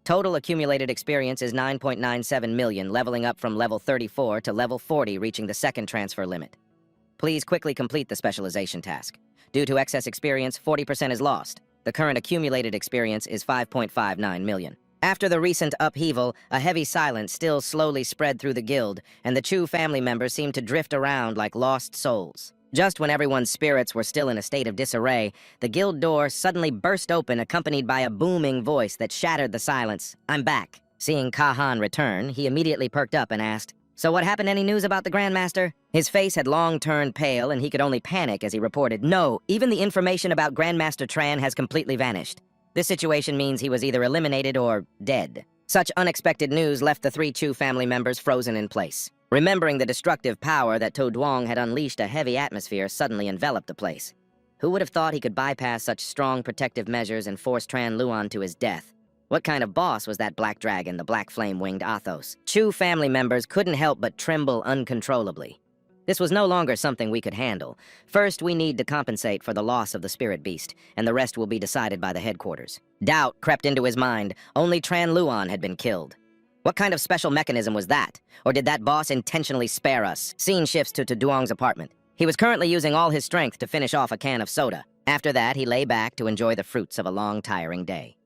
Total accumulated experience is 9.97 million, leveling up from level 34 to level 40, reaching the second transfer limit. Please quickly complete the specialization task. Due to excess experience, 40% is lost. The current accumulated experience is 5.59 million. After the recent upheaval, a heavy silence still slowly spread through the guild, and the Chu family members seemed to drift around like lost souls. Just when everyone's spirits were still in a state of disarray, the guild door suddenly burst open, accompanied by a booming voice that shattered the silence. I'm back. Seeing Kahan return, he immediately perked up and asked, So what happened? Any news about the Grandmaster? His face had long turned pale, and he could only panic as he reported, No, even the information about Grandmaster Tran has completely vanished. This situation means he was either eliminated or dead. Such unexpected news left the 3 Chu family members frozen in place. Remembering the destructive power that Duong had unleashed, a heavy atmosphere suddenly enveloped the place. Who would have thought he could bypass such strong protective measures and force Tran Luan to his death? What kind of boss was that black dragon, the black flame-winged Athos? Chu family members couldn't help but tremble uncontrollably. This was no longer something we could handle. First, we need to compensate for the loss of the spirit beast, and the rest will be decided by the headquarters. Doubt crept into his mind. Only Tran Luan had been killed. What kind of special mechanism was that? Or did that boss intentionally spare us? Scene shifts to Duong's apartment. He was currently using all his strength to finish off a can of soda. After that, he lay back to enjoy the fruits of a long, tiring day.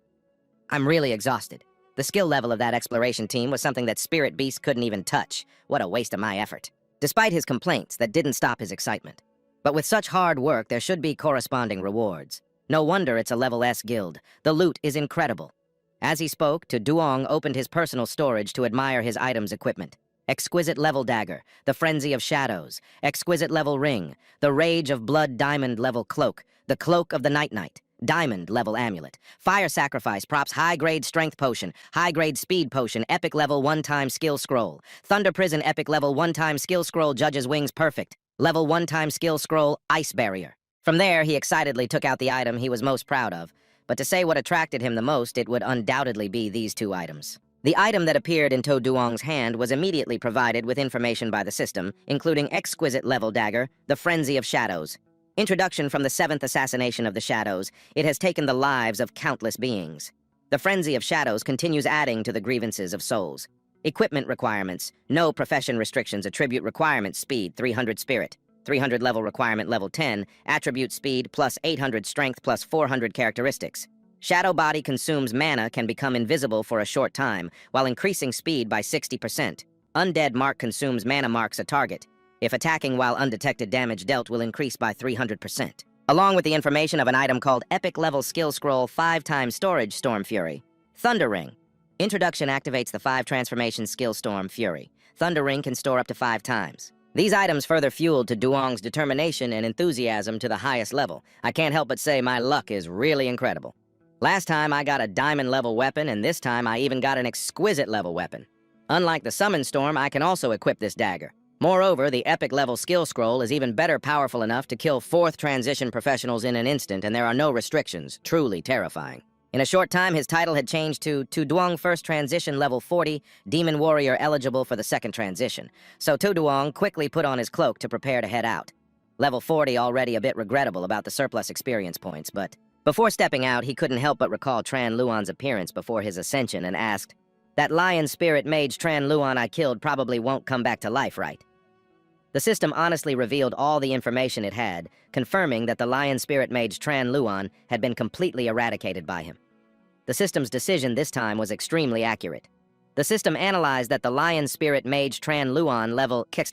I'm really exhausted. The skill level of that exploration team was something that Spirit Beast couldn't even touch. What a waste of my effort. Despite his complaints, that didn't stop his excitement. But with such hard work, there should be corresponding rewards. No wonder it's a level S guild. The loot is incredible. As he spoke, Duong opened his personal storage to admire his item's equipment. Exquisite level dagger, the frenzy of shadows, exquisite level ring, the rage of blood diamond level cloak, the cloak of the night knight, diamond level amulet, fire sacrifice props high-grade strength potion, high-grade speed potion, epic level one-time skill scroll, thunder prison epic level one-time skill scroll judge's wings perfect, level one-time skill scroll ice barrier. From there, he excitedly took out the item he was most proud of, but to say what attracted him the most, it would undoubtedly be these two items. The item that appeared in Duong's hand was immediately provided with information by the system, including exquisite level dagger, the frenzy of shadows. Introduction from the 7th assassination of the shadows, it has taken the lives of countless beings. The frenzy of shadows continues adding to the grievances of souls. Equipment requirements, no profession restrictions, attribute requirement speed, 300 spirit. 300 level requirement level 10, attribute speed plus 800 strength plus 400 characteristics. Shadow body consumes mana, can become invisible for a short time, while increasing speed by 60%. Undead mark consumes mana marks a target. If attacking while undetected, damage dealt will increase by 300%. Along with the information of an item called Epic Level Skill Scroll 5x Storage Storm Fury. Thunder Ring. Introduction activates the 5 transformation skill Storm Fury. Thunder Ring can store up to 5 times. These items further fueled Duong's determination and enthusiasm to the highest level. I can't help but say my luck is really incredible. Last time I got a diamond level weapon, and this time I even got an exquisite level weapon. Unlike the Summon Storm, I can also equip this dagger. Moreover, the epic level skill scroll is even better powerful enough to kill 4th transition professionals in an instant, and there are no restrictions. Truly terrifying. In a short time, his title had changed to Duong First Transition Level 40, Demon Warrior eligible for the 2nd transition. So Duong quickly put on his cloak to prepare to head out. Level 40 already a bit regrettable about the surplus experience points, but before stepping out, he couldn't help but recall Tran Luan's appearance before his ascension and asked, "That lion spirit mage Tran Luan I killed probably won't come back to life, right?" The system honestly revealed all the information it had, confirming that the lion spirit mage Tran Luan had been completely eradicated by him. The system's decision this time was extremely accurate. The system analyzed that the lion spirit mage Tran Luan level kicks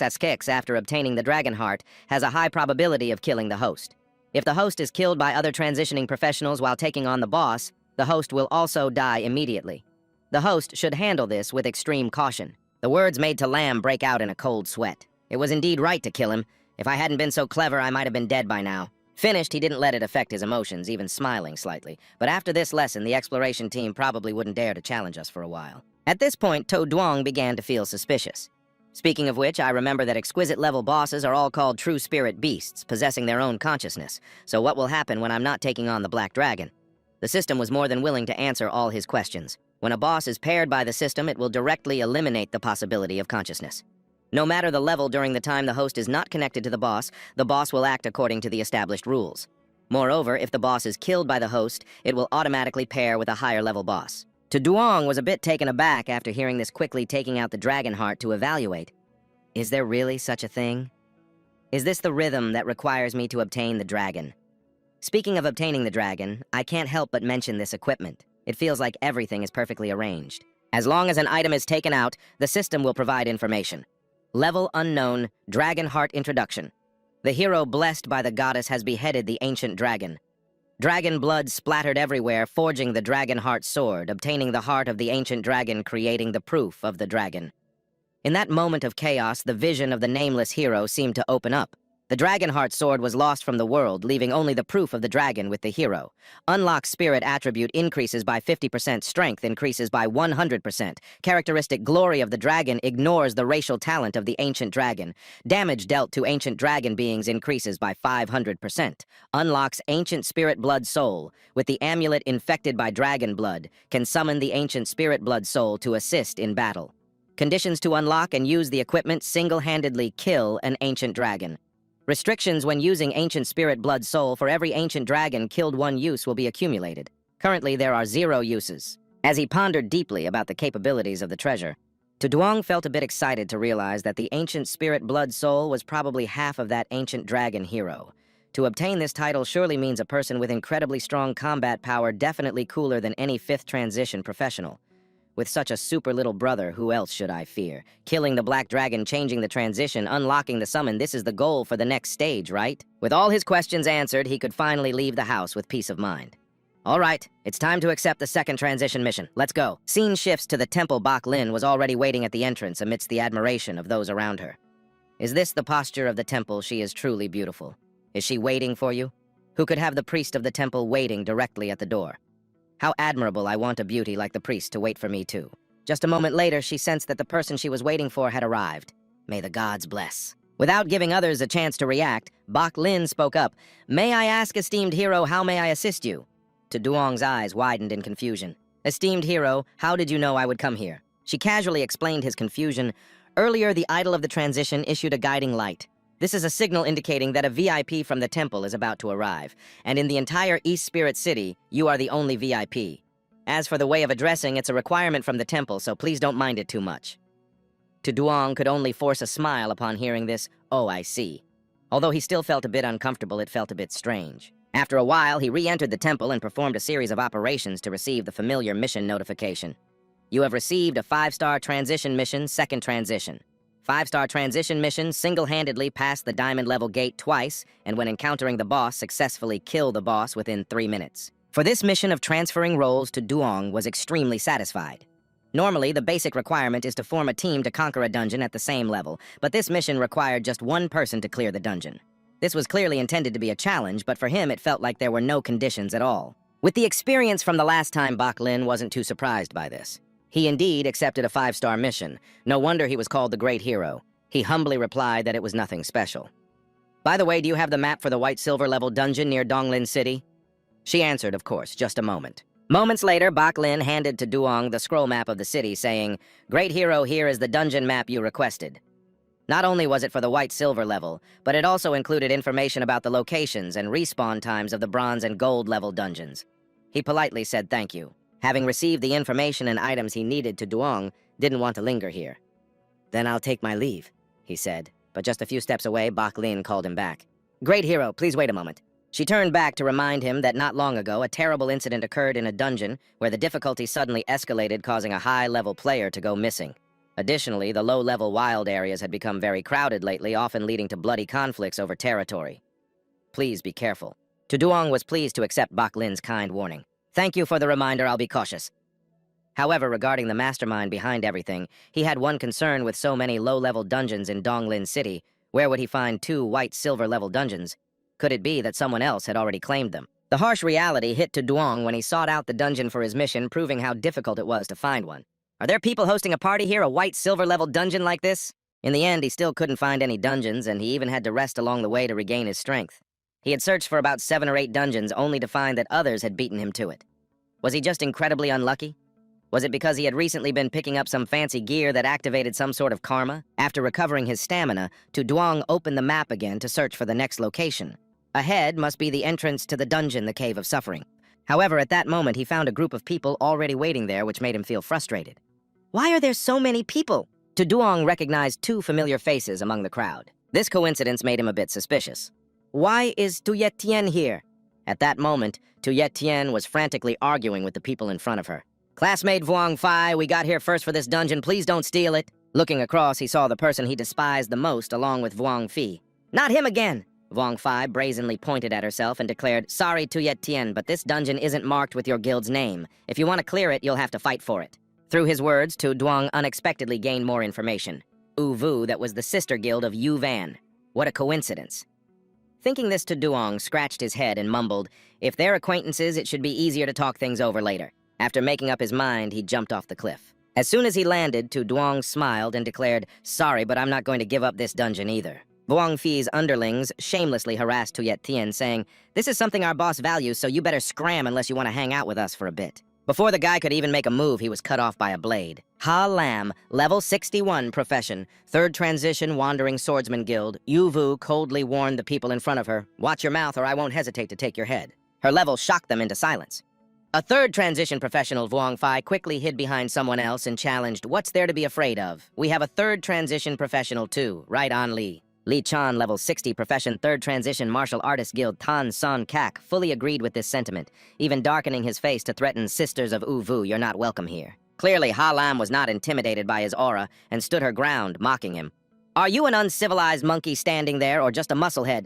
after obtaining the dragon heart has a high probability of killing the host. If the host is killed by other transitioning professionals while taking on the boss, the host will also die immediately. The host should handle this with extreme caution. The words made to Lamb break out in a cold sweat. It was indeed right to kill him. If I hadn't been so clever, I might have been dead by now. Finished, he didn't let it affect his emotions, even smiling slightly. But after this lesson, the exploration team probably wouldn't dare to challenge us for a while. At this point, Duong began to feel suspicious. Speaking of which, I remember that exquisite level bosses are all called true spirit beasts, possessing their own consciousness. So what will happen when I'm not taking on the Black Dragon? The system was more than willing to answer all his questions. When a boss is paired by the system, it will directly eliminate the possibility of consciousness. No matter the level during the time the host is not connected to the boss will act according to the established rules. Moreover, if the boss is killed by the host, it will automatically pair with a higher level boss. Duong was a bit taken aback after hearing this, quickly taking out the dragon heart to evaluate. Is there really such a thing? Is this the rhythm that requires me to obtain the dragon? Speaking of obtaining the dragon, I can't help but mention this equipment. It feels like everything is perfectly arranged. As long as an item is taken out, the system will provide information. Level unknown, Dragon Heart Introduction. The hero blessed by the goddess has beheaded the ancient dragon. Dragon blood splattered everywhere, forging the Dragon Heart sword, obtaining the heart of the ancient dragon, creating the proof of the dragon. In that moment of chaos, the vision of the nameless hero seemed to open up. The Dragon Heart sword was lost from the world, leaving only the proof of the dragon with the hero. Unlock spirit attribute increases by 50%, strength increases by 100%. Characteristic glory of the dragon ignores the racial talent of the ancient dragon. Damage dealt to ancient dragon beings increases by 500%. Unlocks ancient spirit blood soul. With the amulet infected by dragon blood, can summon the ancient spirit blood soul to assist in battle. Conditions to unlock and use the equipment single-handedly kill an ancient dragon. Restrictions when using ancient spirit blood soul. For every ancient dragon killed, 1 use will be accumulated. Currently, there are 0 uses. As he pondered deeply about the capabilities of the treasure, Duong felt a bit excited to realize that the ancient spirit blood soul was probably half of that ancient dragon hero. To obtain this title surely means a person with incredibly strong combat power, definitely cooler than any 5th transition professional. With such a super little brother, who else should I fear? Killing the black dragon, changing the transition, unlocking the summon, this is the goal for the next stage, right? With all his questions answered, he could finally leave the house with peace of mind. All right, it's time to accept the 2nd transition mission. Let's go. Scene shifts to the temple. Bak Lin was already waiting at the entrance amidst the admiration of those around her. Is this the posture of the temple? She is truly beautiful. Is she waiting for you? Who could have the priest of the temple waiting directly at the door? How admirable. I want a beauty like the priest to wait for me too. Just a moment later, she sensed that the person she was waiting for had arrived. May the gods bless. Without giving others a chance to react, Bak Lin spoke up. May I ask, esteemed hero, how may I assist you? Duong's eyes widened in confusion. Esteemed hero, how did you know I would come here? She casually explained his confusion. Earlier, the idol of the transition issued a guiding light. This is a signal indicating that a VIP from the temple is about to arrive, and in the entire East Spirit City, you are the only VIP. As for the way of addressing, it's a requirement from the temple, so please don't mind it too much. Duong could only force a smile upon hearing this. Oh, I see. Although he still felt a bit uncomfortable, it felt a bit strange. After a while, he re-entered the temple and performed a series of operations to receive the familiar mission notification. You have received a 5-star transition mission, 2nd transition. 5-star transition mission, single-handedly pass the diamond level gate twice, and when encountering the boss, successfully kill the boss within 3 minutes. For this mission of transferring roles, Duong was extremely satisfied. Normally, the basic requirement is to form a team to conquer a dungeon at the same level, but this mission required just 1 person to clear the dungeon. This was clearly intended to be a challenge, but for him it felt like there were no conditions at all. With the experience from the last time, Bak Lin wasn't too surprised by this. He indeed accepted a 5-star mission. No wonder he was called the Great Hero. He humbly replied that it was nothing special. By the way, do you have the map for the white-silver level dungeon near Donglin City? She answered, of course, just a moment. Moments later, Bak Lin handed to Duong the scroll map of the city, saying, Great Hero, here is the dungeon map you requested. Not only was it for the white-silver level, but it also included information about the locations and respawn times of the bronze and gold level dungeons. He politely said thank you. Having received the information and items he needed, Duong didn't want to linger here. Then I'll take my leave, he said, but just a few steps away, Bak Lin called him back. Great Hero, please wait a moment. She turned back to remind him that not long ago, a terrible incident occurred in a dungeon where the difficulty suddenly escalated, causing a high-level player to go missing. Additionally, the low-level wild areas had become very crowded lately, often leading to bloody conflicts over territory. Please be careful. Duong was pleased to accept Bak Lin's kind warning. Thank you for the reminder, I'll be cautious. However, regarding the mastermind behind everything, he had one concern. With so many low-level dungeons in Donglin City, where would he find 2 white-silver level dungeons? Could it be that someone else had already claimed them? The harsh reality hit Duong when he sought out the dungeon for his mission, proving how difficult it was to find one. Are there people hosting a party here, a white-silver level dungeon like this? In the end, he still couldn't find any dungeons, and he even had to rest along the way to regain his strength. He had searched for about 7 or 8 dungeons, only to find that others had beaten him to it. Was he just incredibly unlucky? Was it because he had recently been picking up some fancy gear that activated some sort of karma? After recovering his stamina, Duong opened the map again to search for the next location. Ahead must be the entrance to the dungeon, the Cave of Suffering. However, at that moment, he found a group of people already waiting there, which made him feel frustrated. Why are there so many people? Duong recognized 2 familiar faces among the crowd. This coincidence made him a bit suspicious. Why is Tuyet Tien here? At that moment, Tuyet Tien was frantically arguing with the people in front of her. Classmate Vuong Phi, we got here first for this dungeon, please don't steal it. Looking across, he saw the person he despised the most along with Vuong Phi. Not him again! Vuong Phi brazenly pointed at herself and declared, Sorry, Tuyet Tien, but this dungeon isn't marked with your guild's name. If you want to clear it, you'll have to fight for it. Through his words, Duong unexpectedly gained more information. U Vu, that was the sister guild of Yu Van. What a coincidence. Thinking this, Duong scratched his head and mumbled, If they're acquaintances, it should be easier to talk things over later. After making up his mind, he jumped off the cliff. As soon as he landed, Duong smiled and declared, Sorry, but I'm not going to give up this dungeon either. Vuong Phi's underlings shamelessly harassed Tuyet Tien, saying, This is something our boss values, so you better scram unless you want to hang out with us for a bit. Before the guy could even make a move, he was cut off by a blade. Ha Lam, level 61 profession, 3rd transition wandering swordsman guild. Yu Vu coldly warned the people in front of her, "Watch your mouth or I won't hesitate to take your head." Her level shocked them into silence. A 3rd transition professional, Duong Fai, quickly hid behind someone else and challenged, "What's there to be afraid of? We have a 3rd transition professional too, right on Li." Li Chan, level 60 profession, 3rd transition martial artist guild Tan Son Kak, fully agreed with this sentiment, even darkening his face to threaten, "Sisters of Wu Vu, you're not welcome here." Clearly, Ha Lam was not intimidated by his aura and stood her ground, mocking him. "Are you an uncivilized monkey standing there or just a musclehead?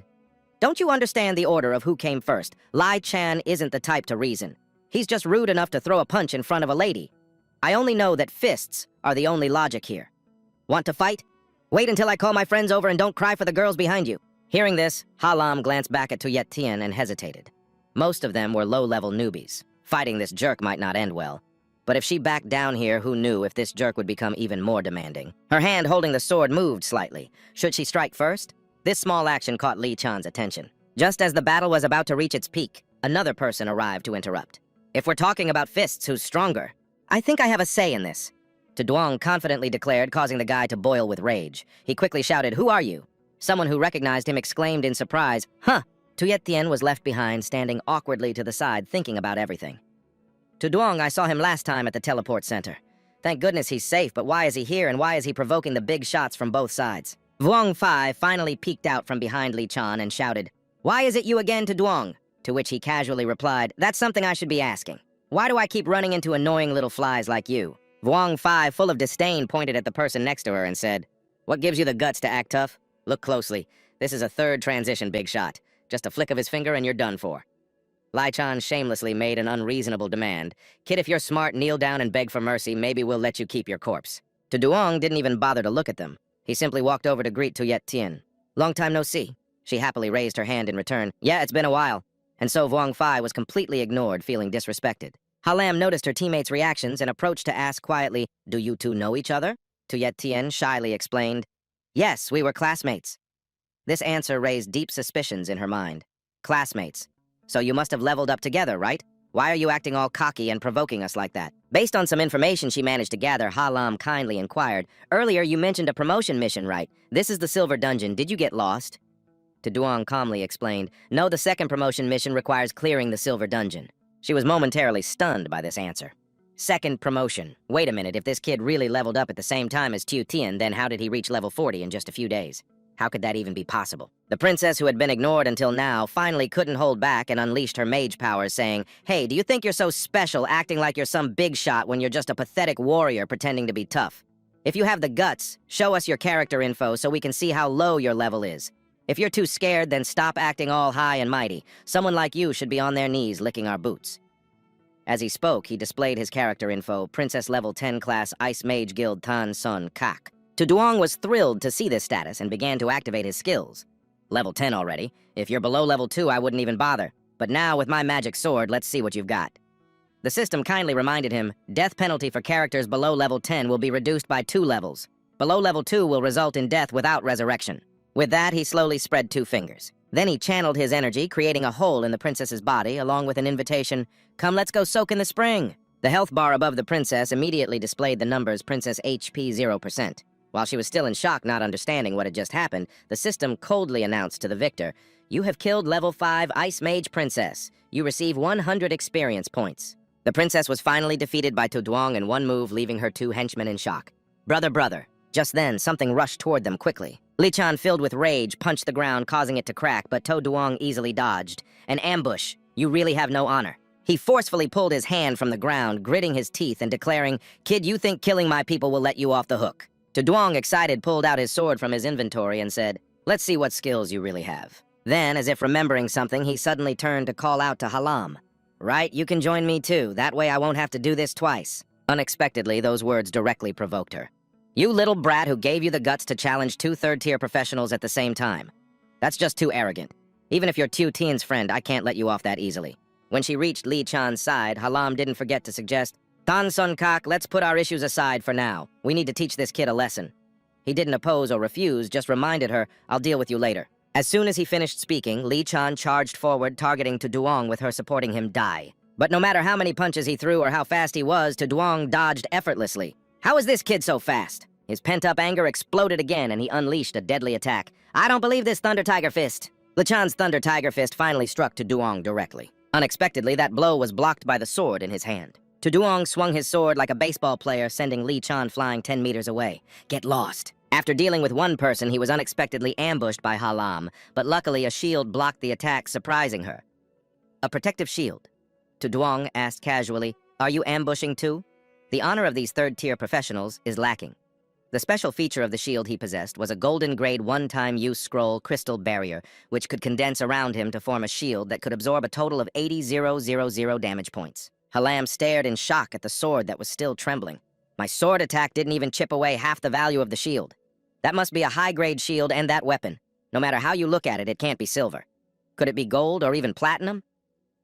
Don't you understand the order of who came first? Lai Chan isn't the type to reason. He's just rude enough to throw a punch in front of a lady. I only know that fists are the only logic here. Want to fight? Wait until I call my friends over and don't cry for the girls behind you." Hearing this, Ha Lam glanced back at Tuyet Tien and hesitated. Most of them were low-level newbies. Fighting this jerk might not end well. But if she backed down here, who knew if this jerk would become even more demanding? Her hand holding the sword moved slightly. Should she strike first? This small action caught Li Chan's attention. Just as the battle was about to reach its peak, another person arrived to interrupt. "If we're talking about fists, who's stronger? I think I have a say in this," To Duong confidently declared, causing the guy to boil with rage. He quickly shouted, "Who are you?" Someone who recognized him exclaimed in surprise, "Huh!" Tuyet Tien was left behind, standing awkwardly to the side, thinking about everything. "To Duong, I saw him last time at the teleport center. Thank goodness he's safe, but why is he here and why is he provoking the big shots from both sides?" Duong Fai finally peeked out from behind Li Chan and shouted, "Why is it you again, To Duong?" To which he casually replied, "That's something I should be asking. Why do I keep running into annoying little flies like you?" Duong Fai, full of disdain, pointed at the person next to her and said, "What gives you the guts to act tough? Look closely. This is a 3rd transition big shot. Just a flick of his finger and you're done for." Lai Chan shamelessly made an unreasonable demand. "Kid, if you're smart, kneel down and beg for mercy. Maybe we'll let you keep your corpse." To Duong didn't even bother to look at them. He simply walked over to greet Tuyet Tien. "Long time no see." She happily raised her hand in return. "Yeah, it's been a while." And so Duong Fai was completely ignored, feeling disrespected. Ha Lam noticed her teammates' reactions and approached to ask quietly, "Do you two know each other?" Tuyet Tien shyly explained, "Yes, we were classmates." This answer raised deep suspicions in her mind. Classmates. So you must have leveled up together, right? Why are you acting all cocky and provoking us like that? Based on some information she managed to gather, Ha Lam kindly inquired, "Earlier you mentioned a promotion mission, right? This is the Silver Dungeon. Did you get lost?" To Duong calmly explained, "No, the 2nd promotion mission requires clearing the Silver Dungeon." She was momentarily stunned by this answer. 2nd promotion. Wait a minute, if this kid really leveled up at the same time as Tu Tien, then how did he reach level 40 in just a few days? How could that even be possible? The princess, who had been ignored until now, finally couldn't hold back and unleashed her mage powers, saying, "Hey, do you think you're so special, acting like you're some big shot when you're just a pathetic warrior pretending to be tough? If you have the guts, show us your character info so we can see how low your level is. If you're too scared, then stop acting all high and mighty. Someone like you should be on their knees licking our boots." As he spoke, he displayed his character info, Princess Level 10 Class Ice Mage Guild Tan Son Kak. To Duong was thrilled to see this status and began to activate his skills. Level 10 already. If you're below level 2, I wouldn't even bother. But now, with my magic sword, let's see what you've got. The system kindly reminded him, death penalty for characters below level 10 will be reduced by 2 levels. Below level 2 will result in death without resurrection. With that, he slowly spread 2 fingers. Then he channeled his energy, creating a hole in the princess's body, along with an invitation, "Come, let's go soak in the spring." The health bar above the princess immediately displayed the numbers Princess HP 0%. While she was still in shock, not understanding what had just happened, the system coldly announced to the victor, "You have killed level 5 Ice Mage Princess. You receive 100 experience points." The princess was finally defeated by To Duong in one move, leaving her 2 henchmen in shock. Brother. Just then, something rushed toward them quickly. Li Chan, filled with rage, punched the ground, causing it to crack, but To Duong easily dodged. "An ambush. You really have no honor." He forcefully pulled his hand from the ground, gritting his teeth and declaring, "Kid, you think killing my people will let you off the hook?" To Duong, excited, pulled out his sword from his inventory and said, "Let's see what skills you really have." Then, as if remembering something, he suddenly turned to call out to Ha Lam. "Right, you can join me too. That way I won't have to do this twice." Unexpectedly, those words directly provoked her. "You little brat who gave you the guts to challenge 2 third-tier professionals at the same time. That's just too arrogant. Even if you're Tu Tien's friend, I can't let you off that easily." When she reached Li Chan's side, Ha Lam didn't forget to suggest, "Tan Sun Kak, let's put our issues aside for now. We need to teach this kid a lesson." He didn't oppose or refuse, just reminded her, "I'll deal with you later." As soon as he finished speaking, Li Chan charged forward, targeting To Duong with her supporting him die. But no matter how many punches he threw or how fast he was, Duong dodged effortlessly. How is this kid so fast? His pent-up anger exploded again, and he unleashed a deadly attack. I don't believe this Thunder Tiger Fist. Lechan's Thunder Tiger Fist finally struck Duong directly. Unexpectedly, that blow was blocked by the sword in his hand. Duong swung his sword like a baseball player, sending Lechan flying 10 meters away. Get lost. After dealing with one person, he was unexpectedly ambushed by Halam, but luckily a shield blocked the attack, surprising her. A protective shield. Duong asked casually, "Are you ambushing too?" The honor of these third-tier professionals is lacking. The special feature of the shield he possessed was a golden-grade one-time use scroll crystal barrier, which could condense around him to form a shield that could absorb a total of 80,000 damage points. Halam stared in shock at the sword that was still trembling. My sword attack didn't even chip away half the value of the shield. That must be a high-grade shield and that weapon. No matter how you look at it, it can't be silver. Could it be gold or even platinum?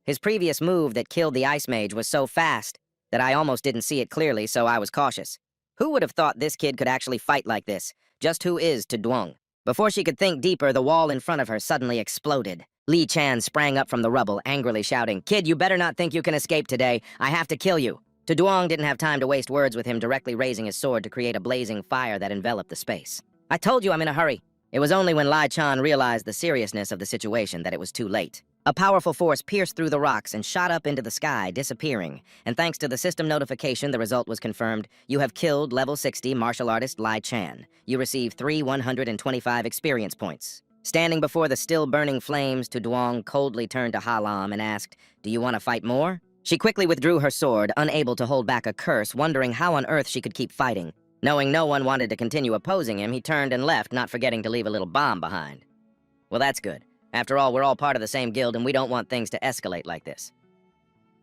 His previous move that killed the Ice Mage was so fast that I almost didn't see it clearly, so I was cautious. Who would have thought this kid could actually fight like this? Just who is Duong? Before she could think deeper, the wall in front of her suddenly exploded. Lechan sprang up from the rubble, angrily shouting, "Kid, you better not think you can escape today. I have to kill you." Duong didn't have time to waste words with him, directly raising his sword to create a blazing fire that enveloped the space. "I told you I'm in a hurry." It was only when Lechan realized the seriousness of the situation that it was too late. A powerful force pierced through the rocks and shot up into the sky, disappearing. And thanks to the system notification, the result was confirmed. You have killed level 60 martial artist Lechan. You receive 125 experience points. Standing before the still-burning flames, Duong coldly turned to Halam and asked, "Do you want to fight more?" She quickly withdrew her sword, unable to hold back a curse, wondering how on earth she could keep fighting. Knowing no one wanted to continue opposing him, he turned and left, not forgetting to leave a little bomb behind. Well, that's good. After all, we're all part of the same guild, and we don't want things to escalate like this.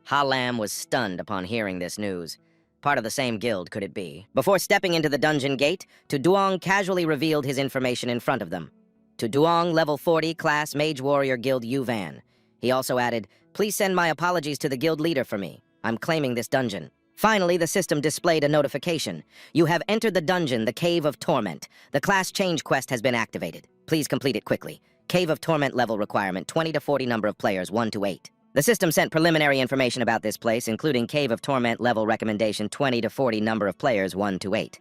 Halam was stunned upon hearing this news. Part of the same guild, could it be? Before stepping into the dungeon gate, Duong casually revealed his information in front of them. Duong, level 40, class Mage Warrior Guild Yuvan. He also added, "Please send my apologies to the guild leader for me. I'm claiming this dungeon." Finally, the system displayed a notification. You have entered the dungeon, the Cave of Torment. The class change quest has been activated. Please complete it quickly. Cave of Torment level requirement, 20 to 40 number of players, 1 to 8. The system sent preliminary information about this place, including Cave of Torment level recommendation, 20 to 40 number of players, 1 to 8.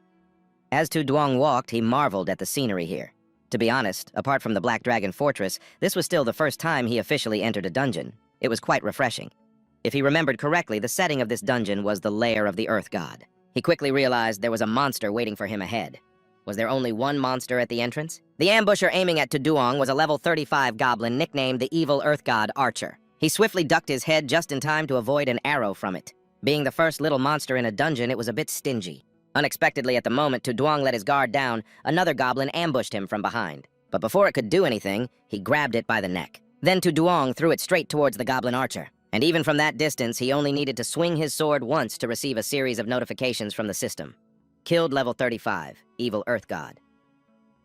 As Duong walked, he marveled at the scenery here. To be honest, apart from the Black Dragon Fortress, this was still the first time he officially entered a dungeon. It was quite refreshing. If he remembered correctly, the setting of this dungeon was the lair of the Earth God. He quickly realized there was a monster waiting for him ahead. Was there only one monster at the entrance? The ambusher aiming at Duong was a level 35 goblin nicknamed the Evil Earth God Archer. He swiftly ducked his head just in time to avoid an arrow from it. Being the first little monster in a dungeon, it was a bit stingy. Unexpectedly at the moment Duong let his guard down, another goblin ambushed him from behind. But before it could do anything, he grabbed it by the neck. Then Duong threw it straight towards the goblin archer. And even from that distance, he only needed to swing his sword once to receive a series of notifications from the system. Killed level 35, Evil Earth God.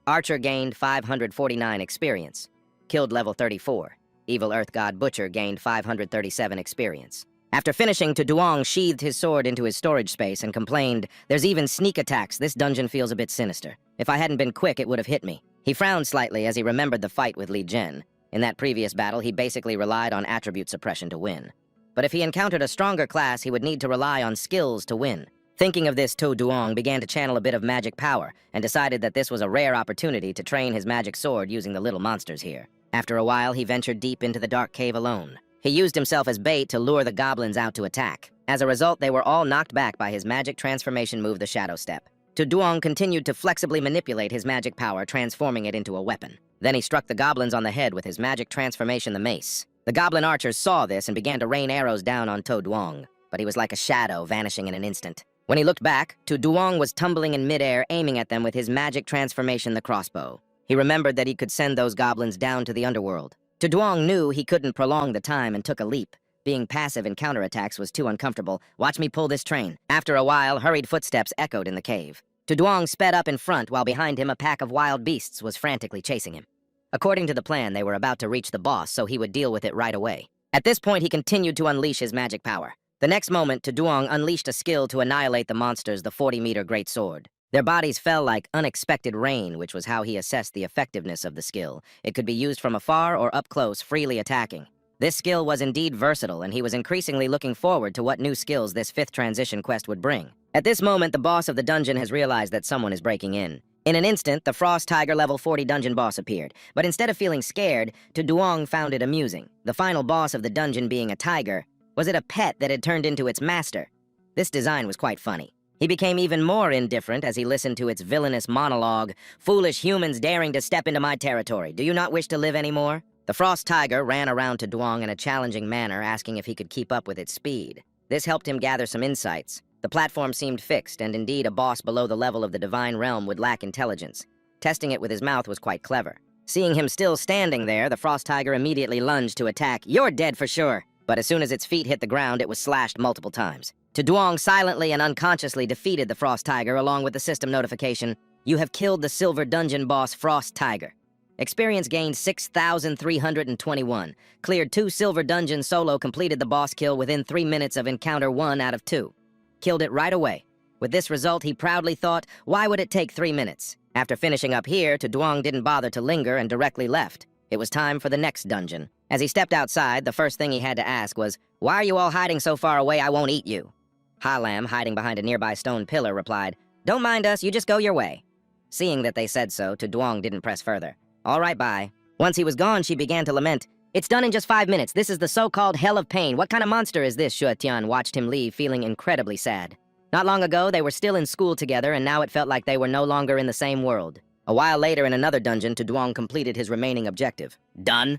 Archer gained 549 experience. Killed level 34. Evil Earth God Butcher gained 537 experience. After finishing, Duong sheathed his sword into his storage space and complained, "There's even sneak attacks. This dungeon feels a bit sinister. If I hadn't been quick, it would have hit me." He frowned slightly as he remembered the fight with Li Jin. In that previous battle, he basically relied on attribute suppression to win. But if he encountered a stronger class, he would need to rely on skills to win. Thinking of this, Duong began to channel a bit of magic power and decided that this was a rare opportunity to train his magic sword using the little monsters here. After a while, he ventured deep into the dark cave alone. He used himself as bait to lure the goblins out to attack. As a result, they were all knocked back by his magic transformation move, the Shadow Step. Duong continued to flexibly manipulate his magic power, transforming it into a weapon. Then he struck the goblins on the head with his magic transformation, the Mace. The goblin archers saw this and began to rain arrows down on Duong, but he was like a shadow, vanishing in an instant. When he looked back, Duong was tumbling in midair, aiming at them with his magic transformation, the crossbow. He remembered that he could send those goblins down to the underworld. Duong knew he couldn't prolong the time and took a leap. Being passive in counterattacks was too uncomfortable. "Watch me pull this train." After a while, hurried footsteps echoed in the cave. Duong sped up in front, while behind him a pack of wild beasts was frantically chasing him. According to the plan, they were about to reach the boss, so he would deal with it right away. At this point, he continued to unleash his magic power. The next moment, Duong unleashed a skill to annihilate the monsters, the 40-meter great sword. Their bodies fell like unexpected rain, which was how he assessed the effectiveness of the skill. It could be used from afar or up close, freely attacking. This skill was indeed versatile, and he was increasingly looking forward to what new skills this 5th transition quest would bring. At this moment, the boss of the dungeon has realized that someone is breaking in. In an instant, the Frost Tiger level 40 dungeon boss appeared, but instead of feeling scared, Duong found it amusing. The final boss of the dungeon being a tiger, was it a pet that had turned into its master? This design was quite funny. He became even more indifferent as he listened to its villainous monologue, "Foolish humans daring to step into my territory, do you not wish to live anymore?" The Frost Tiger ran around to Duong in a challenging manner, asking if he could keep up with its speed. This helped him gather some insights. The platform seemed fixed, and indeed a boss below the level of the divine realm would lack intelligence. Testing it with his mouth was quite clever. Seeing him still standing there, the Frost Tiger immediately lunged to attack. "You're dead for sure!" But as soon as its feet hit the ground, it was slashed multiple times. Duong silently and unconsciously defeated the Frost Tiger along with the system notification, "You have killed the Silver Dungeon boss Frost Tiger." Experience gained 6,321. Cleared 2 Silver Dungeons solo, completed the boss kill within 3 minutes of encounter 1 out of 2. Killed it right away. With this result, he proudly thought, why would it take 3 minutes? After finishing up here, Duong didn't bother to linger and directly left. It was time for the next dungeon. As he stepped outside, the first thing he had to ask was, "Why are you all hiding so far away? I won't eat you." Halam, hiding behind a nearby stone pillar, replied, "Don't mind us, you just go your way." Seeing that they said so, Duong didn't press further. "All right, bye." Once he was gone, she began to lament. "It's done in just 5 minutes. This is the so-called hell of pain. What kind of monster is this?" Shuo Tian watched him leave, feeling incredibly sad. Not long ago, they were still in school together, and now it felt like they were no longer in the same world. A while later, in another dungeon, Duong completed his remaining objective. "Done?"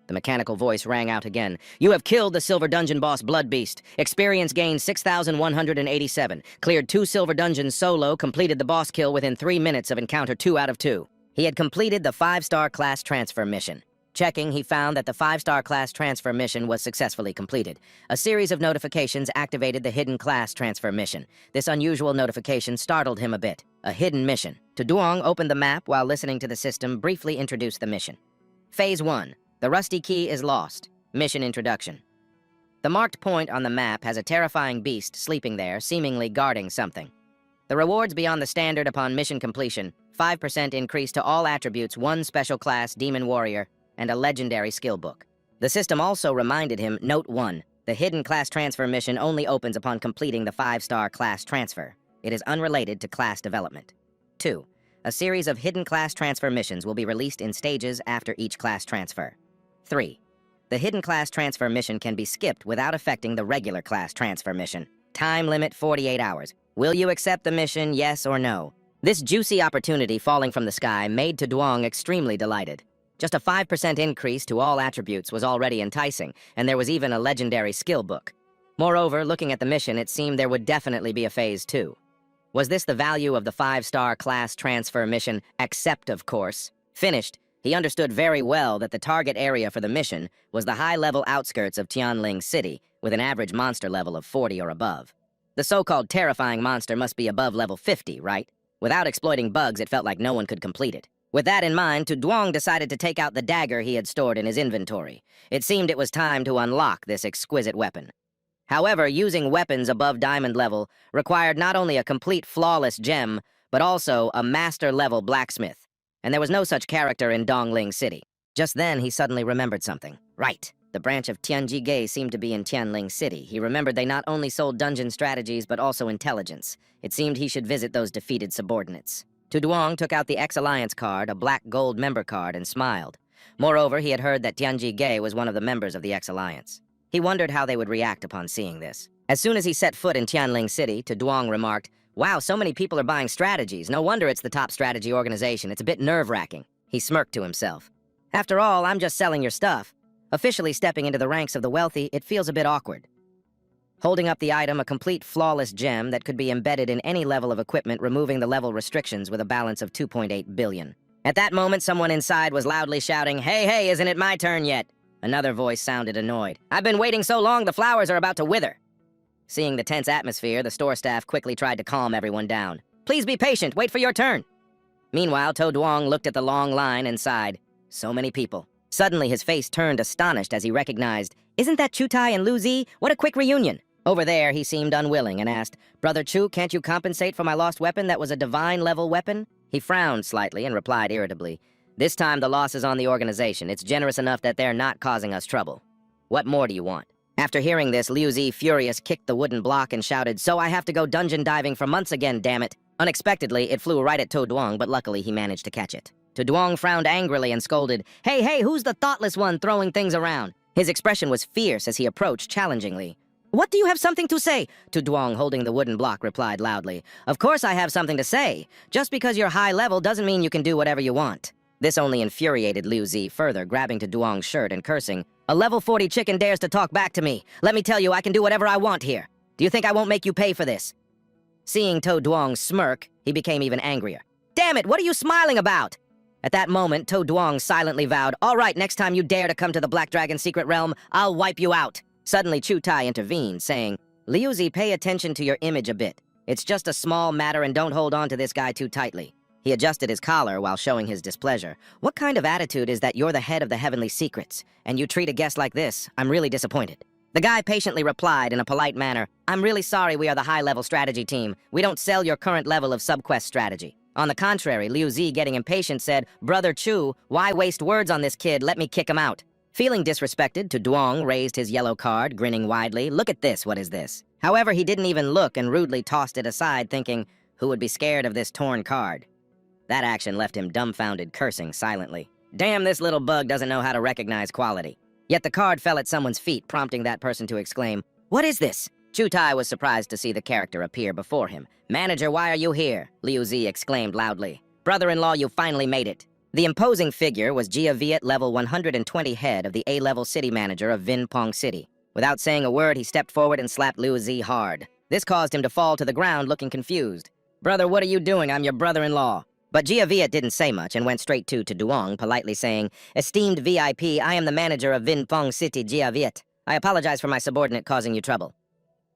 The mechanical voice rang out again. "You have killed the Silver Dungeon boss Blood Beast. Experience gained 6,187. Cleared 2 Silver Dungeons solo, completed the boss kill within 3 minutes of encounter 2 out of 2. He had completed the 5-star class transfer mission. Checking, he found that the 5-star class transfer mission was successfully completed. A series of notifications activated the hidden class transfer mission. This unusual notification startled him a bit. A hidden mission. Duong opened the map while listening to the system briefly introduce the mission. Phase 1. The rusty key is lost. Mission introduction. The marked point on the map has a terrifying beast sleeping there, seemingly guarding something. The rewards beyond the standard upon mission completion: 5% increase to all attributes, 1 special class Demon Warrior, and a legendary skill book. The system also reminded him, Note 1, the hidden class transfer mission only opens upon completing the 5-star class transfer. It is unrelated to class development. 2. A series of hidden class transfer missions will be released in stages after each class transfer. 3. The hidden class transfer mission can be skipped without affecting the regular class transfer mission. Time limit 48 hours. Will you accept the mission, yes or no? This juicy opportunity falling from the sky made Duong extremely delighted. Just a 5% increase to all attributes was already enticing, and there was even a legendary skill book. Moreover, looking at the mission, it seemed there would definitely be a Phase 2. Was this the value of the 5-star class transfer mission? Accept, of course. Finished, he understood very well that the target area for the mission was the high-level outskirts of Tianling City, with an average monster level of 40 or above. The so-called terrifying monster must be above level 50, right? Without exploiting bugs, it felt like no one could complete it. With that in mind, Duong decided to take out the dagger he had stored in his inventory. It seemed it was time to unlock this exquisite weapon. However, using weapons above diamond level required not only a complete flawless gem, but also a master-level blacksmith. And there was no such character in Dongling City. Just then, he suddenly remembered something. Right, the branch of Tianji seemed to be in Tianling City. He remembered they not only sold dungeon strategies, but also intelligence. It seemed he should visit those defeated subordinates. Duong took out the X-Alliance card, a black gold member card, and smiled. Moreover, he had heard that Tianji was one of the members of the X-Alliance. He wondered how they would react upon seeing this. As soon as he set foot in Tianling City, Duong remarked, "Wow, so many people are buying strategies. No wonder it's the top strategy organization. It's a bit nerve-wracking." He smirked to himself. "After all, I'm just selling your stuff. Officially stepping into the ranks of the wealthy, it feels a bit awkward." Holding up the item, a complete flawless gem that could be embedded in any level of equipment, removing the level restrictions with a balance of 2.8 billion. At that moment, someone inside was loudly shouting, "Hey, isn't it my turn yet?" Another voice sounded annoyed. "I've been waiting so long, the flowers are about to wither." Seeing the tense atmosphere, the store staff quickly tried to calm everyone down. "Please be patient, wait for your turn." Meanwhile, Duong looked at the long line and sighed. So many people. Suddenly, his face turned astonished as he recognized, "Isn't that Chutai and Lu Zi? What a quick reunion." Over there, he seemed unwilling and asked, "Brother Chu, can't you compensate for my lost weapon that was a divine-level weapon?" He frowned slightly and replied irritably, "This time the loss is on the organization. It's generous enough that they're not causing us trouble." What more do you want? After hearing this, Liu Zi, furious, kicked the wooden block and shouted, "So I have to go dungeon diving for months again, damn it!" Unexpectedly, it flew right at To Duong, but luckily he managed to catch it. To Duong frowned angrily and scolded, Hey, who's the thoughtless one throwing things around?" His expression was fierce as he approached challengingly. "What do you have something to say?" To Duong, holding the wooden block, replied loudly. "Of course I have something to say. Just because you're high level doesn't mean you can do whatever you want." This only infuriated Liu Zi further, grabbing to Duong's shirt and cursing, "A level 40 chicken dares to talk back to me. Let me tell you, I can do whatever I want here. Do you think I won't make you pay for this?" Seeing To Duong smirk, he became even angrier. "Damn it, what are you smiling about?" At that moment, To Duong silently vowed, "All right, next time you dare to come to the Black Dragon's secret realm, I'll wipe you out." Suddenly, Chu Tai intervened, saying, "Liu Zi, pay attention to your image a bit. It's just a small matter and don't hold on to this guy too tightly." He adjusted his collar while showing his displeasure. "What kind of attitude is that you're the head of the Heavenly Secrets, and you treat a guest like this? I'm really disappointed." The guy patiently replied in a polite manner, "I'm really sorry, we are the high-level strategy team. We don't sell your current level of subquest strategy." On the contrary, Liu Zi, getting impatient, said, "Brother Chu, why waste words on this kid? Let me kick him out." Feeling disrespected, To Duong raised his yellow card, grinning widely. "Look at this, what is this?" However, he didn't even look and rudely tossed it aside, thinking, who would be scared of this torn card? That action left him dumbfounded, cursing silently. Damn, this little bug doesn't know how to recognize quality. Yet the card fell at someone's feet, prompting that person to exclaim, "What is this?" Chu Tai was surprised to see the character appear before him. "Manager, why are you here?" Liu Zi exclaimed loudly. "Brother-in-law, you finally made it." The imposing figure was Jia Viet, level 120 head of the A-level city manager of Vin Pong City. Without saying a word, he stepped forward and slapped Liu Zi hard. This caused him to fall to the ground looking confused. "Brother, what are you doing? I'm your brother-in-law." But Jia Viet didn't say much and went straight to Duong, politely saying, "Esteemed VIP, I am the manager of Vin Pong City, Jia Viet. I apologize for my subordinate causing you trouble."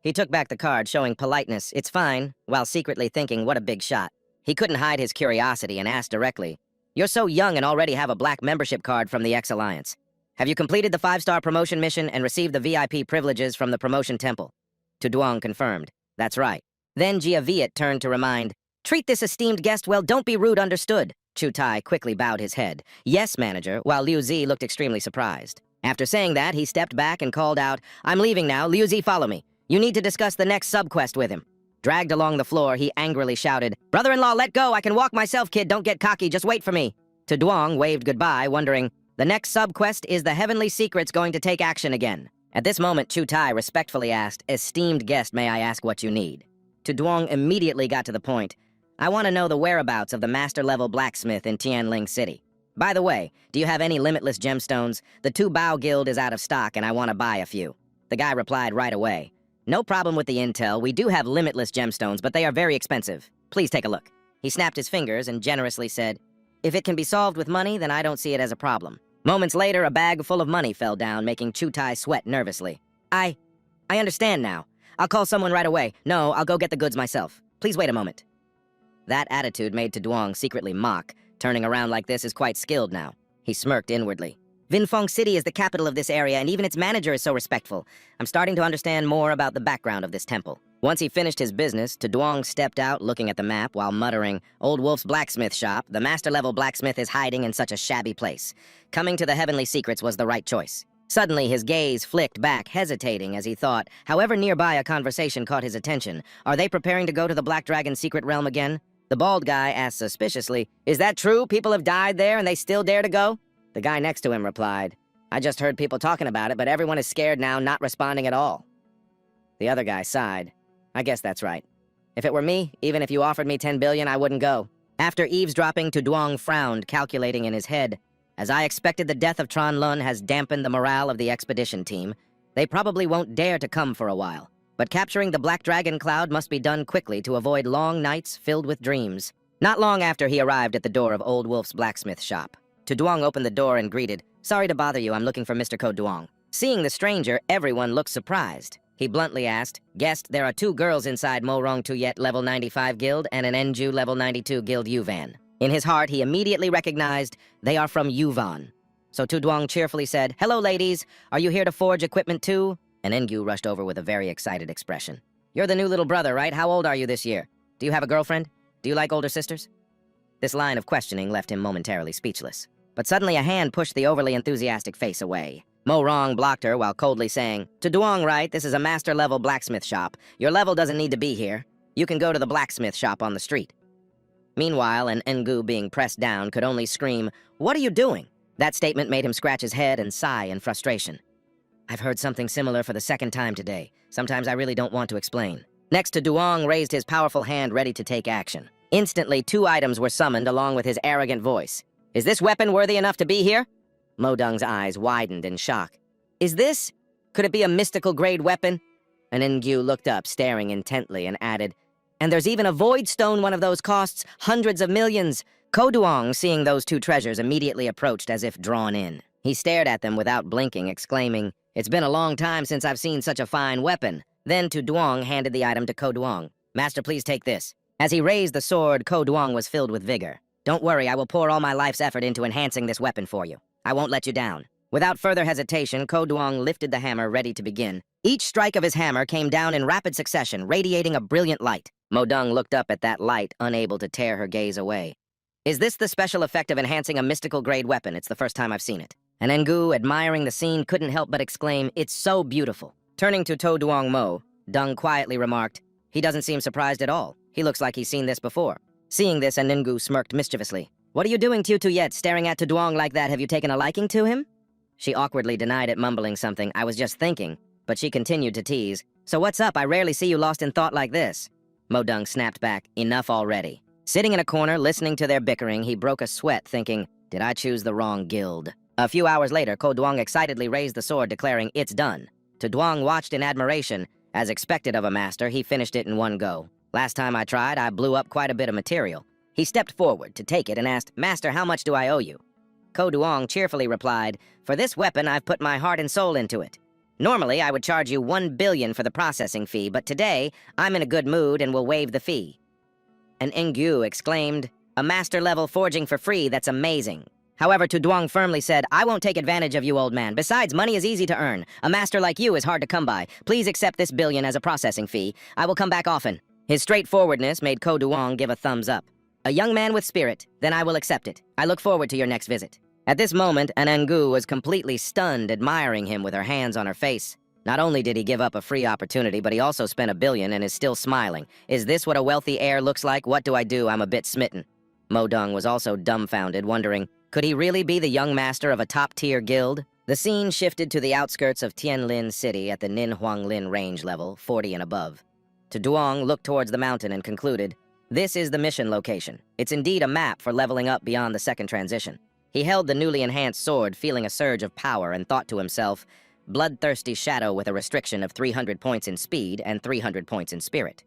He took back the card, showing politeness, "It's fine," while secretly thinking, what a big shot. He couldn't hide his curiosity and asked directly, "You're so young and already have a black membership card from the X-Alliance. Have you completed the 5-star promotion mission and received the VIP privileges from the promotion temple?" To Duong confirmed, "That's right." Then Jia Viet turned to remind, "Treat this esteemed guest well, don't be rude, understood." Chu Tai quickly bowed his head. "Yes, manager," while Liu Zi looked extremely surprised. After saying that, he stepped back and called out, "I'm leaving now. Liu Zi, follow me. You need to discuss the next subquest with him." Dragged along the floor, he angrily shouted, "Brother-in-law, let go! I can walk myself, kid. Don't get cocky. Just wait for me." To Duong waved goodbye, wondering, the next subquest is the Heavenly Secrets going to take action again. At this moment, Chu Tai respectfully asked, "Esteemed guest, may I ask what you need?" To Duong immediately got to the point. "I want to know the whereabouts of the master-level blacksmith in Tianling City. By the way, do you have any limitless gemstones? The Tu Bao Guild is out of stock and I want to buy a few." The guy replied right away, "No problem with the intel. We do have limitless gemstones, but they are very expensive. Please take a look." He snapped his fingers and generously said, "If it can be solved with money, then I don't see it as a problem." Moments later, a bag full of money fell down, making Chu Tai sweat nervously. I understand now. I'll call someone right away. No, I'll go get the goods myself. Please wait a moment." That attitude made To Duong secretly mock. Turning around like this is quite skilled now. He smirked inwardly. Vinfong City is the capital of this area, and even its manager is so respectful. I'm starting to understand more about the background of this temple. Once he finished his business, To Duong stepped out, looking at the map while muttering, "Old Wolf's blacksmith shop. The master-level blacksmith is hiding in such a shabby place. Coming to the Heavenly Secrets was the right choice." Suddenly, his gaze flicked back, hesitating as he thought, however nearby a conversation caught his attention. Are they preparing to go to the Black Dragon's secret realm again? The bald guy asked suspiciously, "Is that true? People have died there and they still dare to go?" The guy next to him replied, "I just heard people talking about it, but everyone is scared now, not responding at all." The other guy sighed. "I guess that's right. If it were me, even if you offered me 10 billion, I wouldn't go." After eavesdropping, To Duong frowned, calculating in his head. As I expected, the death of Tran Lun has dampened the morale of the expedition team. They probably won't dare to come for a while. But capturing the Black Dragon Cloud must be done quickly to avoid long nights filled with dreams. Not long after he arrived at the door of Old Wolf's blacksmith shop. To Duong opened the door and greeted, "Sorry to bother you, I'm looking for Mr. Ko Duong." Seeing the stranger, everyone looked surprised. He bluntly asked, "Guest, there are 2 girls inside Mo Rong Tuyet level 95 guild and an Enju level 92 guild Yuvan." In his heart, he immediately recognized they are from Yuvan. So Tu Duong cheerfully said, "Hello, ladies. Are you here to forge equipment too?" And Engu rushed over with a very excited expression. "You're the new little brother, right? How old are you this year? Do you have a girlfriend? Do you like older sisters?" This line of questioning left him momentarily speechless. But suddenly a hand pushed the overly enthusiastic face away. Mo Rong blocked her while coldly saying, "To Duong, right? This is a master-level blacksmith shop. Your level doesn't need to be here. You can go to the blacksmith shop on the street." Meanwhile, an Ngu being pressed down could only scream, "What are you doing?" That statement made him scratch his head and sigh in frustration. "I've heard something similar for the second time today. Sometimes I really don't want to explain." Next to Duong raised his powerful hand ready to take action. Instantly, 2 items were summoned along with his arrogant voice. "Is this weapon worthy enough to be here?" Modung's eyes widened in shock. "Is this? Could it be a mystical grade weapon?" An Ngu looked up, staring intently, and added, "And there's even a void stone one of those costs hundreds of millions." Ko Duong, seeing those 2 treasures, immediately approached as if drawn in. He stared at them without blinking, exclaiming, "It's been a long time since I've seen such a fine weapon." Then to Duong handed the item to Ko Duong. "Master, please take this." As he raised the sword, Ko Duong was filled with vigor. "Don't worry, I will pour all my life's effort into enhancing this weapon for you. I won't let you down." Without further hesitation, Ko Duong lifted the hammer, ready to begin. Each strike of his hammer came down in rapid succession, radiating a brilliant light. Modung looked up at that light, unable to tear her gaze away. "Is this the special effect of enhancing a mystical grade weapon? It's the first time I've seen it." And Ngu, admiring the scene, couldn't help but exclaim, "It's so beautiful." Turning to To Duong Mo, Dung quietly remarked, "He doesn't seem surprised at all. He looks like he's seen this before." Seeing this, Ngu smirked mischievously. "What are you doing, Tutu Yet, staring at To Duong like that? Have you taken a liking to him?" She awkwardly denied it, mumbling something, "I was just thinking," but she continued to tease, "So what's up? I rarely see you lost in thought like this." Modung snapped back, "Enough already." Sitting in a corner, listening to their bickering, he broke a sweat, thinking, "Did I choose the wrong guild?" A few hours later, Ko Duong excitedly raised the sword, declaring, "It's done." To Duong watched in admiration. As expected of a master, he finished it in one go. "Last time I tried, I blew up quite a bit of material." He stepped forward to take it and asked, "Master, how much do I owe you?" Ko Duong cheerfully replied, "For this weapon, I've put my heart and soul into it. Normally, I would charge you 1 billion for the processing fee, but today, I'm in a good mood and will waive the fee." And Ngu exclaimed, "A master-level forging for free, that's amazing." However, Tu Duong firmly said, "I won't take advantage of you, old man. Besides, money is easy to earn. A master like you is hard to come by. Please accept this billion as a processing fee. I will come back often." His straightforwardness made Ko Duong give a thumbs up. "A young man with spirit, then I will accept it. I look forward to your next visit." At this moment, Anangu was completely stunned, admiring him with her hands on her face. Not only did he give up a free opportunity, but he also spent 1 billion and is still smiling. "Is this what a wealthy heir looks like? What do I do? I'm a bit smitten." Modung was also dumbfounded, wondering, could he really be the young master of a top-tier guild? The scene shifted to the outskirts of Tianlin City at the Nin Huanglin range level, 40 and above. To Duong looked towards the mountain and concluded, "This is the mission location. It's indeed a map for leveling up beyond the second transition." He held the newly enhanced sword, feeling a surge of power, and thought to himself, "Bloodthirsty shadow with a restriction of 300 points in speed and 300 points in spirit."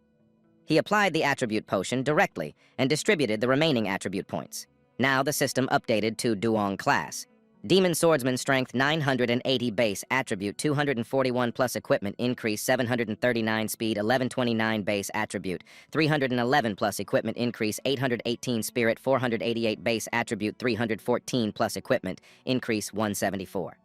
He applied the attribute potion directly and distributed the remaining attribute points. Now the system updated to Duong class. Demon Swordsman Strength 980 base attribute 241 plus equipment increase 739 speed 1129 base attribute 311 plus equipment increase 818 spirit 488 base attribute 314 plus equipment increase 174.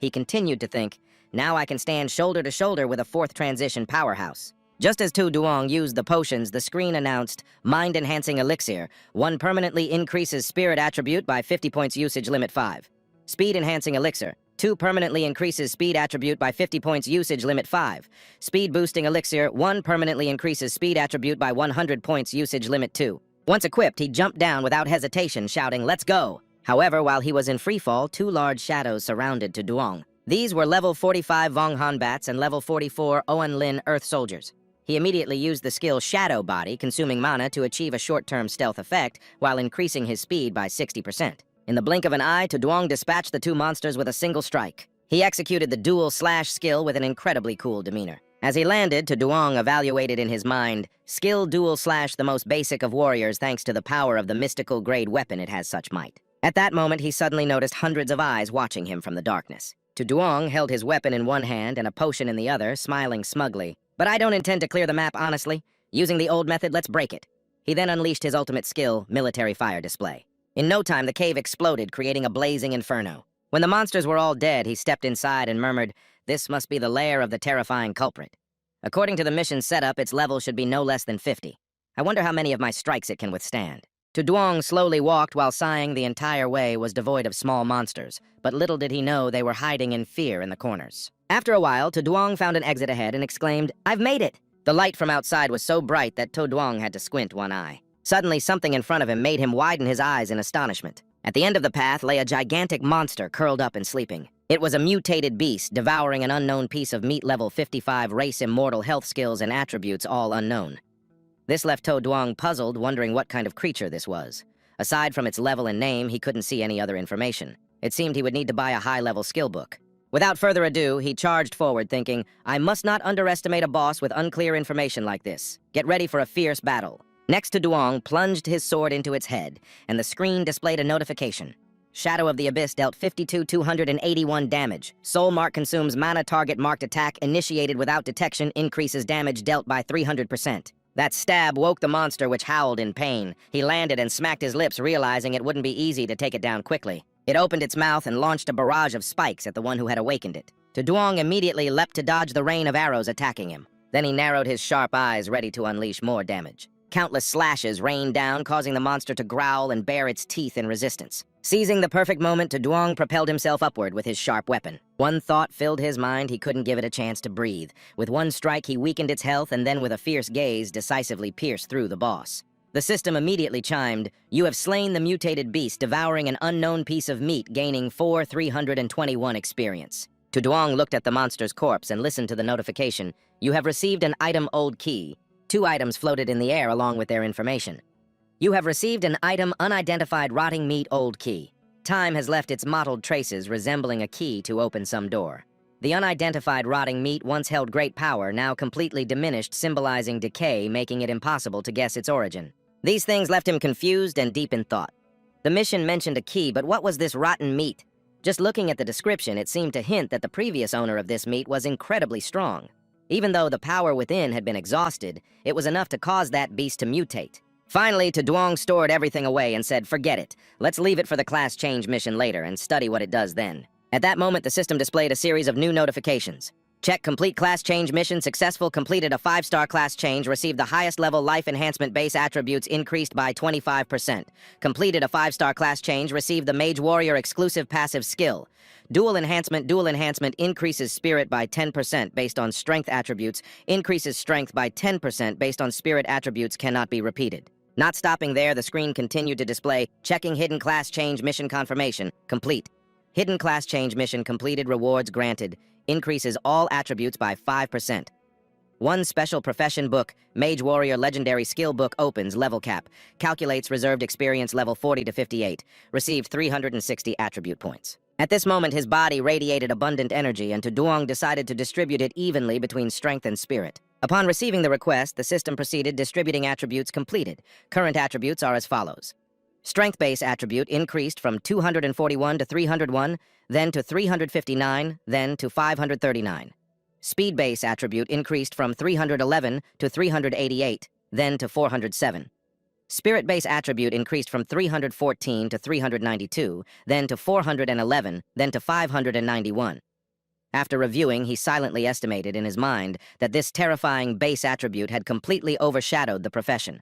He continued to think, "Now I can stand shoulder to shoulder with a 4th transition powerhouse." Just as Tu Duong used the potions, the screen announced, "Mind-enhancing elixir. 1 permanently increases spirit attribute by 50 points usage limit 5. Speed-enhancing elixir. 2 permanently increases speed attribute by 50 points usage limit 5. Speed-boosting elixir. 1 permanently increases speed attribute by 100 points usage limit 2. Once equipped, he jumped down without hesitation, shouting, "Let's go!" However, while he was in freefall, 2 large shadows surrounded Tu Duong. These were level 45 Vonghan bats and level 44 Owen Lin Earth soldiers. He immediately used the skill Shadow Body, consuming mana to achieve a short-term stealth effect while increasing his speed by 60%. In the blink of an eye, Tu Duong dispatched the 2 monsters with a single strike. He executed the dual slash skill with an incredibly cool demeanor. As he landed, Tu Duong evaluated in his mind, skill dual slash the most basic of warriors thanks to the power of the mystical grade weapon it has such might. At that moment, he suddenly noticed hundreds of eyes watching him from the darkness. Tu Duong held his weapon in one hand and a potion in the other, smiling smugly. "But I don't intend to clear the map, honestly. Using the old method, let's break it." He then unleashed his ultimate skill, Military Fire Display. In no time, the cave exploded, creating a blazing inferno. When the monsters were all dead, he stepped inside and murmured, "This must be the lair of the terrifying culprit. According to the mission setup, its level should be no less than 50. I wonder how many of my strikes it can withstand." To Duong slowly walked while sighing. The entire way was devoid of small monsters, but little did he know they were hiding in fear in the corners. After a while, To Duong found an exit ahead and exclaimed, "I've made it!" The light from outside was so bright that To Duong had to squint one eye. Suddenly, something in front of him made him widen his eyes in astonishment. At the end of the path lay a gigantic monster curled up and sleeping. It was a mutated beast, devouring an unknown piece of meat. Level 55, race immortal, health skills and attributes all unknown. This left To Duong puzzled, wondering what kind of creature this was. Aside from its level and name, he couldn't see any other information. It seemed he would need to buy a high-level skill book. Without further ado, he charged forward, thinking, "I must not underestimate a boss with unclear information like this. Get ready for a fierce battle." Next, To Duong plunged his sword into its head, and the screen displayed a notification. Shadow of the Abyss dealt 52,281 damage. Soul Mark consumes mana. Target marked attack initiated without detection increases damage dealt by 300%. That stab woke the monster, which howled in pain. He landed and smacked his lips, realizing it wouldn't be easy to take it down quickly. It opened its mouth and launched a barrage of spikes at the one who had awakened it. To Duong immediately leapt to dodge the rain of arrows attacking him. Then he narrowed his sharp eyes, ready to unleash more damage. Countless slashes rained down, causing the monster to growl and bare its teeth in resistance. Seizing the perfect moment, To Duong propelled himself upward with his sharp weapon. One thought filled his mind: he couldn't give it a chance to breathe. With one strike, he weakened its health, and then with a fierce gaze, decisively pierced through the boss. The system immediately chimed, "You have slain the mutated beast, devouring an unknown piece of meat, gaining 4,321 experience." To Duong looked at the monster's corpse and listened to the notification. "You have received an item old key." 2 items floated in the air along with their information. "You have received an item unidentified rotting meat old key. Time has left its mottled traces, resembling a key to open some door." The unidentified rotting meat once held great power, now completely diminished, symbolizing decay, making it impossible to guess its origin. These things left him confused and deep in thought. The mission mentioned a key, but what was this rotten meat? Just looking at the description, it seemed to hint that the previous owner of this meat was incredibly strong. Even though the power within had been exhausted, it was enough to cause that beast to mutate. Finally, To Duong stored everything away and said, "Forget it. Let's leave it for the class change mission later and study what it does then." At that moment, the system displayed a series of new notifications. Check complete class change mission successful. Completed a 5-star class change. Received the highest level life enhancement base attributes increased by 25%. Completed a 5-star class change. Received the Mage Warrior exclusive passive skill. Dual enhancement increases spirit by 10% based on strength attributes. Increases strength by 10% based on spirit attributes. Cannot be repeated. Not stopping there, the screen continued to display, "Checking hidden class change mission confirmation. Complete. Hidden class change mission completed. Rewards granted. Increases all attributes by 5%. 1 special profession book, Mage Warrior Legendary Skill Book opens. Level cap. Calculates reserved experience level 40 to 58. Received 360 attribute points." At this moment, his body radiated abundant energy, and To Duong decided to distribute it evenly between strength and spirit. Upon receiving the request, the system proceeded, distributing attributes completed. Current attributes are as follows. Strength base attribute increased from 241 to 301, then to 359, then to 539. Speed base attribute increased from 311 to 388, then to 407. Spirit base attribute increased from 314 to 392, then to 411, then to 591. After reviewing, he silently estimated in his mind that this terrifying base attribute had completely overshadowed the profession.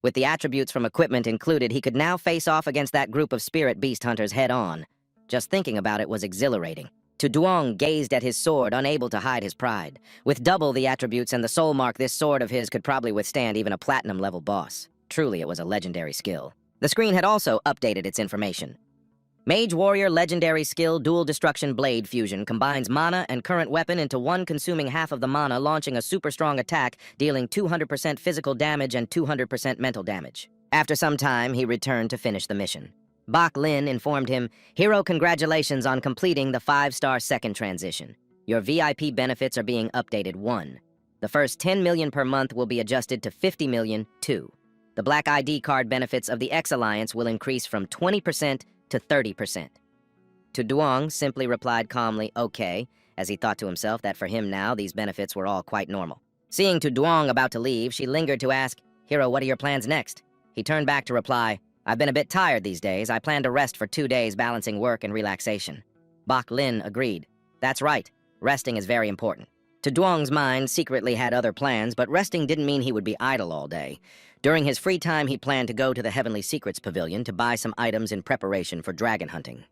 With the attributes from equipment included, he could now face off against that group of spirit beast hunters head-on. Just thinking about it was exhilarating. To Duong gazed at his sword, unable to hide his pride. With double the attributes and the soul mark, this sword of his could probably withstand even a platinum-level boss. Truly, it was a legendary skill. The screen had also updated its information. Mage Warrior Legendary Skill Dual Destruction Blade Fusion combines mana and current weapon into one, consuming half of the mana, launching a super strong attack, dealing 200% physical damage and 200% mental damage. After some time, he returned to finish the mission. Bak Lin informed him, "Hero, congratulations on completing the 5-star second transition. Your VIP benefits are being updated 1. The first 10 million per month will be adjusted to 50 million 2. The Black ID card benefits of the X Alliance will increase from 20% to 30%. To Duong simply replied calmly, "Okay," as he thought to himself that for him now, these benefits were all quite normal. Seeing To Duong about to leave, she lingered to ask, "Hero, what are your plans next?" He turned back to reply, "I've been a bit tired these days. I plan to rest for 2 days, balancing work and relaxation." Bak Lin agreed. "That's right. Resting is very important." To Duong's mind, secretly had other plans, but resting didn't mean he would be idle all day. During his free time, he planned to go to the Heavenly Secrets Pavilion to buy some items in preparation for dragon hunting.